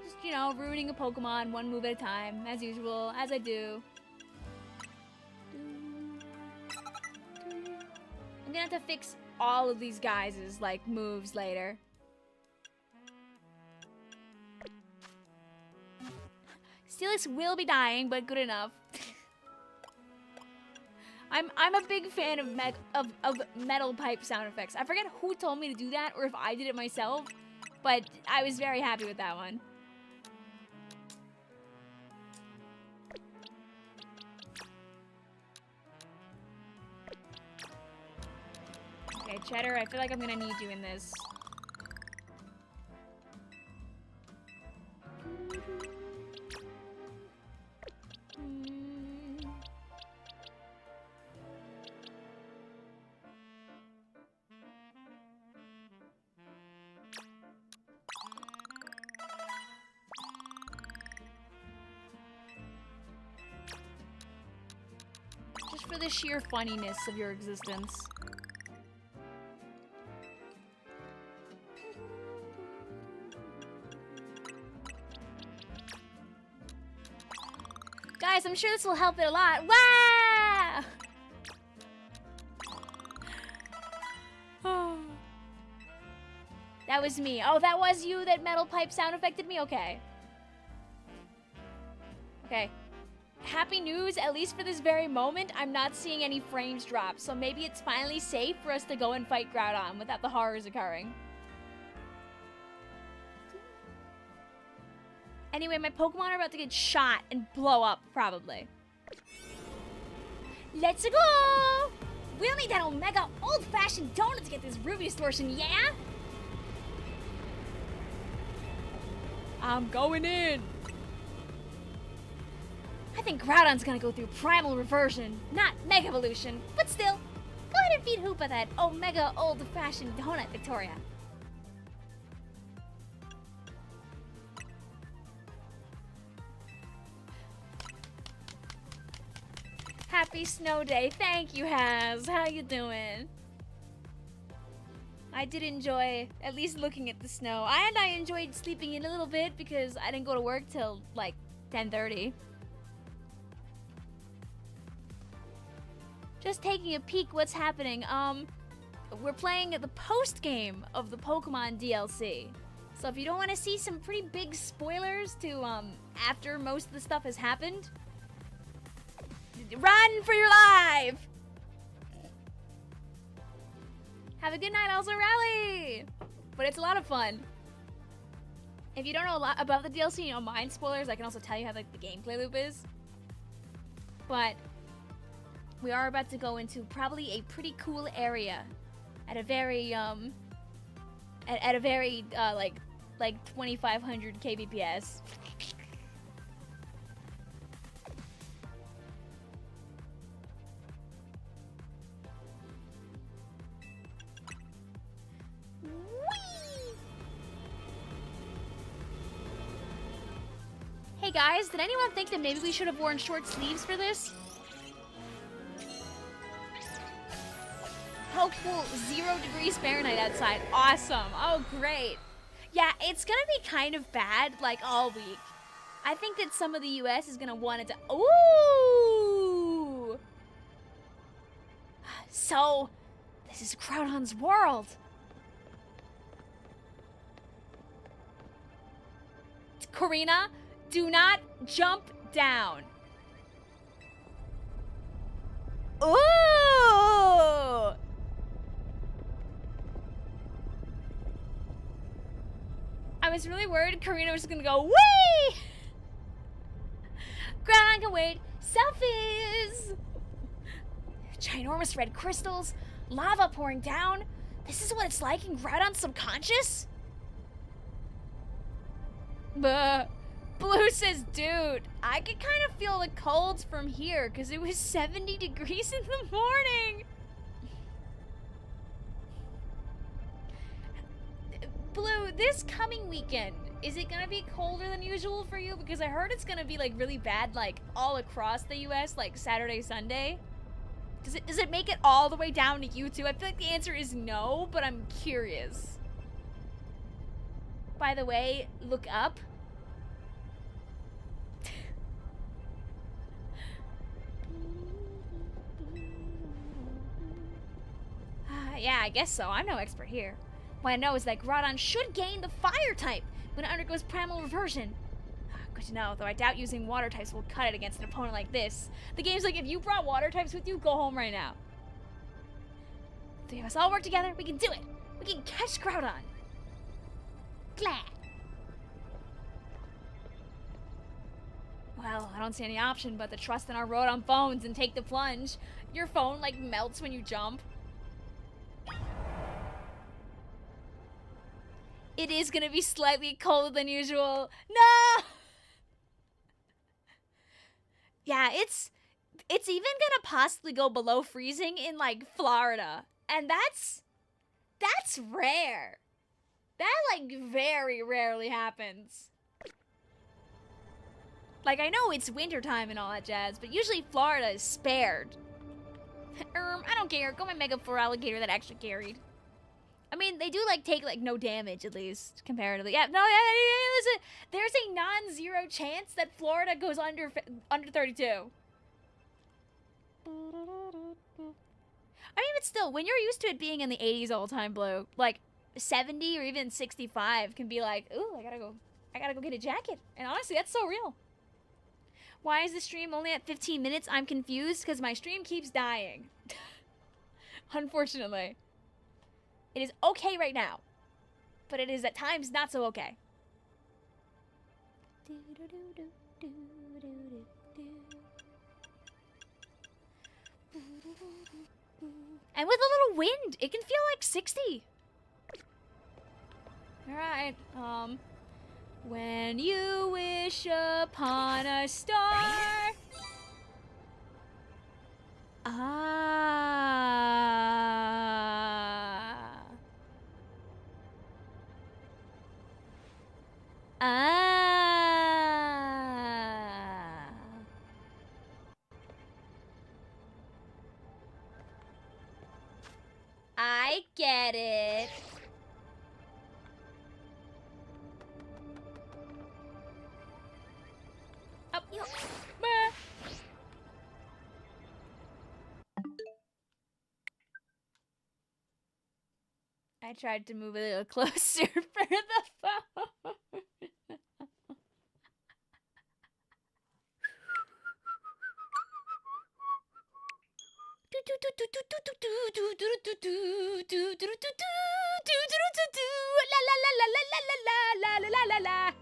Speaker 1: Just, you know, ruining a Pokemon one move at a time, as usual, as I do. I'm gonna have to fix all of these guys' like moves later. Steelix will be dying, but good enough. I'm a big fan of metal pipe sound effects. I forget who told me to do that or if I did it myself, but I was very happy with that one. Okay, Cheddar, I feel like I'm gonna need you in this. Just for the sheer funniness of your existence. Guys, I'm sure this will help it a lot. Wow! Oh. That was me. Oh, that was you that metal pipe sound affected me? Okay. Okay. Happy news, at least for this very moment, I'm not seeing any frames drop, so maybe it's finally safe for us to go and fight Groudon without the horrors occurring. Anyway, my Pokemon are about to get shot and blow up, probably. Let's go! We'll need that Omega old-fashioned donut to get this Ruby distortion, yeah? I'm going in. I think Groudon's gonna go through Primal Reversion, not Mega Evolution, but still, go ahead and feed Hoopa that Omega old-fashioned donut, Victoria. Happy snow day. Thank you, Haz. How you doing? I did enjoy at least looking at the snow. And I enjoyed sleeping in a little bit because I didn't go to work till like 10:30. Just taking a peek what's happening. We're playing the post-game of the Pokemon DLC. So if you don't want to see some pretty big spoilers to after most of the stuff has happened, run for your life! Have a good night, also Rally! But it's a lot of fun. If you don't know a lot about the DLC, you don't mind spoilers, I can also tell you how like the gameplay loop is. But we are about to go into probably a pretty cool area at a very at a very like 2500 kbps. Hey guys, did anyone think that maybe we should have worn short sleeves for this? Oh cool, 0 degrees Fahrenheit outside. Awesome. Oh great. Yeah, it's gonna be kind of bad like all week. I think that some of the US is gonna want it to. Ooh! So, this is Groudon's world. Karina, do not jump down. Ooh! I was really worried Karina was gonna go, whee! Groudon can wait. Selfies! Ginormous red crystals, lava pouring down. This is what it's like in Groudon's subconscious? Blue says, dude, I could kind of feel the cold from here because it was 70 degrees in the morning. Blue, this coming weekend, is it gonna be colder than usual for you? Because I heard it's gonna be like really bad, like all across the US, like Saturday, Sunday. Does it make it all the way down to you too? I feel like the answer is no, but I'm curious. By the way, look up. Yeah, I guess so. I'm no expert here. What I know is that Groudon should gain the fire type when it undergoes primal reversion. Good to know, though I doubt using water types will cut it against an opponent like this. The game's like, if you brought water types with you, go home right now. Three of us all work together, we can do it. We can catch Groudon. Glad. Well, I don't see any option but to trust in our Rotom phones and take the plunge. Your phone, like, melts when you jump. It is gonna be slightly colder than usual. No! Yeah, it's even gonna possibly go below freezing in, like, Florida. And that's rare. That, like, very rarely happens. Like, I know it's wintertime and all that jazz, but usually Florida is spared. I don't care. Go my Mega 4 alligator that actually carried. I mean, they do, like, take, like, no damage, at least, comparatively. Yeah, no, yeah, there's a non-zero chance that Florida goes under 32. I mean, but still, when you're used to it being in the 80s all the time, Blue, like, 70 or even 65 can be like, ooh, I gotta go get a jacket. And honestly, that's so real. Why is the stream only at 15 minutes? I'm confused because my stream keeps dying. Unfortunately. It is okay right now, but it is at times not so okay. And with a little wind, it can feel like 60. All right, When you wish upon a star. Ah. Ah. I get it. Up. I tried to move a little closer for the phone.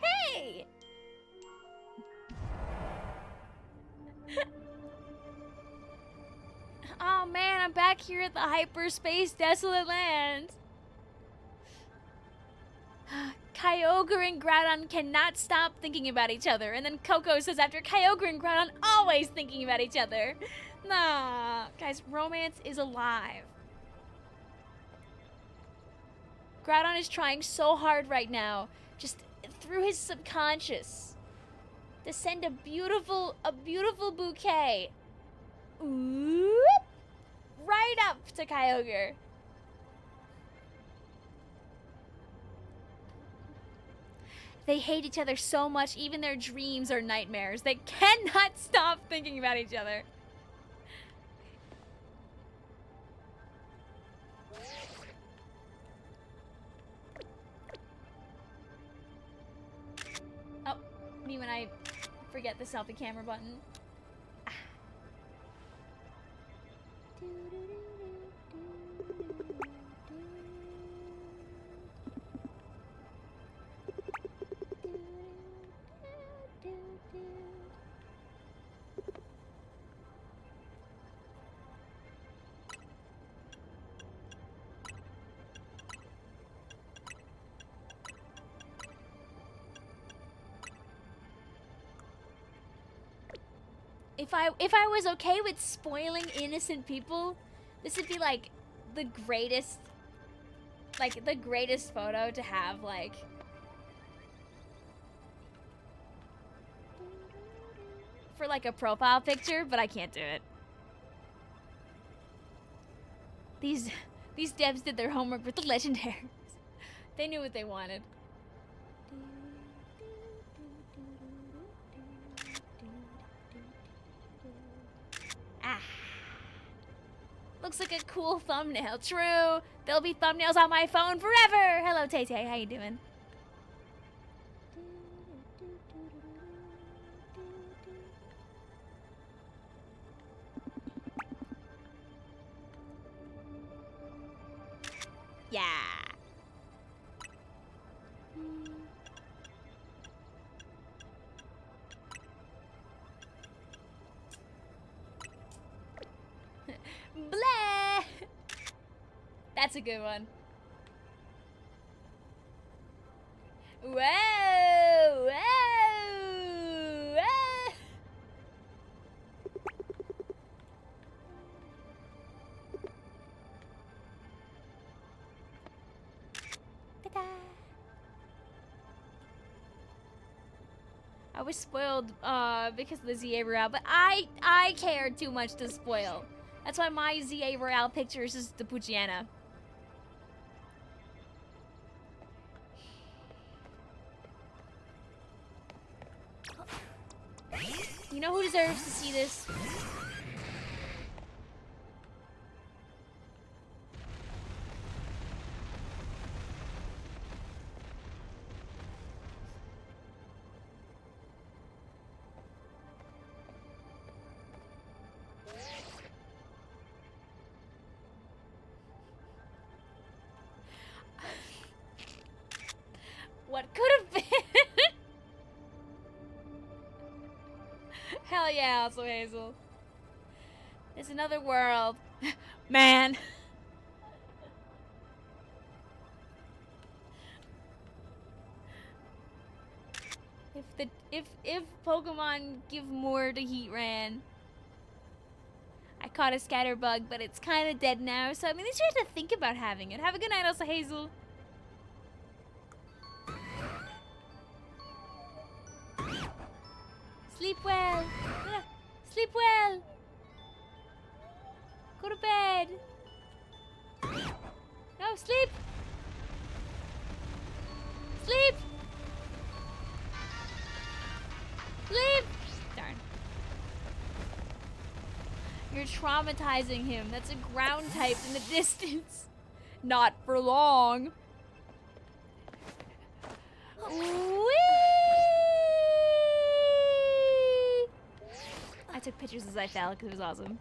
Speaker 1: Hey! Oh man, I'm back here at the hyperspace desolate land. Kyogre and Groudon cannot stop thinking about each other. And then Coco says after Kyogre and Groudon always thinking about each other. Nah, guys, romance is alive. Groudon is trying so hard right now, just through his subconscious, to send a beautiful bouquet. Oop, right up to Kyogre. They hate each other so much, even their dreams are nightmares. They cannot stop thinking about each other. Oh, me when I forget the selfie camera button. If I was okay with spoiling innocent people, this would be like the greatest photo to have, like, for like a profile picture, but I can't do it. These devs did their homework with the legendaries. They knew what they wanted. Ah. Looks like a cool thumbnail. True. There'll be thumbnails on my phone forever. Hello, Tay Tay. How you doing? Yeah. Bleh. That's a good one. Whoa, whoa, whoa. Ta-da. I was spoiled because of the ZA Royale, but I cared too much to spoil. That's why my ZA Royale picture is just the Poochyena. You know who deserves to see this? What could have been? Hell yeah, also Hazel. It's another world. Man. if Pokemon give more to Heatran. I caught a scatterbug, but it's kind of dead now, so I mean, at least you have to think about having it. Have a good night, Elsa Hazel. Sleep well. Sleep well. Go to bed. No, sleep. Sleep. Sleep. Darn. You're traumatizing him. That's a ground type in the distance. Not for long. Whee! I took pictures as I fell because it was awesome.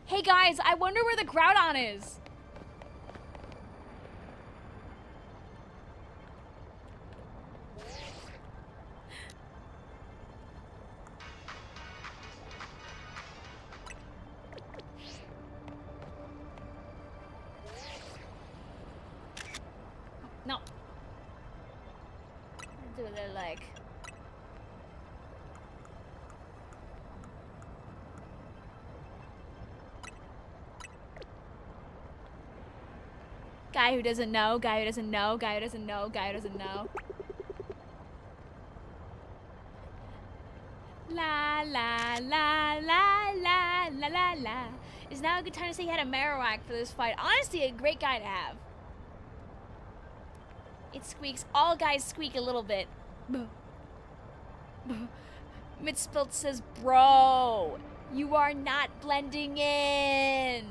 Speaker 1: Hey guys, I wonder where the Groudon is. No. Do a little like. Guy who doesn't know, guy who doesn't know, guy who doesn't know, guy who doesn't know. La la la la la la la la. Is now a good time to say he had a Marowak for this fight? Honestly, a great guy to have. It squeaks. All guys squeak a little bit. Mitspilt says, bro, you are not blending in.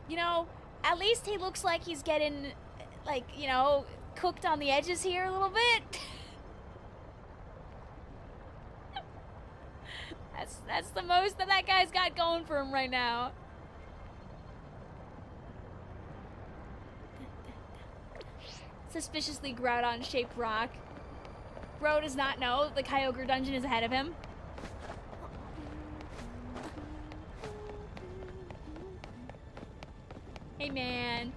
Speaker 1: You know, at least he looks like he's getting, like, you know, cooked on the edges here a little bit. That's the most that guy's got going for him right now. Suspiciously Groudon-shaped rock. Bro does not know the Kyogre dungeon is ahead of him. Hey, man.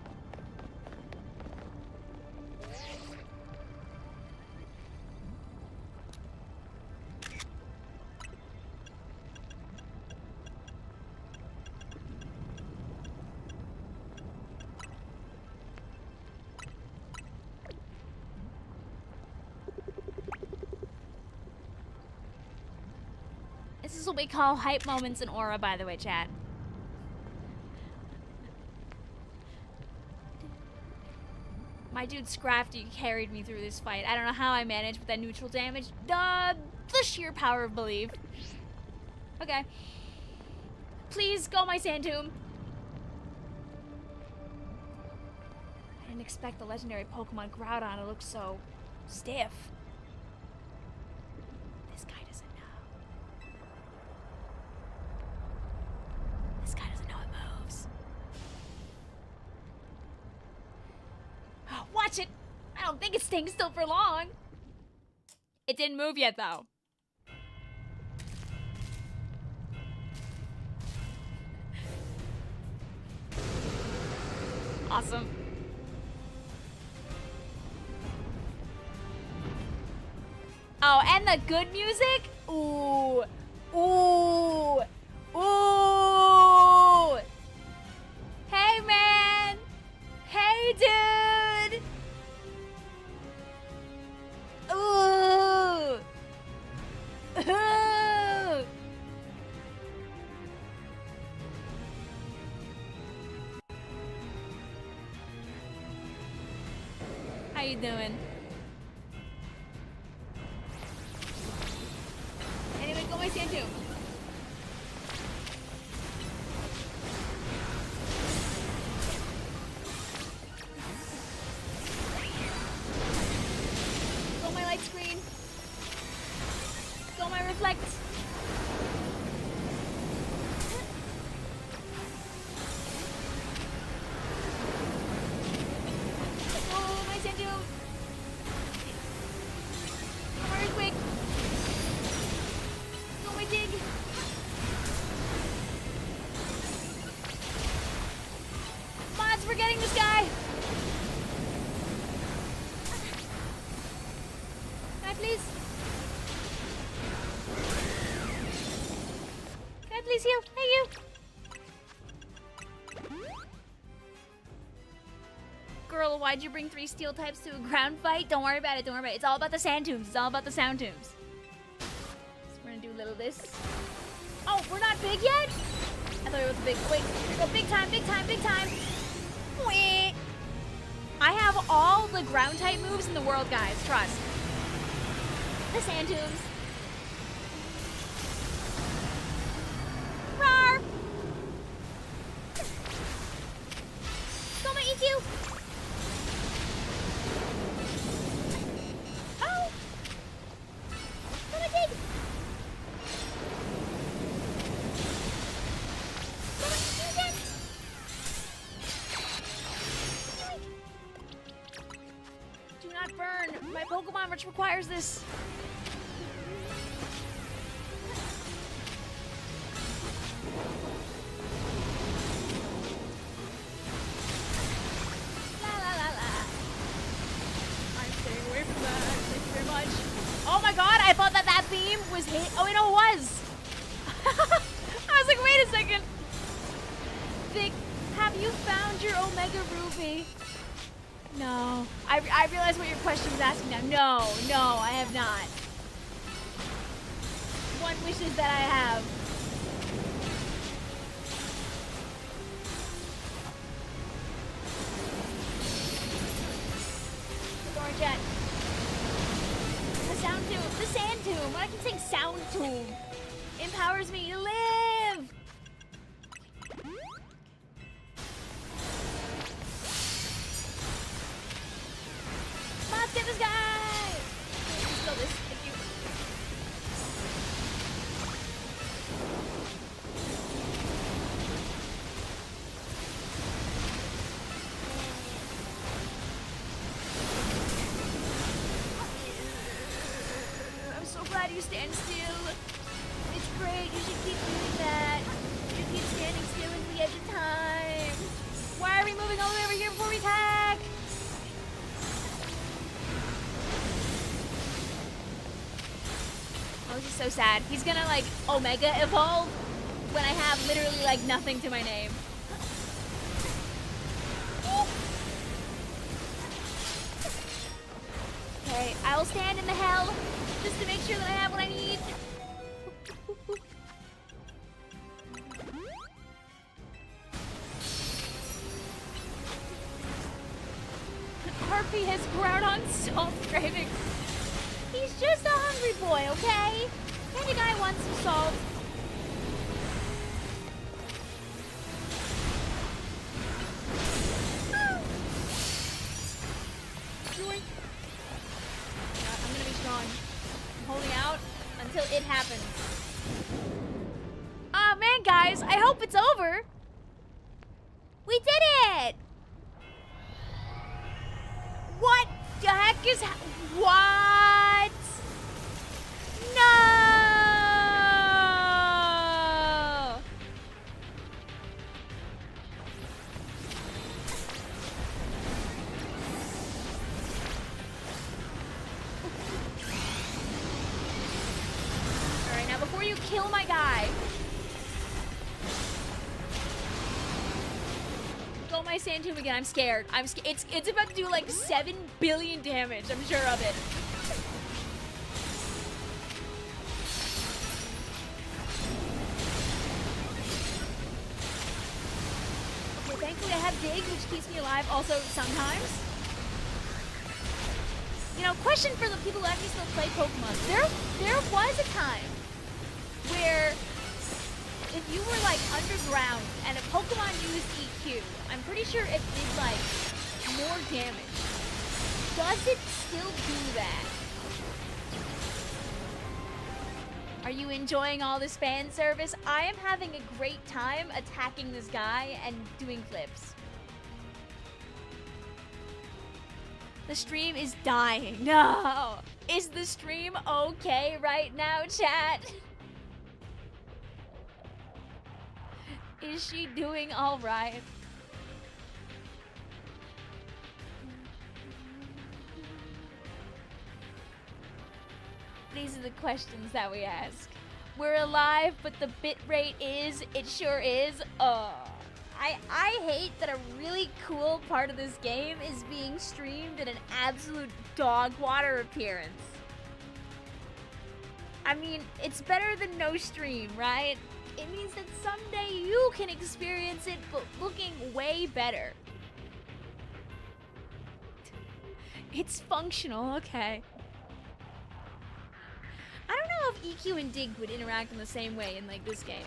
Speaker 1: This is what we call hype moments in Aura, by the way, chat. My dude Scrafty carried me through this fight. I don't know how I managed with that neutral damage. The sheer power of belief. Okay. Please go my sand tomb. I didn't expect the legendary Pokemon Groudon to look so stiff. This guy doesn't know. This guy doesn't know it moves. Oh, watch it! I don't think it's staying still for long. It didn't move yet, though. Awesome. Oh, and the good music? Ooh. Ooh. Ooh. Hey, man. Hey, dude. Ooh. Ooh. How you doing? Anyway, go my sand tomb. Go my light screen. Go my reflect. Go my sand tomb. Go my earthquake. Go my dig. Mods, we're getting this guy. Please heal. Thank you. Girl, why'd you bring 3 steel types to a ground fight? Don't worry about it. Don't worry about it. It's all about the sand tombs. It's all about the sound tombs. So we're gonna do a little this. Oh, we're not big yet? I thought it was big. Wait, here we go. Big time, big time, big time. Wait. I have all the ground type moves in the world, guys. Trust. The sand tombs. Rawr. Go my EQ. Oh. Go my dig. Go my EQ again. Do not burn. My Pokemon which requires this. Oh my god, I thought that beam was hit. Oh, no, it was. I was like, wait a second. Vic, have you found your Omega Ruby? No. I realize what your question is asking now. No, I have not. One wish is that I have. Orange Jet. Sound tomb, the sand tomb. When I can say sound tomb, empowers me to live. Let's get this guy. Let's kill this. Thank you. Glad you stand still. It's great. You should keep doing that. You keep standing still until the edge of time. Why are we moving all the way over here before we attack? Oh, this is so sad. He's gonna like Omega evolve when I have literally like nothing to my name. Okay, I will stand in the hell just to make sure that I have what I need. Harpy has Groudon salt craving. He's just a hungry boy, okay? Any guy wants some salt. I'm gonna be strong. I'm holding out until it happens. Aw, man, guys, I hope it's over. We did it! What the heck is what? No! Alright, now before you kill my guy, go my sand tomb again. I'm scared. It's about to do like 7 billion damage. I'm sure of it. Okay, thankfully I have dig, which keeps me alive also sometimes. You know, question for the people who actually still play Pokemon. There was a time where if you were like underground and a Pokemon used EQ, I'm pretty sure it did like more damage. Does it still do that? Are you enjoying all this fan service? I am having a great time attacking this guy and doing flips. The stream is dying. No! Is the stream okay right now, chat? Is she doing all right? These are the questions that we ask. We're alive, but the bit rate is, it sure is. I hate that a really cool part of this game is being streamed in an absolute dog water appearance. I mean, it's better than no stream, right? It means that someday you can experience it, but looking way better. It's functional, okay. I don't know if EQ and Dig would interact in the same way in, like, this game.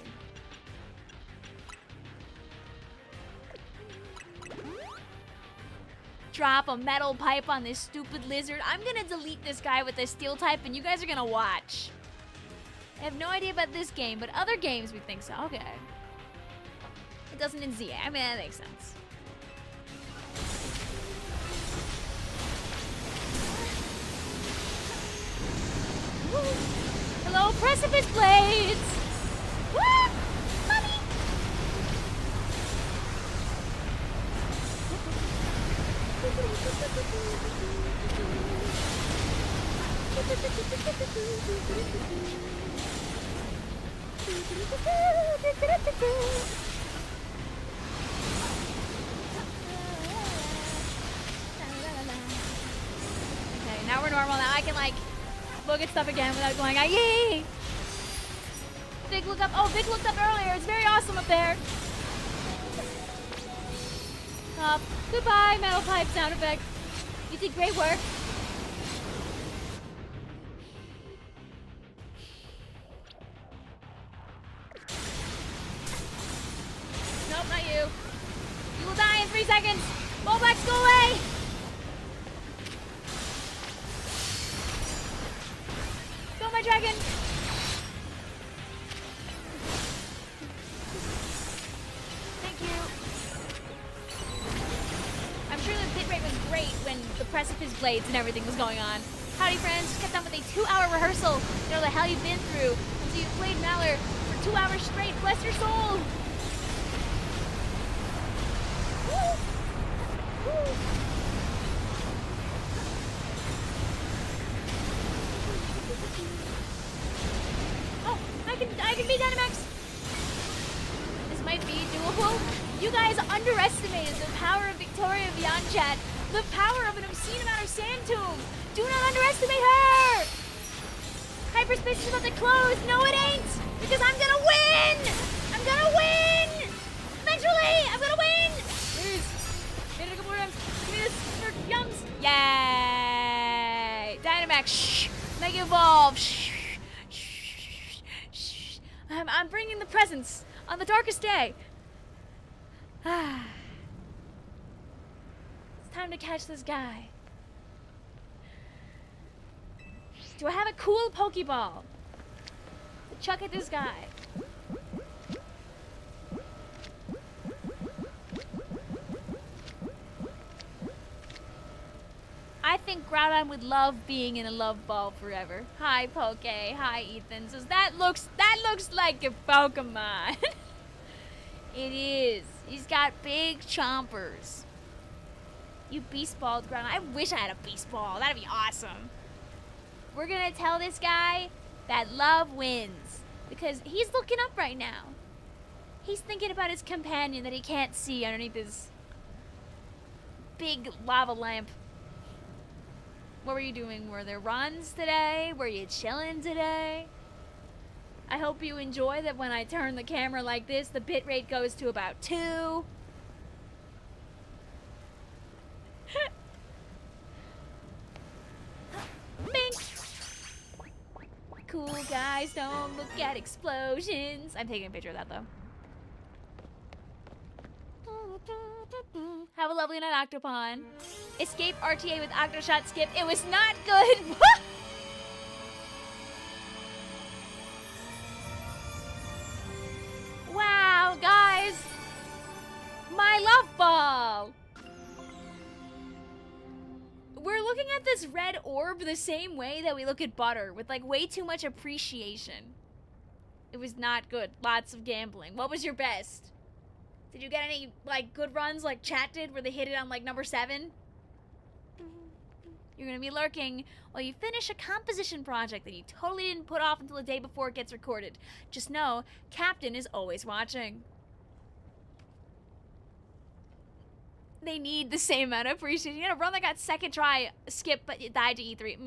Speaker 1: Drop a metal pipe on this stupid lizard. I'm gonna delete this guy with a steel type, and you guys are gonna watch. I have no idea about this game, but other games we think so. Okay. It doesn't in ZA. I mean, that makes sense. Woo. Hello, precipice blades! Woo! Mommy! Okay, now we're normal. Now I can, like, look at stuff again without going, yay! Vic, look up. Oh, Vic looked up earlier. It's very awesome up there. Goodbye, metal pipe sound effect. You did great work. Nope, not you. You will die in 3 seconds. Bullbacks, go away. Go, my dragon. Thank you. I'm sure the bit rate was great when the precipice blades and everything was going on. Howdy, friends. Just kept on with a 2-hour rehearsal. You know the hell you've been through. And so you played Malor for 2 hours straight. Bless your soul. Woo. Woo. Oh, I can beat Dynamax. This might be doable. You guys underestimated the power of Victoria beyond chat. The power of an obscene amount of sand tomb. Do not underestimate her. Hyperspace is about to close. No, it ain't. Because I'm gonna win. I'm gonna win. Eventually, I'm gonna win. Please. Hit it a couple more times. Give me this for yums. Yay. Dynamax. Shh. Mega Evolve. Shh. Shh. Shh. I'm bringing the presents on the darkest day. It's time to catch this guy. Do I have a cool Pokeball to chuck at this guy? I think Groudon would love being in a love ball forever. Hi, Poke. Hi, Ethan. So that looks like a Pokemon. It is. He's got big chompers. You beast balled Groudon. I wish I had a beast ball. That'd be awesome. We're gonna tell this guy that love wins because he's looking up right now. He's thinking about his companion that he can't see underneath his big lava lamp. What were you doing? Were there runs today? Were you chilling today? I hope you enjoy that when I turn the camera like this, the bitrate goes to about 2. Bink! Cool guys don't look at explosions. I'm taking a picture of that though. Have a lovely night, Octopon. Escape RTA with Octoshot Skip. It was not good. Wow, guys. My love ball. We're looking at this red orb the same way that we look at butter, with like way too much appreciation. It was not good. Lots of gambling. What was your best? Did you get any like good runs like chat did where they hit it on like number 7? You're gonna be lurking while you finish a composition project that you totally didn't put off until the day before it gets recorded. Just know, Captain is always watching. They need the same amount of appreciation. You know, Ron that got second try, skip, but you died to E3.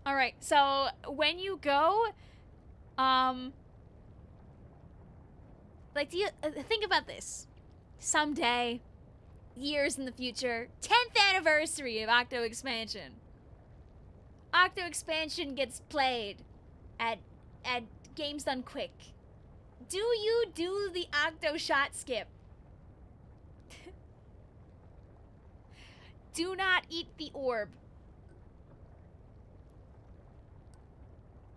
Speaker 1: Alright, so when you go, like, do you think about this? Someday, years in the future, 10th anniversary of Octo Expansion. Octo Expansion gets played at Games Done Quick. Do you do the Octo shot skip? Do not eat the orb.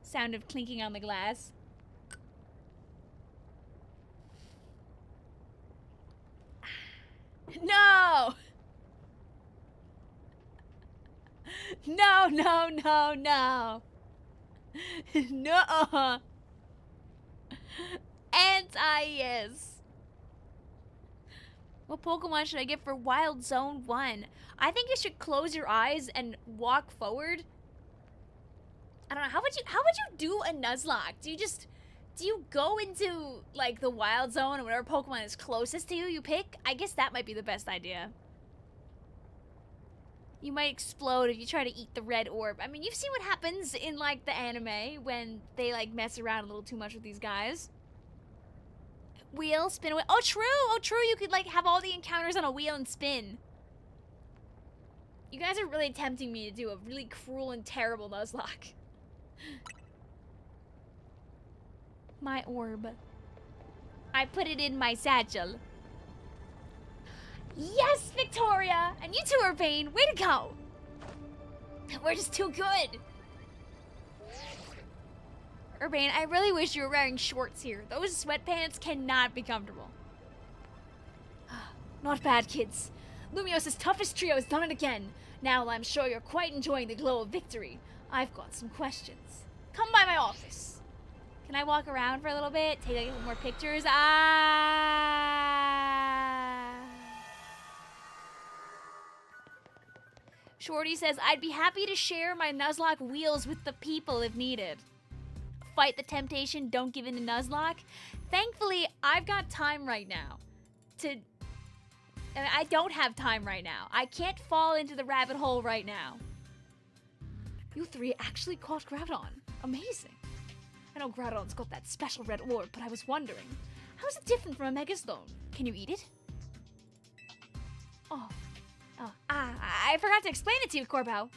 Speaker 1: Sound of clinking on the glass. No! No, no, no, no. No. Anti-yes. What Pokemon should I get for Wild Zone 1? I think you should close your eyes and walk forward. I don't know, how would you do a Nuzlocke? Do you go into, like, the Wild Zone and whatever Pokemon is closest to you, you pick? I guess that might be the best idea. You might explode if you try to eat the red orb. I mean, you've seen what happens in, like, the anime when they, like, mess around a little too much with these guys. Wheel, spin away. Oh, true! Oh, true! You could, like, have all the encounters on a wheel and spin. You guys are really tempting me to do a really cruel and terrible Nuzlocke. My orb. I put it in my satchel. Yes, Victoria! And you too, Urbane. Way to go! We're just too good. Urbane, I really wish you were wearing shorts here. Those sweatpants cannot be comfortable. Not bad, kids. Lumios's toughest trio has done it again. Now I'm sure you're quite enjoying the glow of victory. I've got some questions. Come by my office. Can I walk around for a little bit? Take a little more pictures? Shorty says, I'd be happy to share my Nuzlocke wheels with the people if needed. Fight the temptation, don't give in to Nuzlocke. Thankfully, I've got time right now I don't have time right now. I can't fall into the rabbit hole right now. You three actually caught Groudon. Amazing. I know Groudon's got that special red orb, but I was wondering, how is it different from a Megastone? Can you eat it? I forgot to explain it to you, Corbo.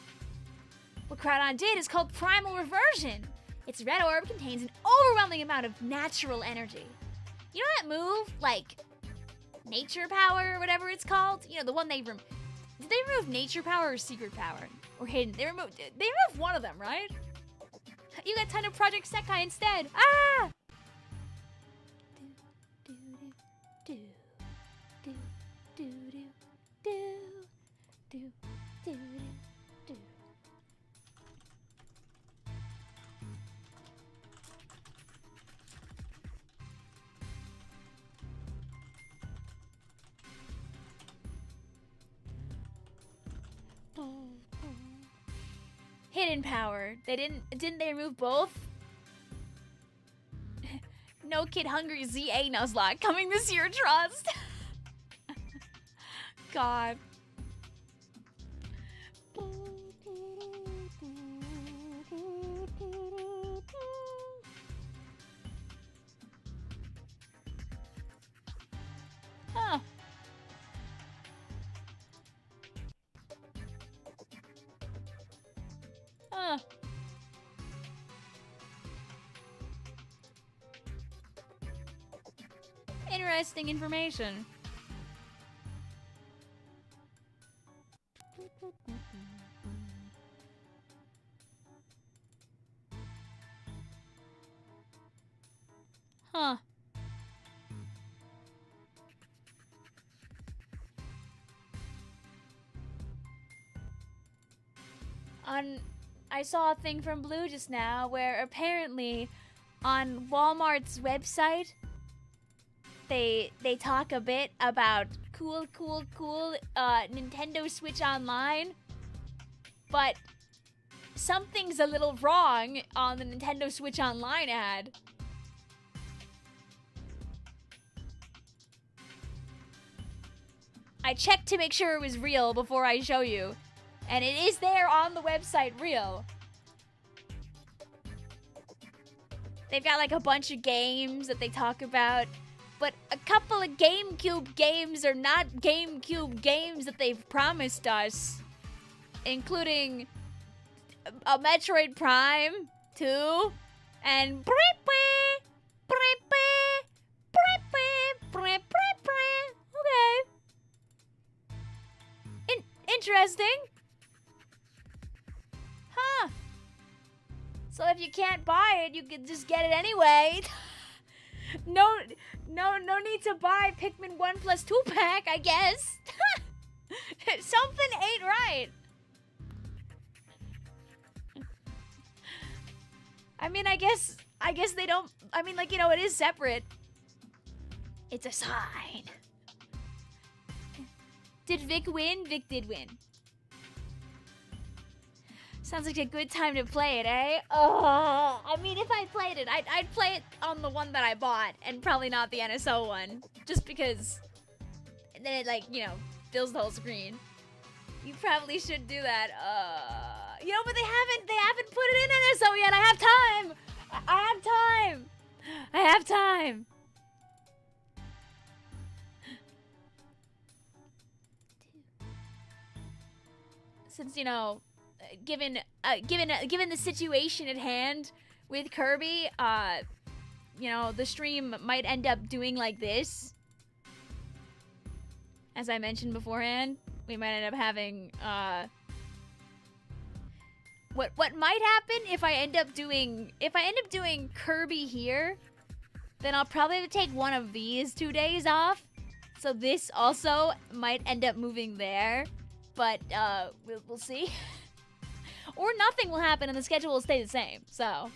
Speaker 1: What Groudon did is called Primal Reversion. Its red orb contains an overwhelming amount of natural energy. You know that move, like Nature Power or whatever it's called? You know, the one they did they remove Nature Power or Secret Power? Or Hidden? They removed one of them, right? You got ton of Project Sekai instead. Ah! Hidden Power. Didn't they remove both? No Kid Hungry ZA Nuzlocke coming this year, trust. God. Huh. Huh. Interesting information. Huh. I saw a thing from Blue just now where apparently on Walmart's website they talk a bit about cool Nintendo Switch Online, but something's a little wrong on the Nintendo Switch Online ad. I checked to make sure it was real before I show you, and it is there on the website real. They've got like a bunch of games that they talk about, but a couple of GameCube games are not GameCube games that they've promised us, including a Metroid Prime 2 and okay. Interesting. Huh. So if you can't buy it, you can just get it anyway. No need to buy Pikmin 1 plus 2 pack, I guess. Something ain't right. I mean, I guess they don't, I mean, like, you know, it is separate. It's a sign. Did Vic win? Vic did win. Sounds like a good time to play it, eh? Oh, I mean, if I played it, I'd play it on the one that I bought, and probably not the NSO one, just because then it, like, you know, fills the whole screen. You probably should do that. You know, but they haven't put it in NSO yet. I have time. I have time. Since, you know, given the situation at hand with Kirby, you know, the stream might end up doing like this. As I mentioned beforehand, we might end up having what might happen if I end up doing Kirby here, then I'll probably have to take one of these 2 days off. So this also might end up moving there, but we'll see. Or nothing will happen and the schedule will stay the same. So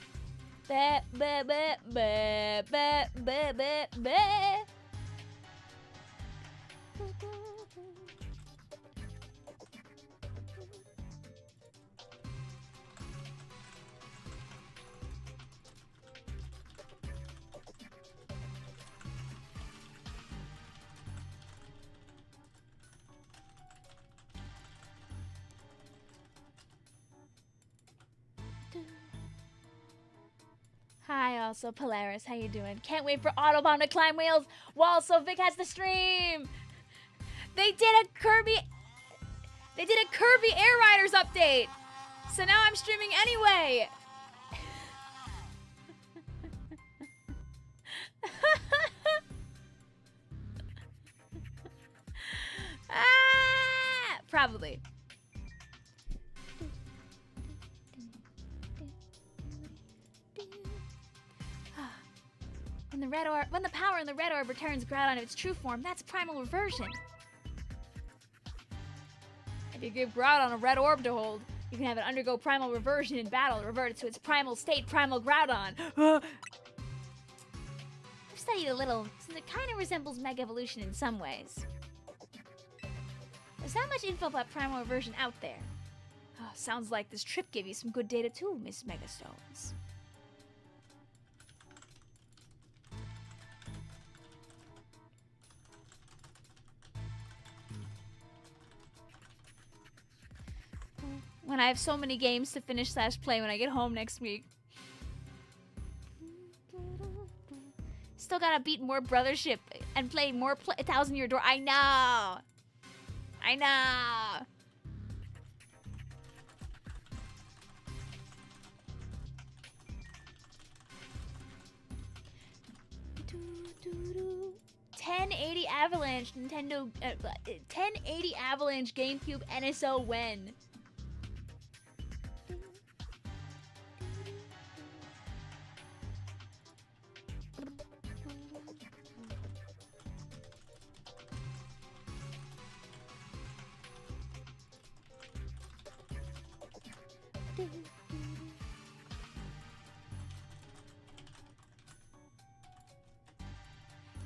Speaker 1: hi, also Polaris, how you doing? Can't wait for Autobahn to climb wheels. Well, so Vic has the stream. They did a Kirby Air Riders update. So now I'm streaming anyway. Probably. When the power in the red orb returns Groudon to its true form, that's primal reversion. If you give Groudon a red orb to hold, you can have it undergo primal reversion in battle, revert it to its primal state, primal Groudon. I've studied a little, since it kind of resembles Mega Evolution in some ways. There's not much info about primal reversion out there. Oh, sounds like this trip gave you some good data too, Miss Megastones. When I have so many games to finish / play when I get home next week. Still gotta beat more Brothership and play more 1,000 Year Door. I know. $1080 Avalanche Nintendo 1080 Avalanche GameCube NSO when?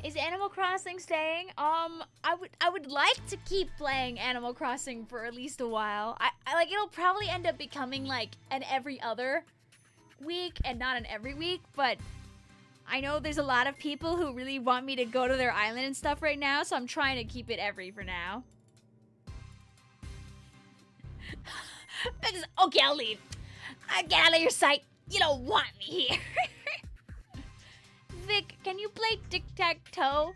Speaker 1: Is Animal Crossing staying? I would like to keep playing Animal Crossing for at least a while. I like it'll probably end up becoming like an every other week and not an every week, but I know there's a lot of people who really want me to go to their island and stuff right now, so I'm trying to keep it every for now. Okay, I'll leave. Get out of your sight. You don't want me here. Vic, can you play tic-tac-toe?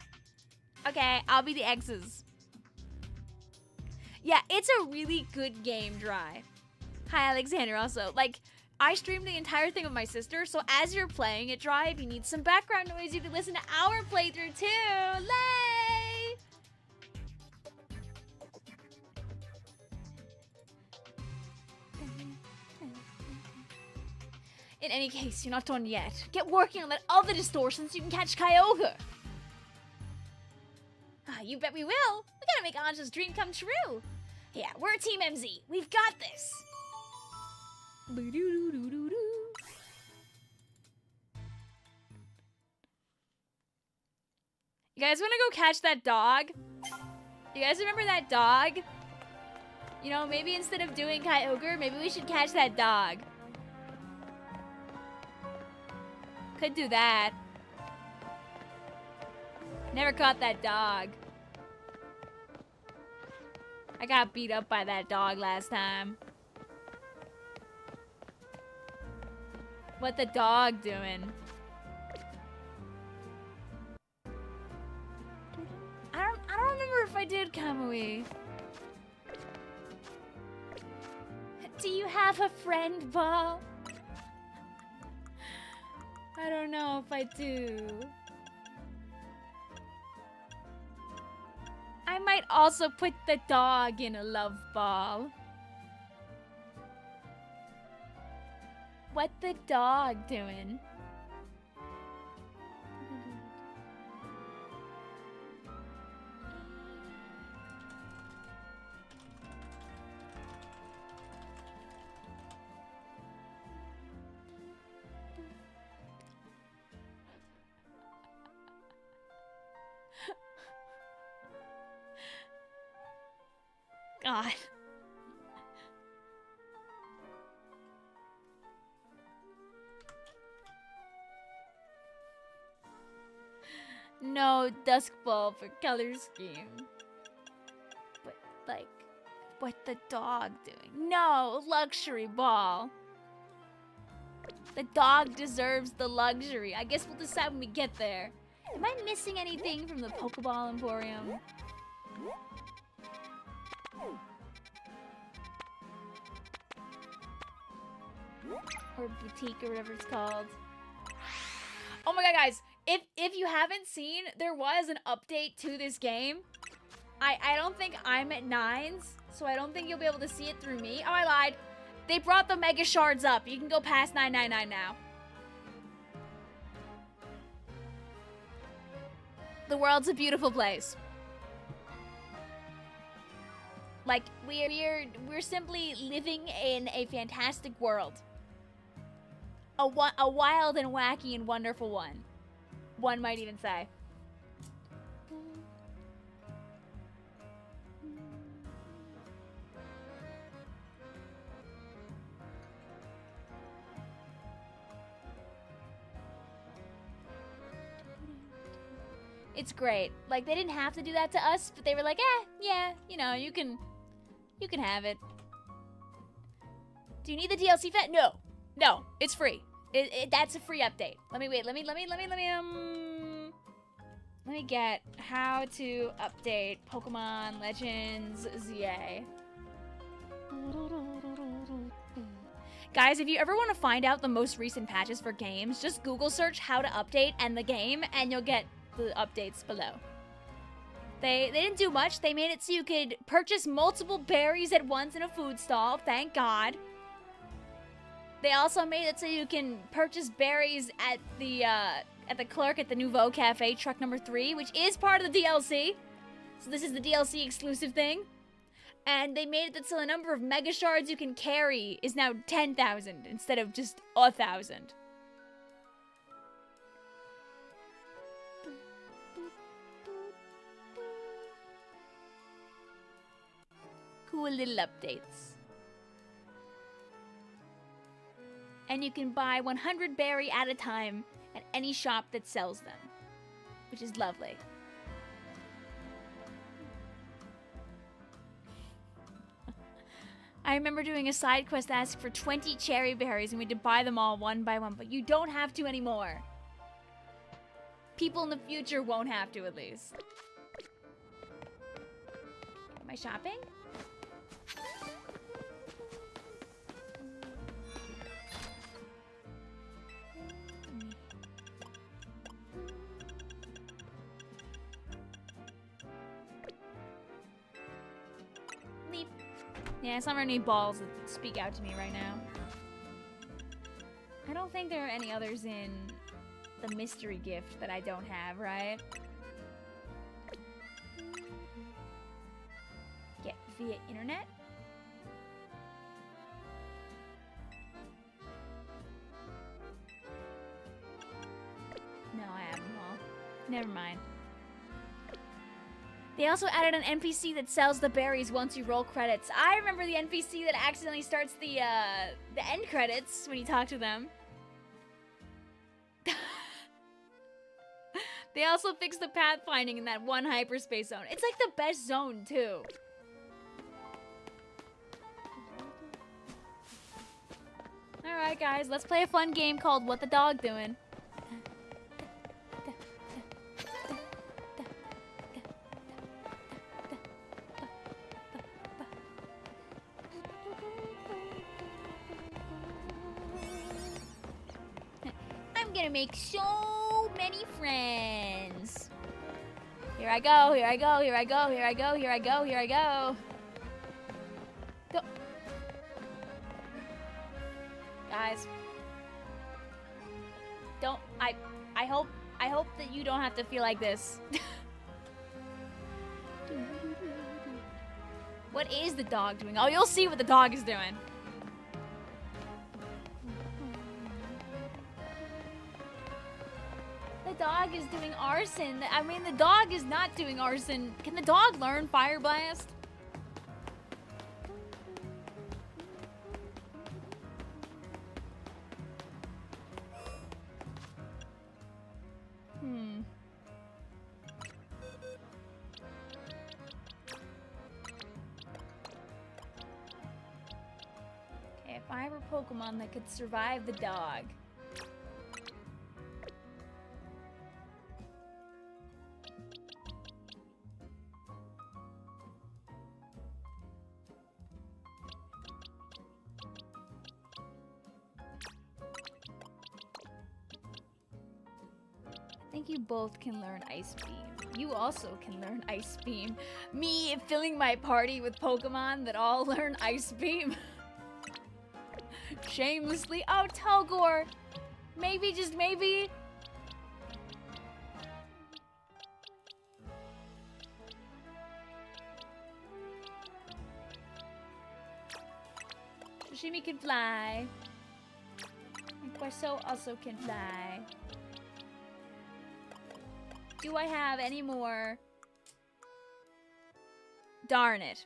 Speaker 1: Okay, I'll be the X's. Yeah, it's a really good game, Dry. Hi, Alexander, also. Like, I streamed the entire thing with my sister, so as you're playing it, Dry, if you need some background noise, you can listen to our playthrough, too. Lay! In any case, you're not done yet. Get working on that other distortion so you can catch Kyogre. Ah, you bet we will. We gotta make Anja's dream come true. Yeah, we're Team MZ. We've got this. You guys wanna go catch that dog? You guys remember that dog? You know, maybe instead of doing Kyogre, maybe we should catch that dog. Could do that. Never caught that dog. I got beat up by that dog last time. What the dog doing? I don't remember if I did Kamui. Do you have a friend, Ball? I don't know if I do. I might also put the dog in a love ball. What the dog doing? God. No dusk ball for color scheme. But, like, what the dog doing? No, luxury ball. The dog deserves the luxury. I guess we'll decide when we get there. Am I missing anything from the Pokeball Emporium? Or boutique or whatever it's called. Oh my god, guys. If you haven't seen, there was an update to this game. I don't think I'm at 9s, so I don't think you'll be able to see it through me. Oh, I lied. They brought the Mega Shards up. You can go past 999 now. The world's a beautiful place. Like, we're simply living in a fantastic world. A wild and wacky and wonderful one. One might even say. It's great. Like, they didn't have to do that to us, but they were like, yeah, you know, you can have it. Do you need the DLC fet? No, it's free. That's a free update. Let me get how to update Pokemon Legends ZA. Guys, if you ever want to find out the most recent patches for games, just Google search how to update and the game, and you'll get the updates below. They didn't do much. They made it so you could purchase multiple berries at once in a food stall. Thank God. They also made it so you can purchase berries at the clerk at the Nouveau Cafe, truck number 3, which is part of the DLC. So this is the DLC exclusive thing. And they made it so the number of Mega Shards you can carry is now 10,000 instead of just 1,000. cool little updates. And you can buy 100 berry at a time at any shop that sells them, which is lovely. I remember doing a side quest that asked for 20 cherry berries and we had to buy them all one by one, but you don't have to anymore. People in the future won't have to, at least. Am I shopping? Leap. Yeah, it's not very many balls that speak out to me right now. I don't think there are any others in the mystery gift that I don't have, right? Get via internet? No, I have them all. Never mind. They also added an NPC that sells the berries once you roll credits. I remember the NPC that accidentally starts the end credits when you talk to them. They also fixed the pathfinding in that one hyperspace zone. It's like the best zone, too. Alright, guys, let's play a fun game called What the Dog Doing? I'm gonna make so many friends. Here I go, here I go, here I go, here I go, here I go, here I go. Go. Guys. Don't, I hope that you don't have to feel like this. What is the dog doing? Oh, you'll see what the dog is doing. The dog is doing arson. I mean, the dog is not doing arson. Can the dog learn Fire Blast? Okay, if I were Pokemon that could survive the dog. I think you both can learn Ice Beam. You also can learn Ice Beam. Me filling my party with Pokemon that all learn Ice Beam. Shamelessly. Oh, Togor! Maybe, just maybe. Sashimi can fly. And Queso also can fly. Do I have any more? Darn it.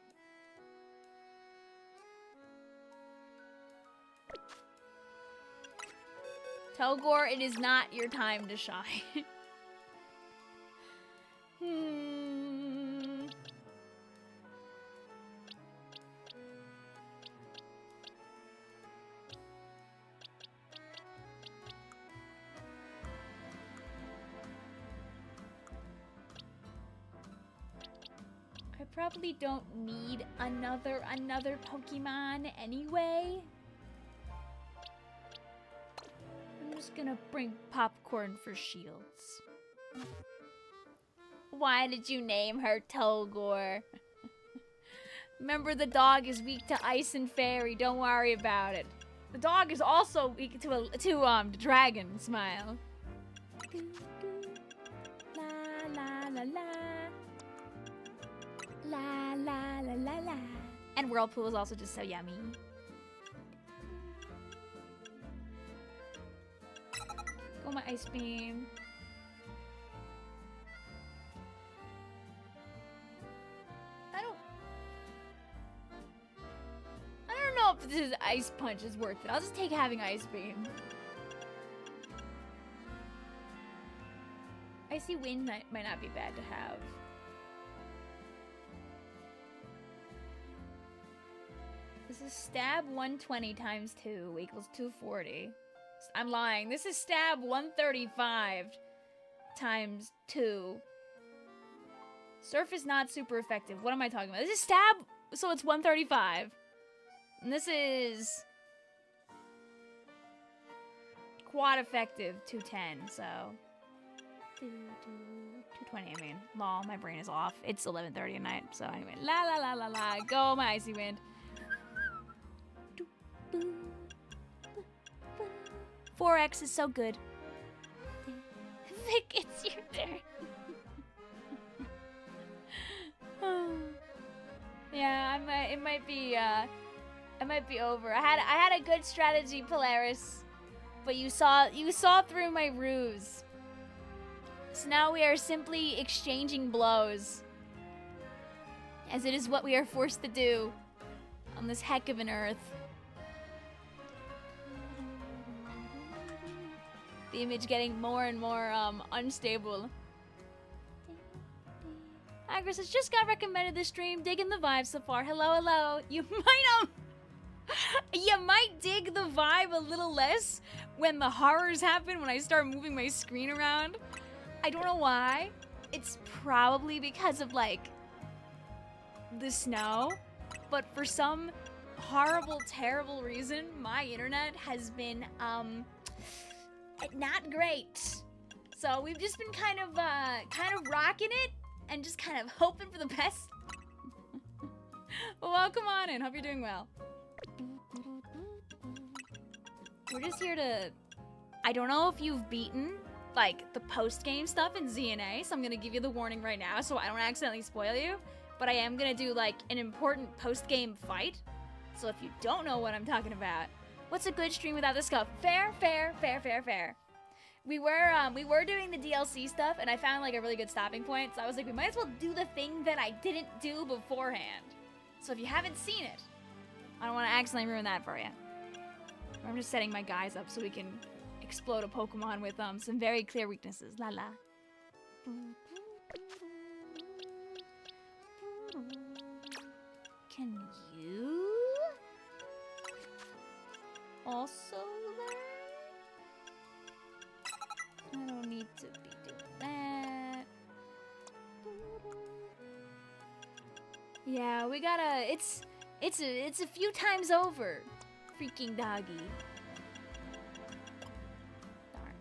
Speaker 1: Togor, it is not your time to shine. I probably don't need another Pokemon anyway. I'm just gonna bring popcorn for shields. Why did you name her Togor? Remember, the dog is weak to ice and fairy. Don't worry about it. The dog is also weak to dragon. Smile. La la la la. La la la la la. And Whirlpool is also just so yummy. Go my Ice Beam. Ice Punch is worth it. I'll just take having Ice Beam. Icy Wind might not be bad to have. This is stab 120 times 2 equals 240. I'm lying. This is stab 135 times 2. Surf is not super effective. What am I talking about? This is stab, so it's 135. And this is quad effective 210, so 220, I mean. Lol, my brain is off. It's 11:30 at night, so anyway. La la la la la. Go, my Icy Wind. 4X is so good. Vic, it's your turn. Yeah, it might be over. I had a good strategy, Polaris, but you saw through my ruse. So now we are simply exchanging blows, as it is what we are forced to do on this heck of an earth. The image getting more and more unstable. Agris has just got recommended this stream. Digging the vibe so far. Hello, hello. You might dig the vibe a little less when the horrors happen, when I start moving my screen around. I don't know why. It's probably because of, like, the snow. But for some horrible, terrible reason, my internet has been, not great. So we've just been kind of rocking it and just kind of hoping for the best. Well, welcome on in. Hope you're doing well. We're just here to... I don't know if you've beaten, like, the post-game stuff in ZNA, so I'm gonna give you the warning right now so I don't accidentally spoil you. But I am gonna do, like, an important post-game fight. So if you don't know what I'm talking about, what's a good stream without the scuff? Fair, fair, fair, fair, fair. We were doing the DLC stuff, and I found, like, a really good stopping point. So I was like, we might as well do the thing that I didn't do beforehand. So if you haven't seen it, I don't want to accidentally ruin that for you. I'm just setting my guys up so we can explode a Pokemon with some very clear weaknesses. La la. Can you also learn? I don't need to be doing that. Yeah, we gotta. It's a few times over, freaking doggy. Darn.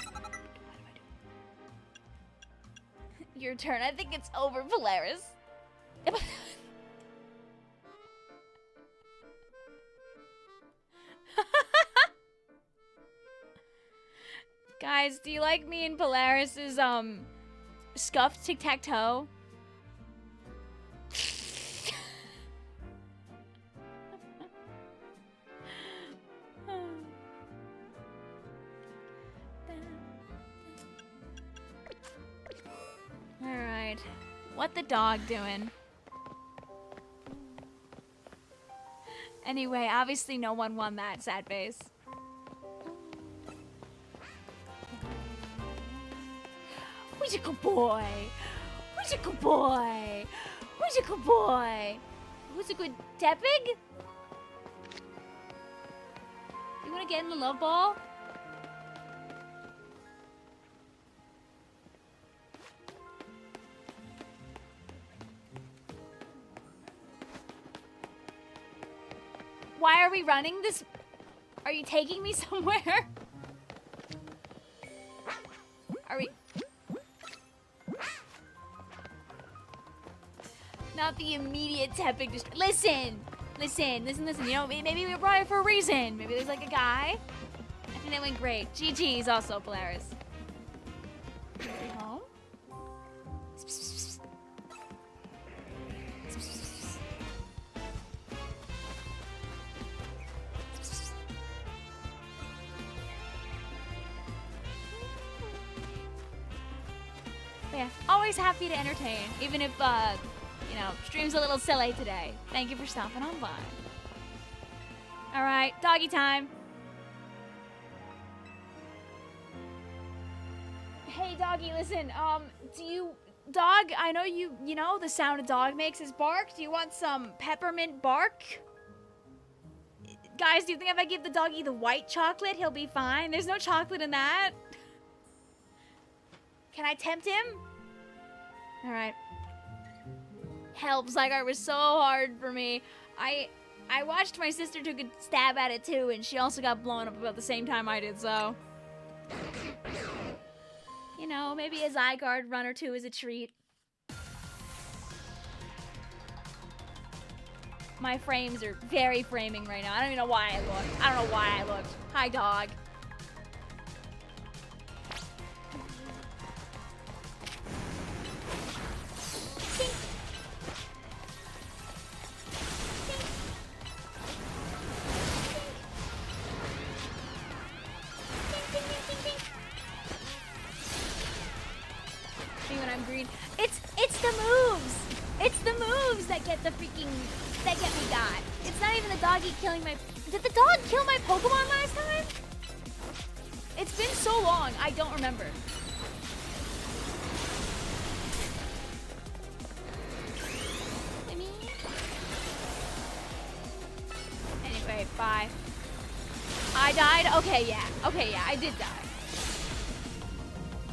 Speaker 1: What do I do? Your turn. I think it's over, Polaris. Guys, do you like me and Polaris's scuffed tic-tac-toe? Alright. What the dog doing? Anyway, obviously no one won that, sad face. Who's a good boy? Who's a good boy? Who's a good boy? Who's a good Tepig? You wanna get in the love ball? Why are we running this? Are you taking me somewhere? Are we? Not the immediate Tepig listen! You know, maybe we brought it for a reason. Maybe there's like a guy. I think that went great. GG's also, Polaris. Home? But yeah, always happy to entertain, even if you know, stream's a little silly today. Thank you for stopping on by. All right, doggy time. Hey, doggy, listen, dog, I know you know the sound a dog makes is bark. Do you want some peppermint bark? Guys, do you think if I give the doggy the white chocolate, he'll be fine? There's no chocolate in that. Can I tempt him? All right. Help, Zygarde was so hard for me. I watched my sister took a stab at it too, and she also got blown up about the same time I did, so. You know, maybe a Zygarde run or two is a treat. My frames are very framing right now. I don't even know why I looked. I don't know why I looked. Hi, dog. Tink. See when I'm green. It's the moves. It's the moves that get the freaking that get me got. It's not even the doggy killing my. Did the dog kill my Pokemon last time? It's been so long, I don't remember. Anyway, bye. I died? Okay, yeah, I did die.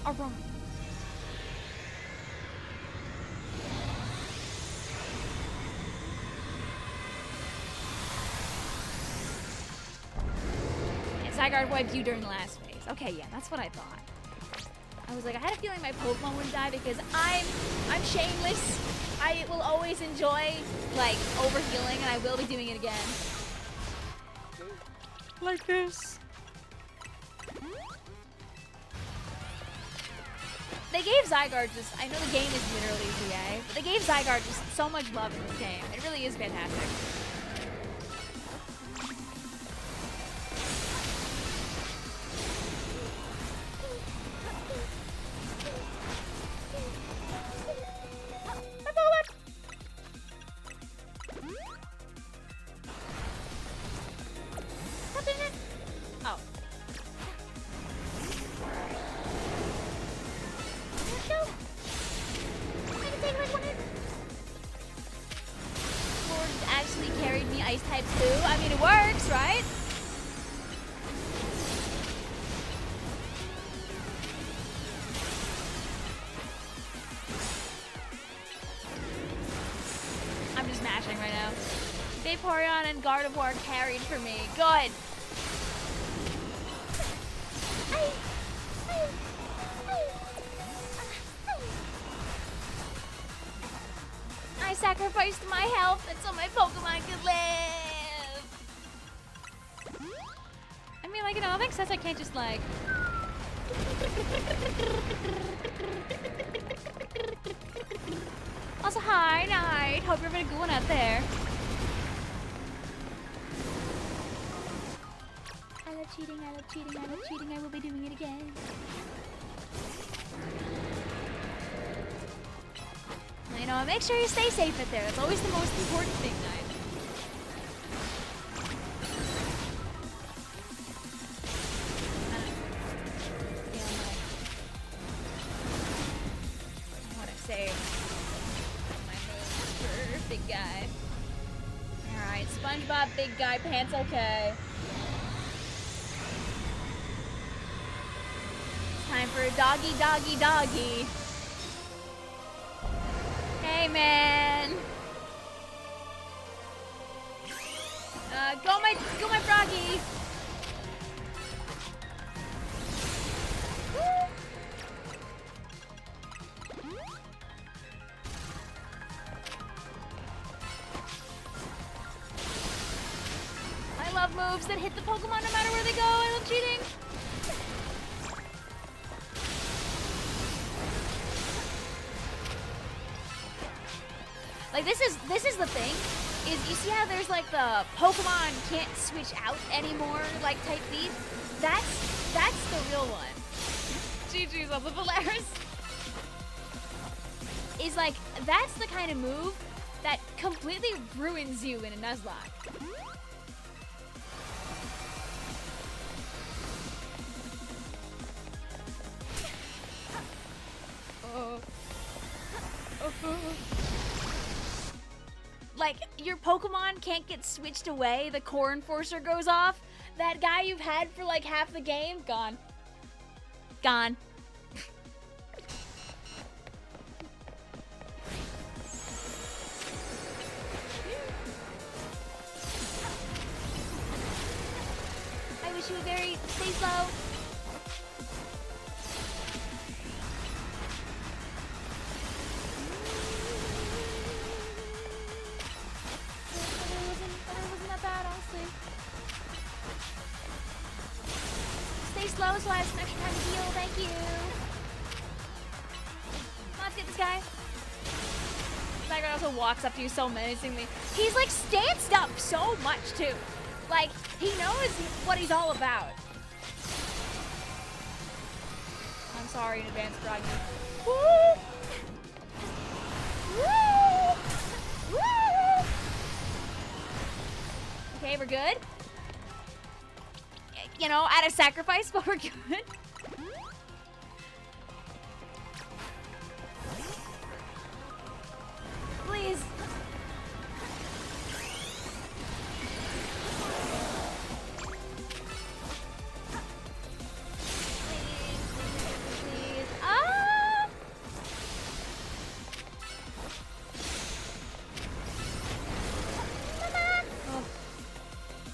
Speaker 1: Alright. Zygarde wiped you during the last phase. Okay, yeah, that's what I thought. I was like, I had a feeling my Pokemon would die because I'm shameless. I will always enjoy, like, overhealing, and I will be doing it again. Like this. They gave Zygarde just, I know the game is literally ZA, but they gave Zygarde just so much love in this game. It really is fantastic. Gardevoir carried for me. Good. I sacrificed my health so my Pokemon could live. I mean, like, you know, that makes sense. I can't just, like... Also, hi, night. Hope you're having a good one out there. Cheating, I love cheating, I love cheating, I will be doing it again. You know, make sure you stay safe out there. That's always the most important thing, guys. I want to save my moves for big guy. Alright, SpongeBob, big guy, pants okay. Time for a doggy, doggy, doggy. Hey, man. Go my froggy. I love moves that hit the Pokemon no matter where they go. I love cheating. Like, this is the thing, is you see how there's, like, the Pokemon can't switch out anymore, like, type beat? That's the real one. GG's on the Polaris. is like, that's the kind of move that completely ruins you in a Nuzlocke. Like, your Pokemon can't get switched away, the Core Enforcer goes off, that guy you've had for like half the game, gone. Gone. I wish you would stay slow. It wasn't that bad, honestly. Stay slow so I have some extra time to heal, thank you. Come on, let's get this guy. That guy also walks up to you so menacingly. He's like stanced up so much too. Like, he knows what he's all about. I'm sorry in advance, Froggy. Woo! Woo! Woo! Okay, we're good. You know, at a sacrifice, but we're good. Please. Please. Ah! Oh.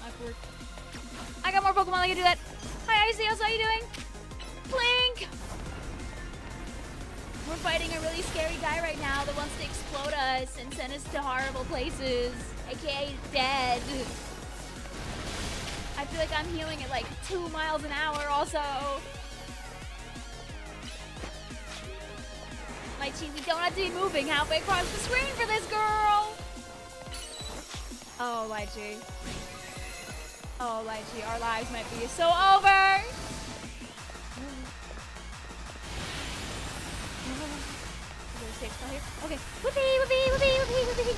Speaker 1: Awkward. I got more Pokemon that can do that. Hi, Iceos, how you doing? Blink! We're fighting a really scary guy right now that wants to explode us and send us to horrible places, aka dead. I feel like I'm healing at like 2 miles an hour also. Lychee, we don't have to be moving halfway across the screen for this girl! Oh, Lychee. Oh, Lychee, our lives might be so over! Okay. Whoopee, whoopee, whoopee, whoopee, whoopee.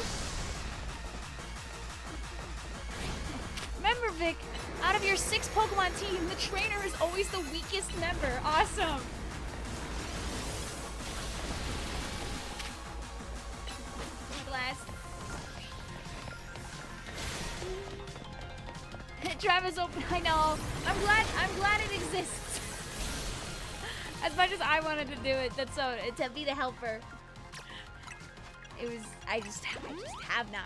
Speaker 1: Remember, Vic, out of your 6 Pokemon team, the trainer is always the weakest member. Awesome. Glass. Travis open. I know. I'm glad it exists. As much as I wanted to do it, that's so to be the helper. It was. I just have not.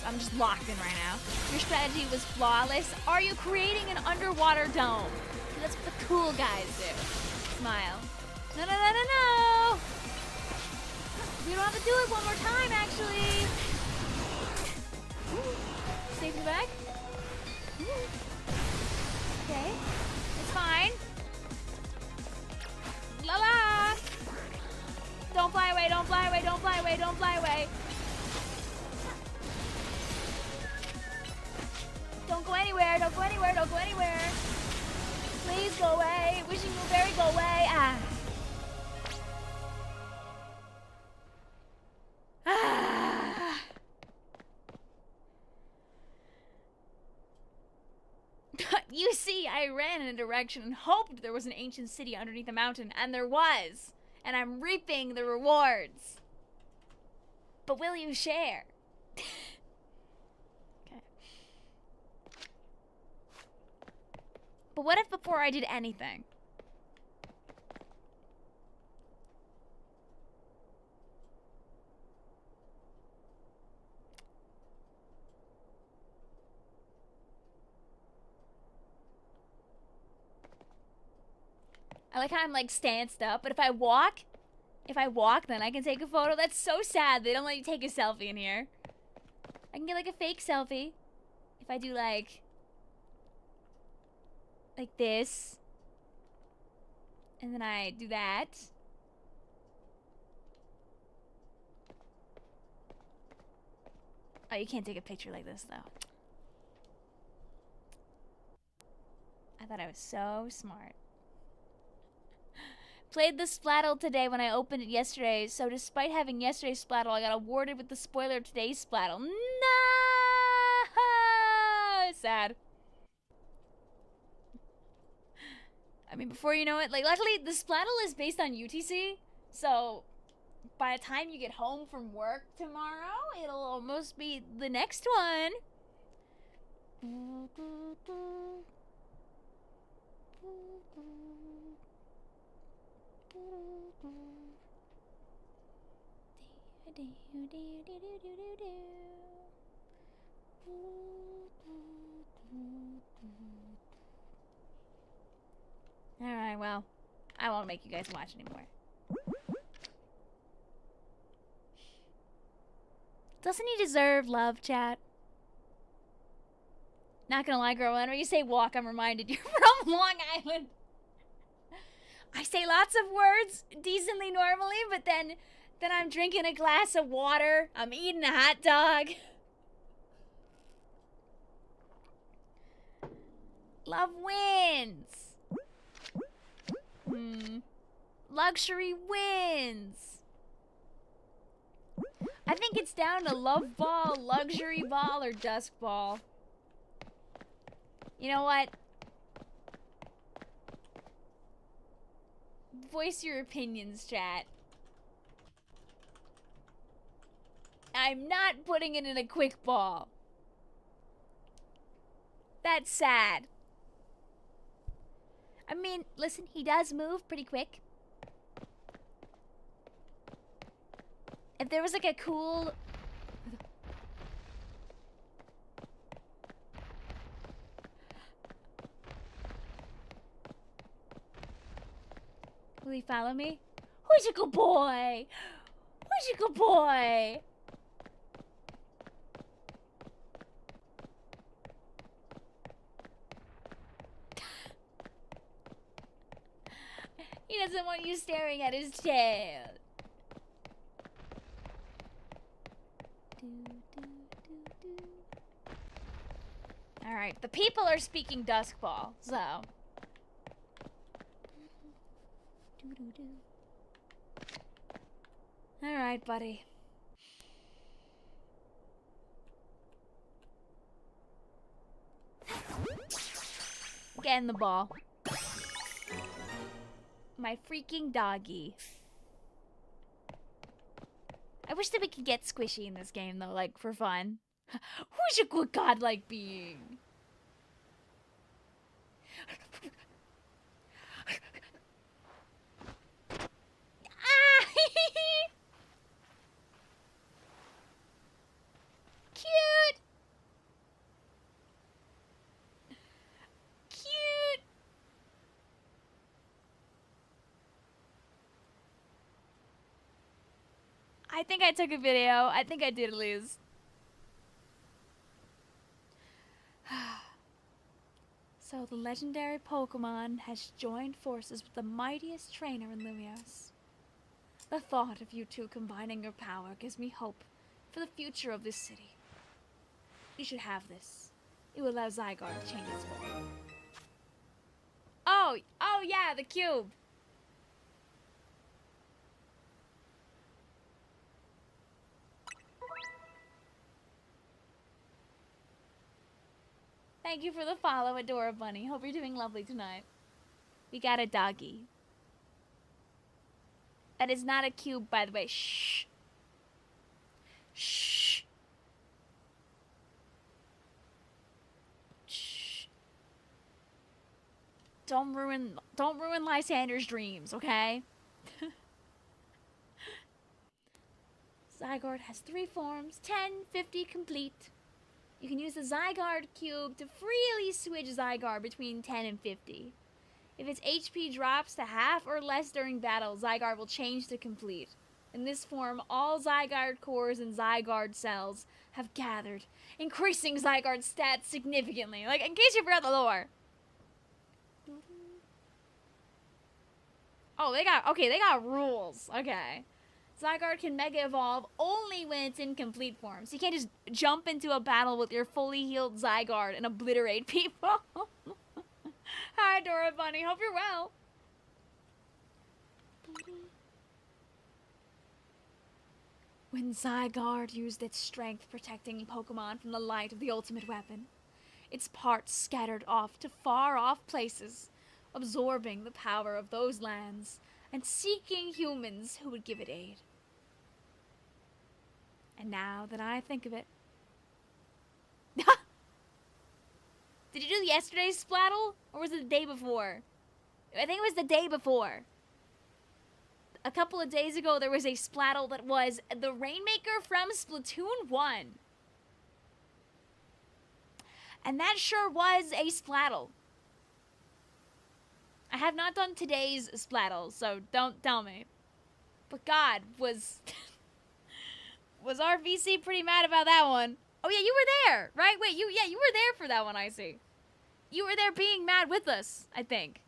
Speaker 1: I'm just locked in right now. Your strategy was flawless. Are you creating an underwater dome? That's what the cool guys do. Smile. No, no, no, no, no! We don't have to do it one more time, actually. Save the back. Okay. It's fine. La la! Don't fly away, don't fly away, don't fly away, don't fly away. Don't go anywhere, don't go anywhere, don't go anywhere. Please go away. Wishing you very go away. Ah. Ah. You see, I ran in a direction and hoped there was an ancient city underneath the mountain, and there was. And I'm reaping the rewards. But will you share? But what if before I did anything? I like how I'm like stanced up, but if I walk, then I can take a photo. That's so sad. They don't let you take a selfie in here. I can get like a fake selfie. If I do like this. And then I do that. Oh, you can't take a picture like this, though. I thought I was so smart. Played the Splattle today when I opened it yesterday, so despite having yesterday's Splattle, I got awarded with the spoiler of today's Splattle. No! Sad. I mean, before you know it, like, luckily, the Splattle is based on UTC, so by the time you get home from work tomorrow, it'll almost be the next one. Alright, well, I won't make you guys watch anymore. Doesn't he deserve love, chat? Not gonna lie, girl, whenever you say walk, I'm reminded you're from Long Island. I say lots of words decently normally, but then I'm drinking a glass of water. I'm eating a hot dog. Love wins. Luxury wins. I think it's down to love ball, luxury ball, or dusk ball. You know what? Voice your opinions, chat. I'm not putting it in a quick ball. That's sad. I mean, listen, he does move pretty quick. If there was like a cool... Will he follow me? Who's a good boy? Who's a good boy? He doesn't want you staring at his tail. Alright, the people are speaking Duskball, so... Alright, buddy. Get in the ball. My freaking doggy. I wish that we could get squishy in this game, though, like, for fun. Who's a good godlike being? Ah! Cute! Cute! I think I took a video. I think I did lose. So the legendary Pokemon has joined forces with the mightiest trainer in Lumios. The thought of you two combining your power gives me hope for the future of this city. You should have this. It will allow Zygarde to change its form. Oh yeah, the cube. Thank you for the follow, Adora Bunny. Hope you're doing lovely tonight. We got a doggy. That is not a cube, by the way. Shh. Shh. Shh. Don't ruin Lysander's dreams, okay? Zygarde has 3 forms, 10, 50 complete. You can use the Zygarde cube to freely switch Zygarde between 10 and 50. If its HP drops to half or less during battle, Zygarde will change to complete. In this form, all Zygarde cores and Zygarde cells have gathered, increasing Zygarde's stats significantly. Like, in case you forgot the lore. Oh, they got rules. Okay. Zygarde can Mega Evolve only when it's in complete form. So you can't just jump into a battle with your fully healed Zygarde and obliterate people. Hi, Dora Bunny. Hope you're well. When Zygarde used its strength protecting Pokemon from the light of the ultimate weapon, its parts scattered off to far-off places, absorbing the power of those lands and seeking humans who would give it aid. And now that I think of it... Did you do yesterday's Splattle? Or was it the day before? I think it was the day before. A couple of days ago, there was a Splattle that was the Rainmaker from Splatoon 1. And that sure was a Splattle. I have not done today's Splattle, so don't tell me. But God, was our VC pretty mad about that one? Oh yeah, you were there, right? Wait, you were there for that one, I see. You were there being mad with us, I think.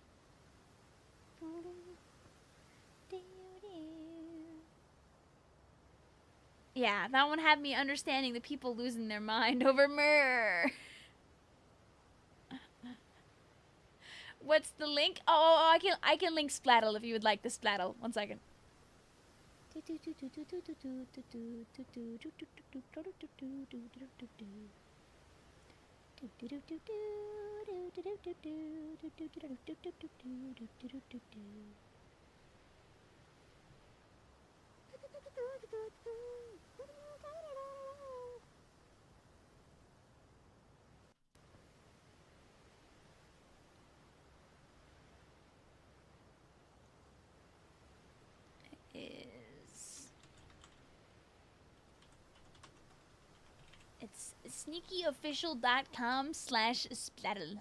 Speaker 1: Yeah, that one had me understanding the people losing their mind over myrrh. What's the link? Oh, I can link Splattle if you would like the Splattle. 1 second. It's sneakyofficial.com/splattle.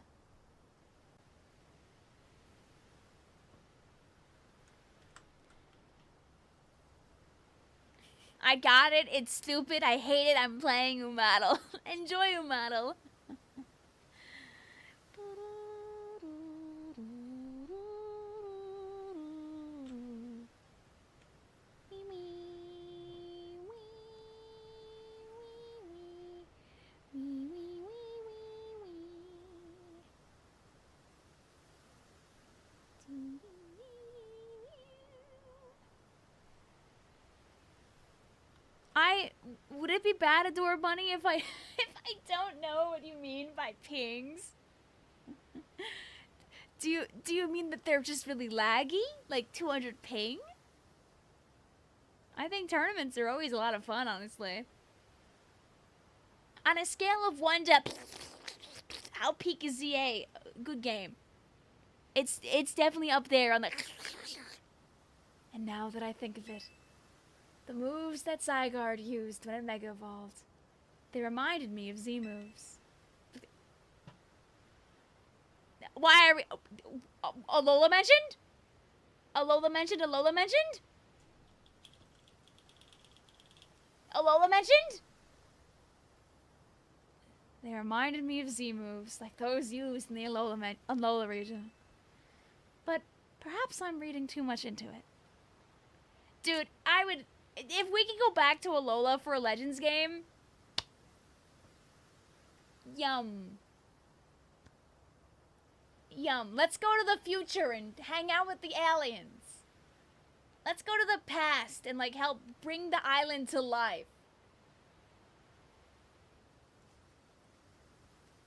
Speaker 1: I got it. It's stupid. I hate it. I'm playing Umaddle. Enjoy Umaddle. Would it be bad, Adore Bunny, if I don't know what you mean by pings? Do you mean that they're just really laggy? Like 200 ping? I think tournaments are always a lot of fun, honestly. On a scale of 1 to how peak is ZA, good game. It's definitely up there on the. And now that I think of it, the moves that Zygarde used when it Mega Evolved, they reminded me of Z moves. Why are we... Alola mentioned? Alola mentioned? Alola mentioned? Alola mentioned? They reminded me of Z moves, like those used in the Alola region. But perhaps I'm reading too much into it. Dude, I would... If we could go back to Alola for a Legends game... Yum. Yum. Let's go to the future and hang out with the aliens. Let's go to the past and, like, help bring the island to life.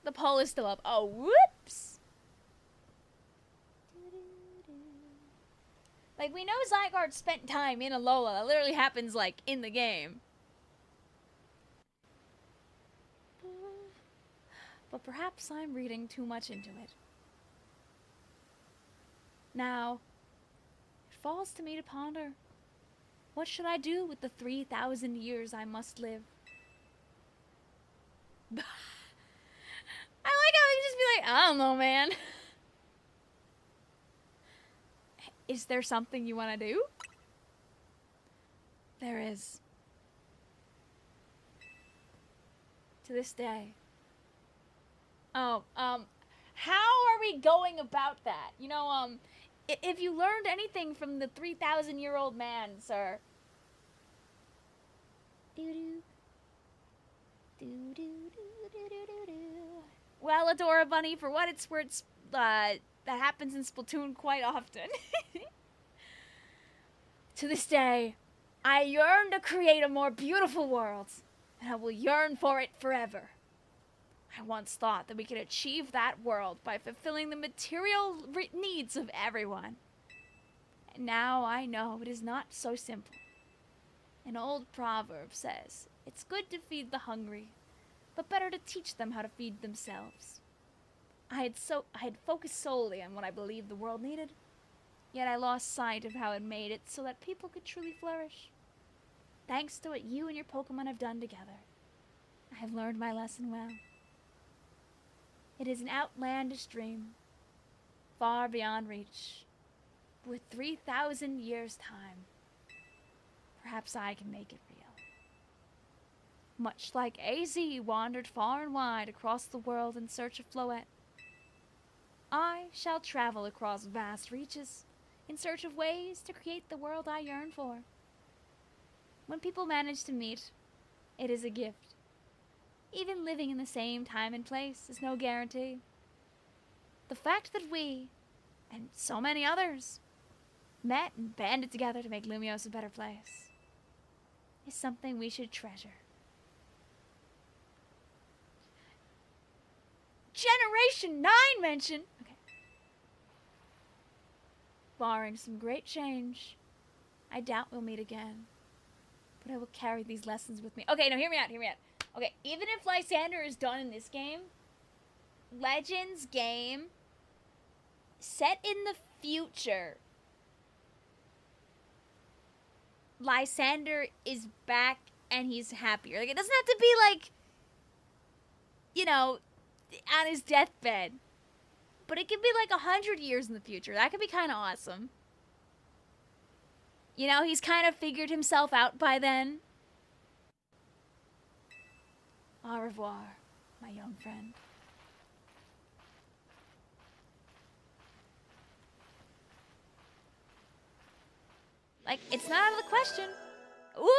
Speaker 1: The poll is still up. Oh, whoops! Like, we know Zygarde spent time in Alola. That literally happens, like, in the game. But perhaps I'm reading too much into it. Now, it falls to me to ponder. What should I do with the 3,000 years I must live? I like how you just be like, I don't know, man. Is there something you want to do? There is. To this day. Oh, how are we going about that? You know, If you learned anything from the 3,000-year-old man, sir. Doo-doo. Doo-doo-doo-doo-doo-doo. Well, Adora Bunny, for what it's worth, that happens in Splatoon quite often. To this day, I yearn to create a more beautiful world, and I will yearn for it forever. I once thought that we could achieve that world by fulfilling the material needs of everyone. And now I know it is not so simple. An old proverb says, it's good to feed the hungry, but better to teach them how to feed themselves. I had focused solely on what I believed the world needed, yet I lost sight of how it made it so that people could truly flourish. Thanks to what you and your Pokemon have done together, I have learned my lesson well. It is an outlandish dream, far beyond reach. With 3,000 years' time, perhaps I can make it real. Much like AZ wandered far and wide across the world in search of Floette, I shall travel across vast reaches in search of ways to create the world I yearn for. When people manage to meet, it is a gift. Even living in the same time and place is no guarantee. The fact that we, and so many others, met and banded together to make Lumiose a better place is something we should treasure. Generation 9 mention! Okay. Barring some great change, I doubt we'll meet again. But I will carry these lessons with me. Okay, no, hear me out. Okay, even if Lysander is done in this game, Legends game, set in the future, Lysander is back and he's happier. Like, it doesn't have to be like, you know, on his deathbed. But it could be like 100 years in the future. That could be kind of awesome. You know, he's kind of figured himself out by then. Au revoir, my young friend. Like, it's not out of the question. Woo-hoo-hoo-hoo!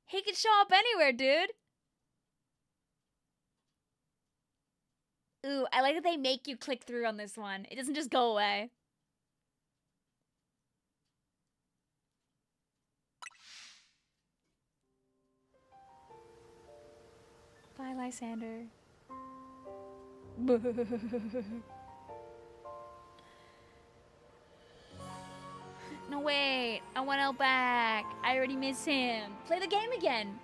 Speaker 1: He could show up anywhere, dude. Ooh, I like that they make you click through on this one. It doesn't just go away. Bye, Lysander. No, wait. I want Elle back. I already miss him. Play the game again.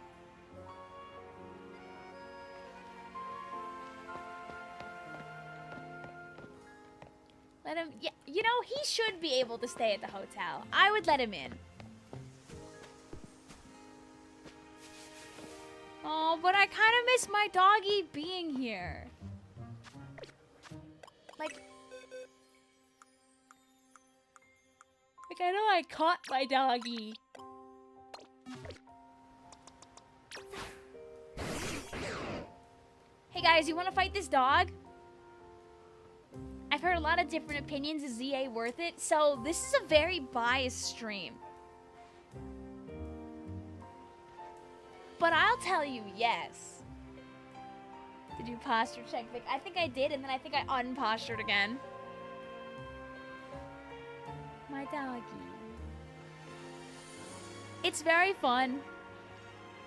Speaker 1: Let him... Yeah, you know, he should be able to stay at the hotel. I would let him in. Oh, but I kind of miss my doggy being here. Like, I know I caught my doggy. Hey guys, you want to fight this dog? I've heard a lot of different opinions. Is ZA worth it? So this is a very biased stream. But I'll tell you yes. Did you posture check, Vic? I think I did, and then I think I unpostured again. My doggy. It's very fun.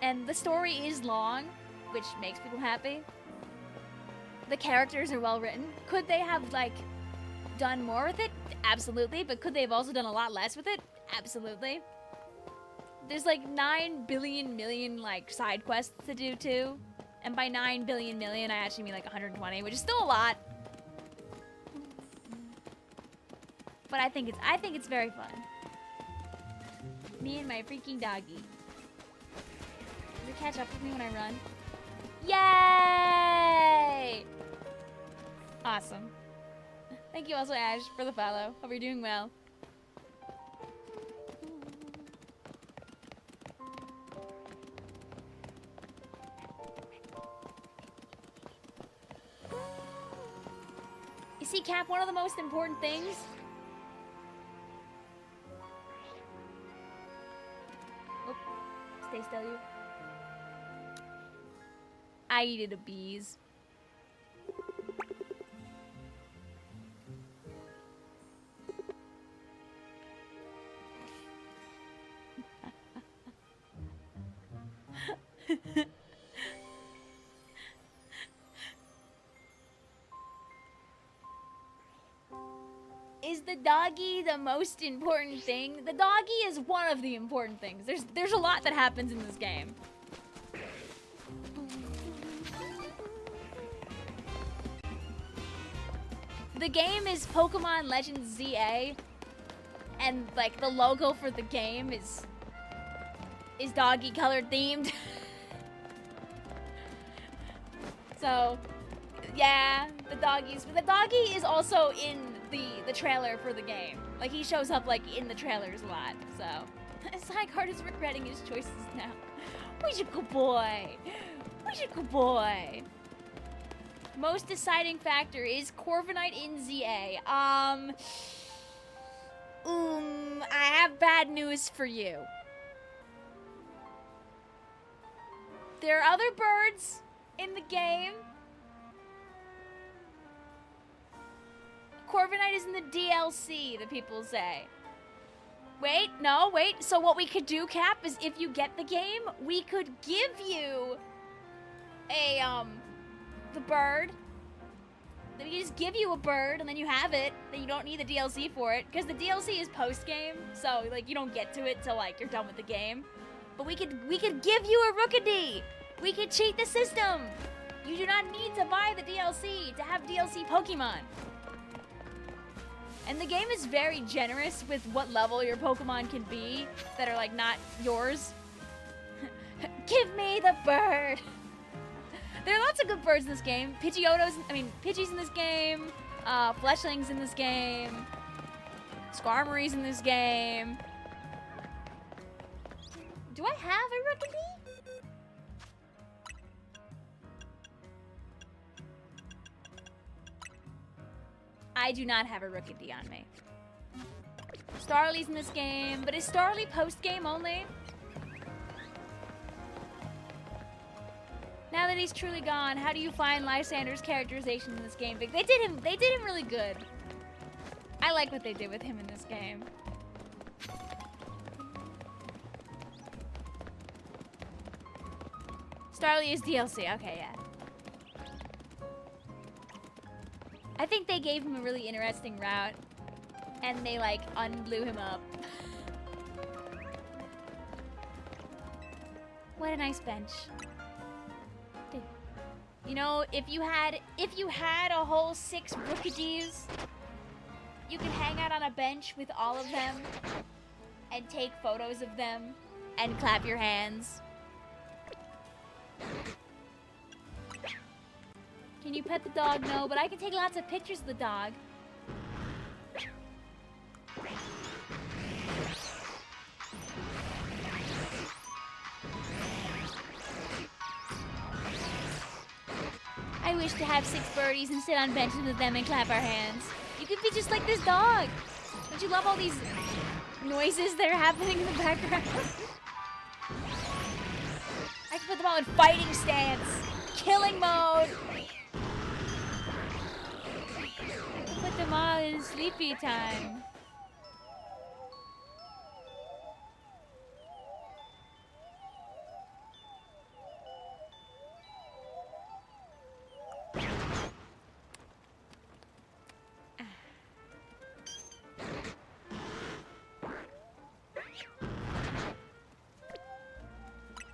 Speaker 1: And the story is long, which makes people happy. The characters are well written. Could they have, like, done more with it? Absolutely. But could they have also done a lot less with it? Absolutely. There's like 9 billion million like side quests to do too. And by 9 billion million, I actually mean like 120, which is still a lot. But I think it's very fun. Me and my freaking doggy. Does it catch up with me when I run? Yay! Awesome. Thank you also, Ash, for the follow. Hope you're doing well. see, Cap, one of the most important things... Oop. Stay still, you. I eated a bees. Is the doggy the most important thing? The doggy is one of the important things. There's a lot that happens in this game. The game is Pokemon Legends ZA, and like the logo for the game is doggy colored themed. So, yeah, the doggies. But the doggy is also in the trailer for the game. Like, he shows up, like, in the trailers a lot, so. Psycard is regretting his choices now. Who's a good boy? Who's a good boy? Most deciding factor is Corviknight in ZA. I have bad news for you. There are other birds in the game. Corviknight is in the DLC, the people say. Wait, no, wait. So what we could do, Cap, is if you get the game, we could give you the bird. Then we just give you a bird, and then you have it. Then you don't need the DLC for it, because the DLC is post-game, so, like, you don't get to it till, like, you're done with the game. But we could give you a Rookidee. We could cheat the system. You do not need to buy the DLC to have DLC Pokemon. And the game is very generous with what level your Pokemon can be that are, like, not yours. Give me the bird. There are lots of good birds in this game. Pidgey's in this game. Fletchling's in this game. Skarmory's in this game. Do I have a Rookidee? I do not have a Rookidee on me. Starly's in this game, but is Starly post-game only? Now that he's truly gone, how do you find Lysander's characterization in this game? They did him really good. I like what they did with him in this game. Starly is DLC, okay, yeah. I think they gave him a really interesting route, and they, like, unblew him up. What a nice bench. You know, if you had a whole 6 Rookidees, you could hang out on a bench with all of them and take photos of them and clap your hands. Can you pet the dog? No, but I can take lots of pictures of the dog. I wish to have 6 birdies and sit on benches with them and clap our hands. You could be just like this dog. Don't you love all these noises that are happening in the background? I can put them all in fighting stance, killing mode. Put them all in sleepy time.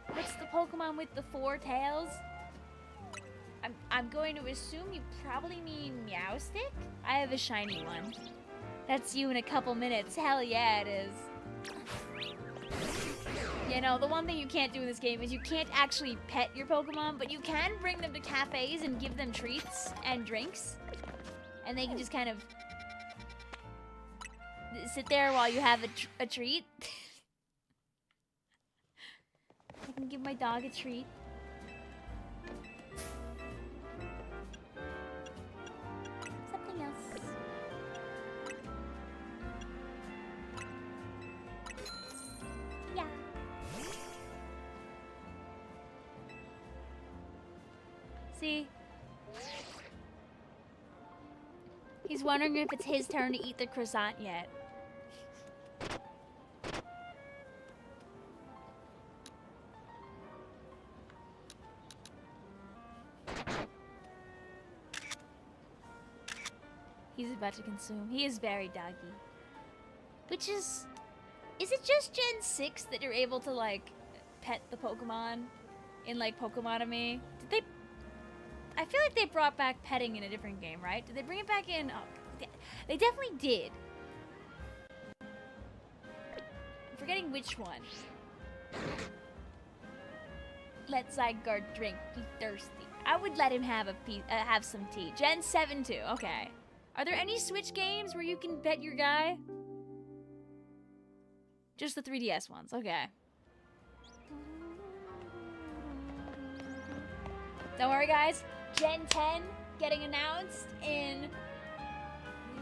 Speaker 1: What's the Pokemon with the 4 tails? I'm going to assume you probably mean Meowstic? I have a shiny one. That's you in a couple minutes. Hell yeah, it is. You know, the one thing you can't do in this game is you can't actually pet your Pokemon, but you can bring them to cafes and give them treats and drinks. And they can just kind of sit there while you have a treat. I can give my dog a treat. Something else. See? He's wondering if it's his turn to eat the croissant yet. He's about to consume. He is very doggy. Which is it just Gen 6 that you're able to, like, pet the Pokemon in, like, Pokemonomy? Did they... I feel like they brought back petting in a different game, right? Did they bring it back in... Oh, they definitely did. I'm forgetting which one. Let Zygarde drink. Be thirsty. I would let him have have some tea. Gen 7 too. Okay. Are there any Switch games where you can pet your guy? Just the 3DS ones. Okay. Don't worry, guys. Gen 10 getting announced in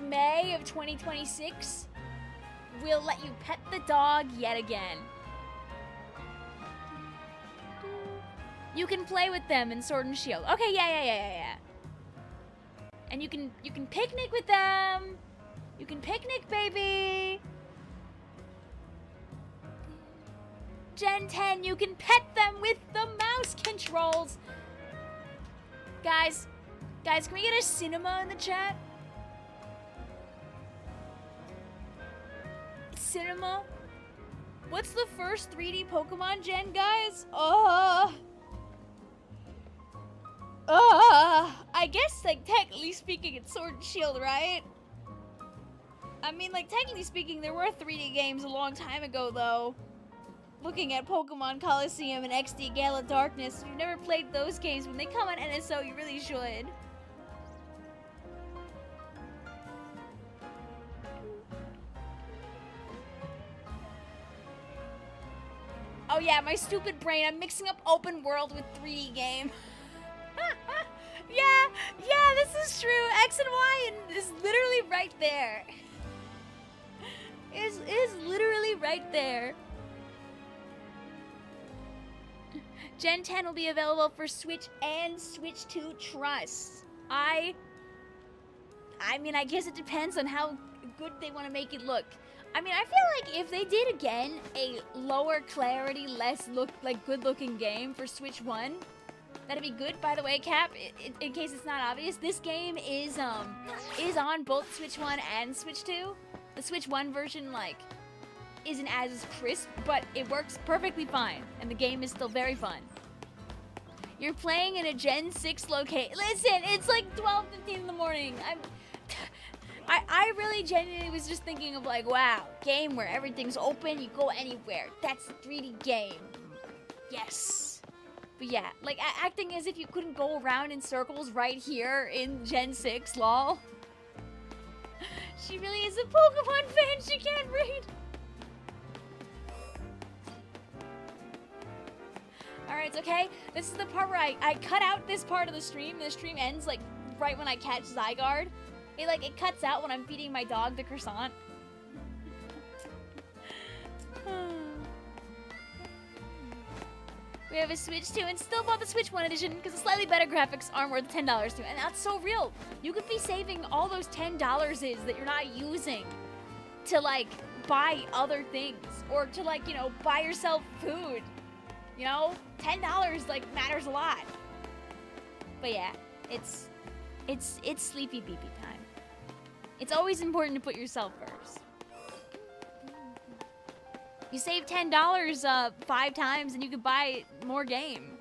Speaker 1: May of 2026. We'll let you pet the dog yet again. You can play with them in Sword and Shield. Okay, yeah. And you can picnic with them. You can picnic, baby. Gen 10, you can pet them with the mouse controls. Guys, can we get a cinema in the chat? Cinema? What's the first 3D Pokemon gen, guys? I guess, like, technically speaking, it's Sword and Shield, right? I mean, like, technically speaking, there were 3D games a long time ago, though. Looking at Pokemon Coliseum and XD Gala Darkness. If you've never played those games, when they come on NSO, you really should. Oh yeah, my stupid brain. I'm mixing up open world with 3D game. Yeah, this is true. X and Y is literally right there. Is literally right there. Gen 10 will be available for Switch and Switch 2 Trust. I mean, I guess it depends on how good they want to make it look. I mean, I feel like if they did again a lower clarity, less good looking game for Switch 1, that'd be good. By the way, Cap, in case it's not obvious, this game is on both Switch 1 and Switch 2. The Switch 1 version, like, isn't as crisp, but it works perfectly fine, and the game is still very fun. You're playing in a Gen 6 location. Listen, it's like 12:15 in the morning. I really genuinely was just thinking of, like, wow, game where everything's open, you go anywhere. That's a 3D game. Yes. But yeah, like, acting as if you couldn't go around in circles right here in Gen 6, lol. She really is a Pokemon fan, she can't read. Alright, it's okay. This is the part where I cut out this part of the stream. The stream ends, like, right when I catch Zygarde. It cuts out when I'm feeding my dog the croissant. We have a Switch 2 and still bought the Switch 1 edition because the slightly better graphics aren't worth $10 too. And that's so real. You could be saving all those $10 that you're not using to, like, buy other things. Or to, like, you know, buy yourself food. You know? $10, like, matters a lot. But yeah, it's sleepy beepy time. It's always important to put yourself first. You save $10 5 times and you could buy more game.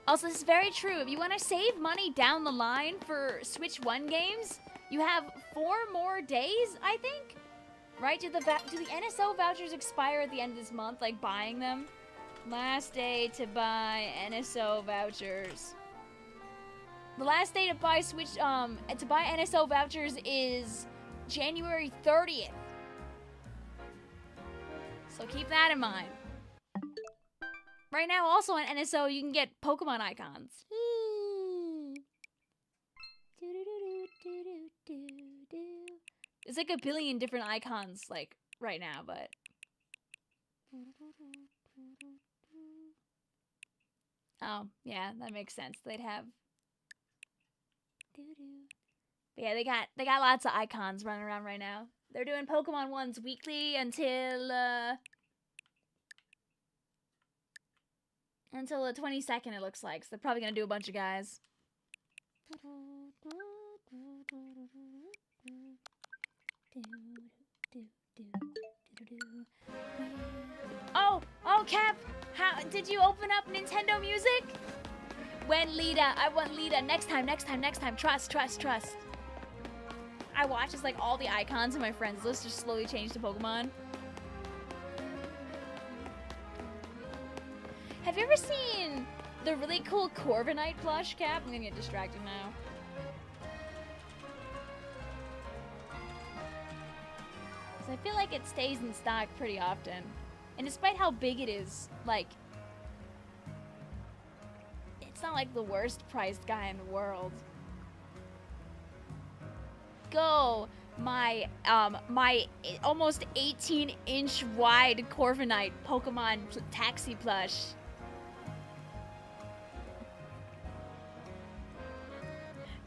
Speaker 1: Also, this is very true. If you want to save money down the line for Switch 1 games, you have 4 more days, I think? Right? Do the NSO vouchers expire at the end of this month, like buying them? Last day to buy NSO vouchers. The last day to buy NSO vouchers is January 30th. So keep that in mind. Right now, also on NSO, you can get Pokemon icons. There's like a billion different icons, like, right now, but... Oh, yeah, that makes sense. They'd have. But yeah, they got lots of icons running around right now. They're doing Pokemon ones weekly until the 22nd. It looks like. So they're probably gonna do a bunch of guys. Oh, Cap! How did you open up Nintendo Music? When Lita, I want Lita. Next time. Trust. I watch as like all the icons in my friends list just slowly change to Pokemon. Have you ever seen the really cool Corviknight plush, Cap? I'm gonna get distracted now. I feel like it stays in stock pretty often. And despite how big it is, like, it's not like the worst priced guy in the world. Go, my almost 18-inch wide Corviknight Pokemon taxi plush.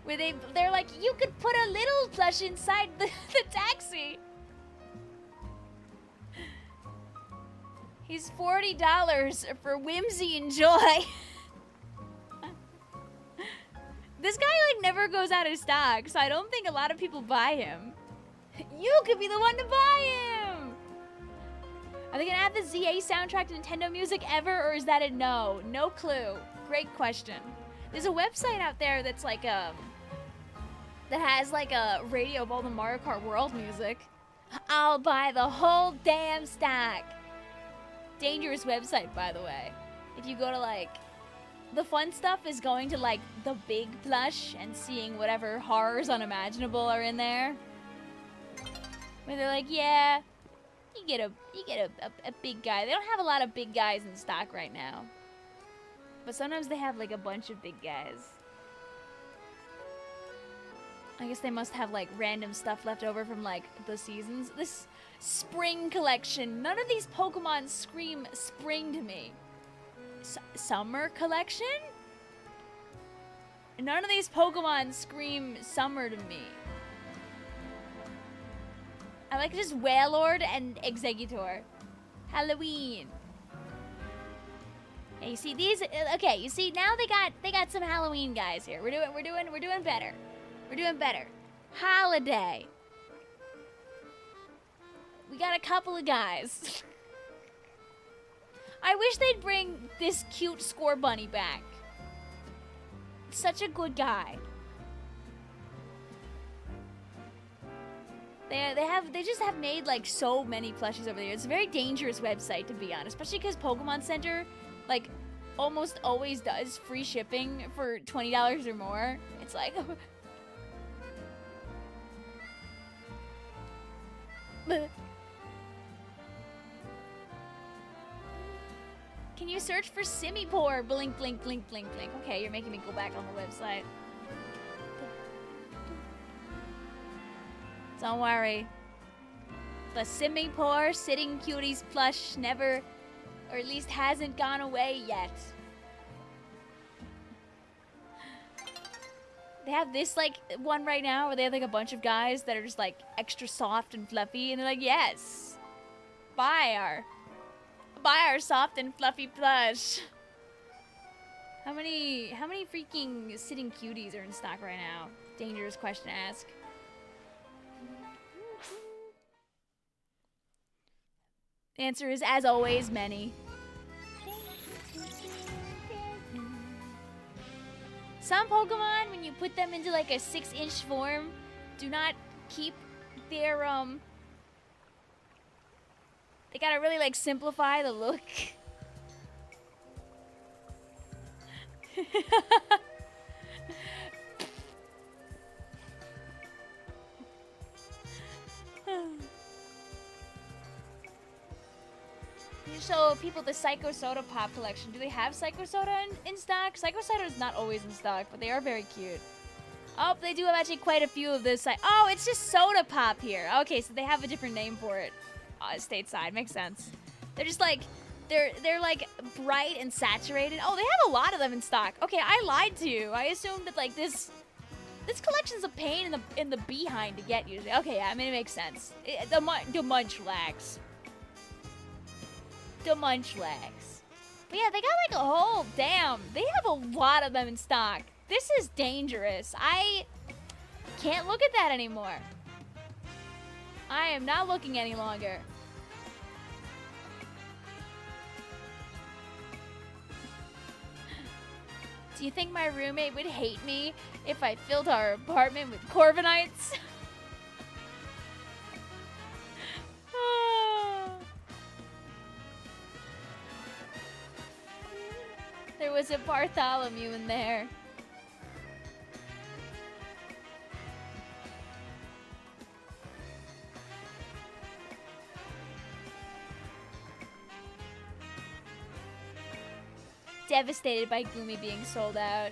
Speaker 1: Where they're like, you could put a little plush inside the taxi. He's $40 for whimsy and joy. This guy like never goes out of stock, so I don't think a lot of people buy him. You could be the one to buy him. Are they gonna add the ZA soundtrack to Nintendo Music ever, or is that a no? No clue. Great question. There's a website out there that's like that has like a radio of all the Mario Kart World music. I'll buy the whole damn stack. Dangerous website, by the way. If you go to like, the fun stuff is going to like the big plush and seeing whatever horrors unimaginable are in there. Where they're like, yeah, you get a big guy. They don't have a lot of big guys in stock right now, but sometimes they have like a bunch of big guys. I guess they must have like random stuff left over from like the seasons. This spring collection. None of these Pokemon scream spring to me. Summer collection? None of these Pokemon scream summer to me. I like just Wailord and Exeggutor. Halloween. Yeah, you see these? Okay, you see now they got some Halloween guys here. We're doing better. We're doing better. Holiday. We got a couple of guys. I wish they'd bring this cute Scorbunny back. Such a good guy. They just have made like so many plushies over there. It's a very dangerous website, to be honest, especially because Pokemon Center like almost always does free shipping for $20 or more. It's like Can you search for Simipour? Blink, blink, blink, blink, blink. Okay, you're making me go back on the website. Don't worry. The Simipour Sitting Cuties plush never, or at least hasn't gone away yet. They have this like one right now where they have like a bunch of guys that are just like extra soft and fluffy, and they're like, yes, buy our soft and fluffy plush. How many freaking Sitting Cuties are in stock right now? Dangerous question to ask. The answer is, as always, many. Some Pokemon, when you put them into like a 6-inch form, do not keep their they gotta really like simplify the look. You show people the Psycho Soda Pop collection. Do they have Psycho Soda in stock? Psycho Soda is not always in stock, but they are very cute. Oh, they do have actually quite a few of this. Oh, it's just Soda Pop here. Okay, so they have a different name for it. Stateside. Makes sense. They're just like They're like bright and saturated. Oh, they have a lot of them in stock. Okay, I lied to you. I assumed that like this collection's a pain in the behind to get usually. Okay, yeah, I mean it makes sense. The Munchlax. The Munchlax. But yeah, they got like a whole damn. They have a lot of them in stock. This is dangerous. I can't look at that anymore. I am not looking any longer. Do you think my roommate would hate me if I filled our apartment with Corviknights? There was a Bartholomew in there. Devastated by Gloomy being sold out.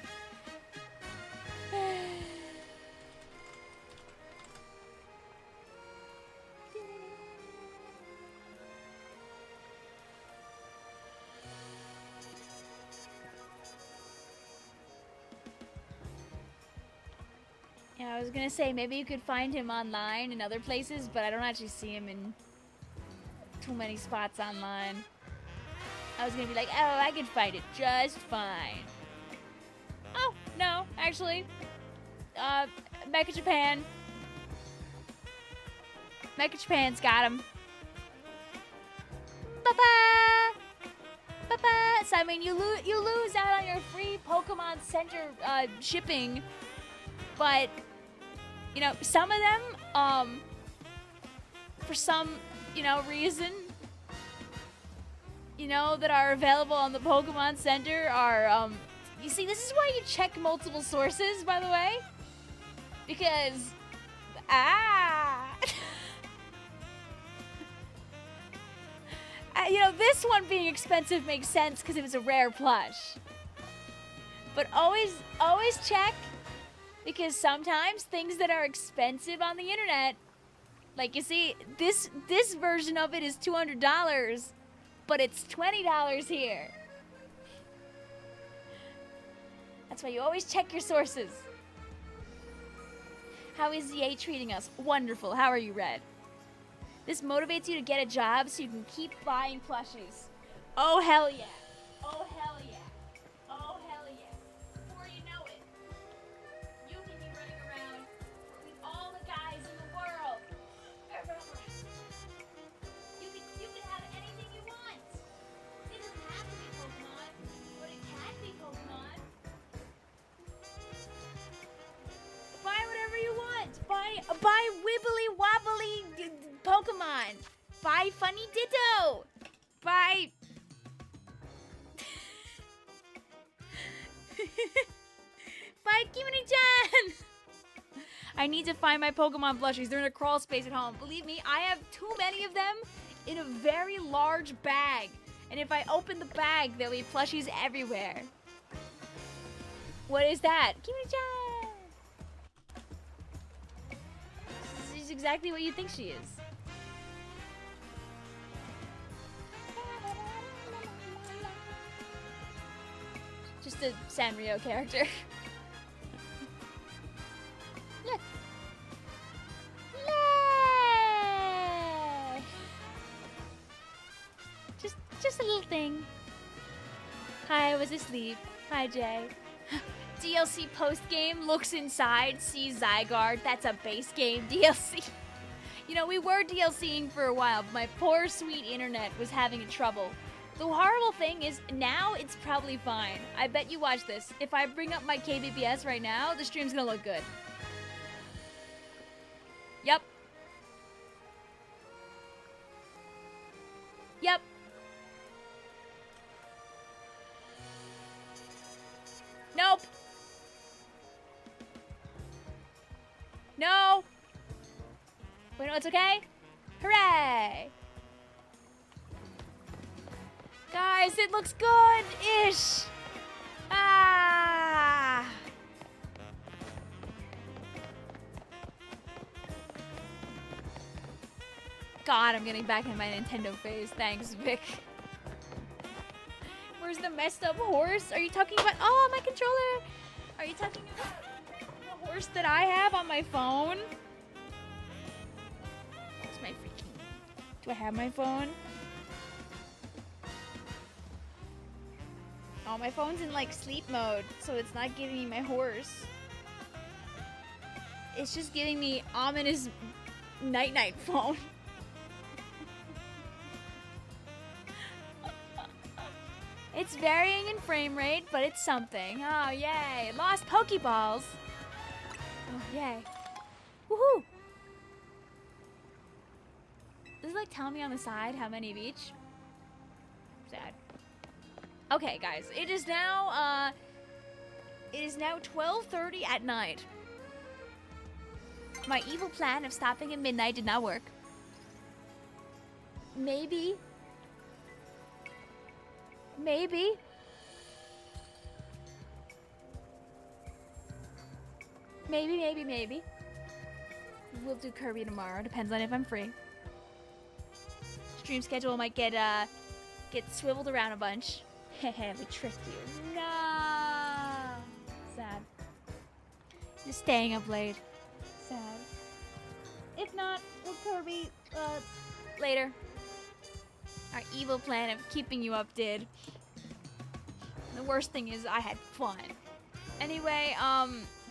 Speaker 1: Yeah, I was gonna say maybe you could find him online in other places, but I don't actually see him in too many spots online. I was gonna be like, oh, I could find it just fine. Oh, no, actually. Mecha Japan. Mecha Japan's got him. Ba-ba! Ba-ba! So, I mean, you lose out on your free Pokemon Center shipping, but, you know, some of them, for some, you know, reason, you know, that are available on the Pokemon Center are, you see, this is why you check multiple sources, by the way. Because, you know, this one being expensive makes sense because it was a rare plush. But always check, because sometimes things that are expensive on the internet, like, you see, this version of it is $200. But it's $20 here. That's why you always check your sources. How is ZA treating us? Wonderful. How are you, Red? This motivates you to get a job so you can keep buying plushies. Oh, hell yeah. Oh, hell yeah. Oh, hell yeah. Before you know it, you can be running around with all the guys in the world. You can have anything you want. It doesn't have to be Pokemon, but it can be Pokemon. Buy whatever you want. Buy wibbly wobbly Pokemon. Buy Funny Ditto. Buy. Buy Kimini-chan. I need to find my Pokemon plushies. They're in a crawl space at home. Believe me, I have too many of them in a very large bag. And if I open the bag, there'll be plushies everywhere. What is that? Kimini-chan! She's exactly what you think she is. Just a Sanrio character. Look. Yay! Just a little thing. Hi, I was asleep. Hi, Jay. DLC post-game, looks inside, sees Zygarde. That's a base game DLC. You know, we were DLCing for a while, but my poor sweet internet was having trouble. The horrible thing is, now it's probably fine. I bet you watch this. If I bring up my KBPS right now, the stream's gonna look good. Yep. Yep. Nope. No. Wait, no, it's okay? Hooray! Guys, it looks good-ish! Ah! God, I'm getting back in my Nintendo phase. Thanks, Vic. Where's the messed up horse? Are you talking about... Oh, my controller! Are you talking about the horse that I have on my phone? Where's my freaking... Do I have my phone? Oh, my phone's in, like, sleep mode, so it's not giving me my horse. It's just giving me ominous night-night phone. It's varying in frame rate, but it's something. Oh, yay. Lost Pokeballs. Oh, yay. Woohoo! Does it, like, tell me on the side how many of each? Sad. Okay, guys. It is now 12:30 at night. My evil plan of stopping at midnight did not work. Maybe. Maybe. Maybe. We'll do Kirby tomorrow. Depends on if I'm free. Stream schedule might get swiveled around a bunch. Hehe, we tricked you. No. Sad. Just staying up late. Sad. If not, we'll Kirby later. Our evil plan of keeping you up did. The worst thing is I had fun. Anyway,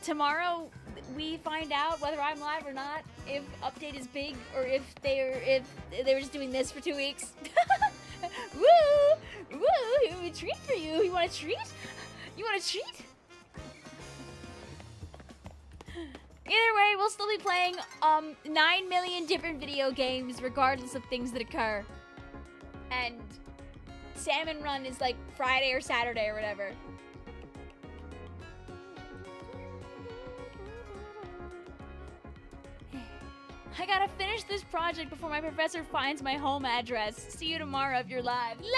Speaker 1: tomorrow we find out whether I'm live or not, if update is big, or if they were just doing this for 2 weeks. Woo! Woo! A treat for you. You want a treat? You want a treat? Either way, we'll still be playing 9 million different video games regardless of things that occur. And Salmon Run is like Friday or Saturday or whatever. I gotta finish this project before my professor finds my home address. See you tomorrow if you're live. Lay!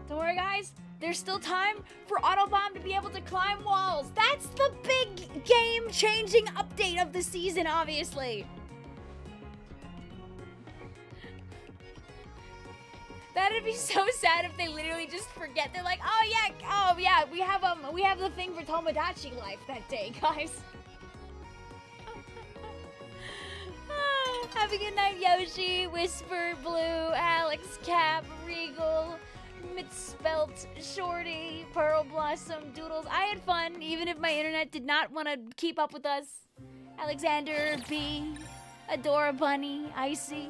Speaker 1: Don't worry, guys. There's still time for Autobomb to be able to climb walls. That's the big game-changing update of the season, obviously. That'd be so sad if they literally just forget. They're like, oh yeah, we have the thing for Tomodachi Life that day, guys. Have a good night, Yoshi, Whisper, Blue, Alex, Cap, Regal, Misspelt, Shorty, Pearl Blossom, Doodles. I had fun, even if my internet did not want to keep up with us. Alexander, B, Adora Bunny, Icy.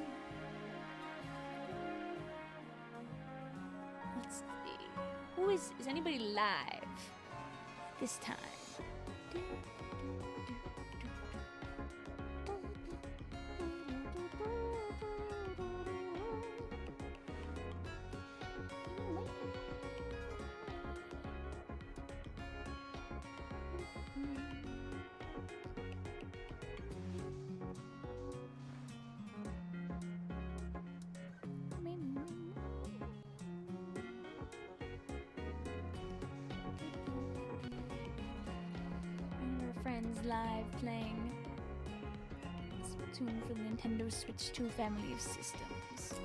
Speaker 1: Let's see. Is anybody live this time? Friends live playing Splatoon for the Nintendo Switch 2 family of systems. Let's see.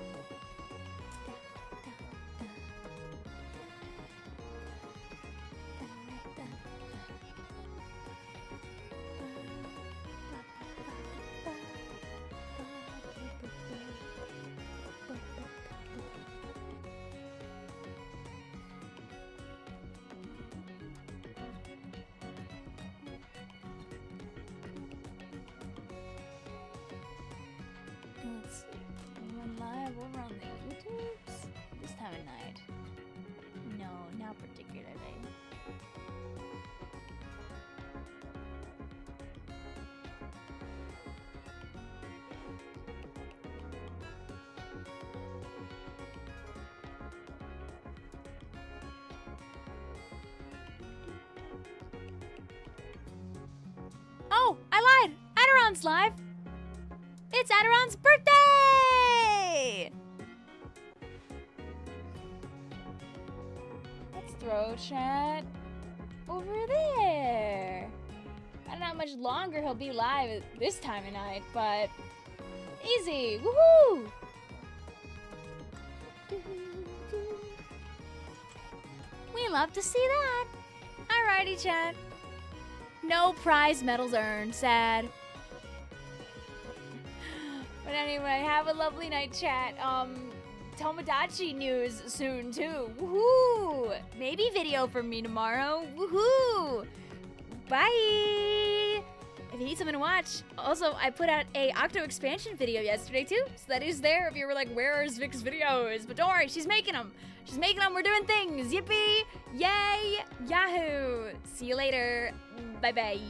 Speaker 1: Anyone live over on the YouTubes? This time of night? No, not particularly. Oh, I lied! Adoron's live! It's Adoron's birthday! Let's throw chat over there. I don't know how much longer he'll be live at this time of night, but easy, woohoo! love to see that. Alrighty, chat. No prize medals earned. Sad. But anyway, have a lovely night, chat. Tomodachi news soon, too. Woohoo! Maybe video from me tomorrow. Woohoo! Bye! If you need something to watch. Also, I put out a Octo expansion video yesterday, too. So that is there if you were like, where is Vic's videos? But don't worry, she's making them. She's making them. We're doing things. Yippee! Yay! Yahoo! See you later. Bye-bye.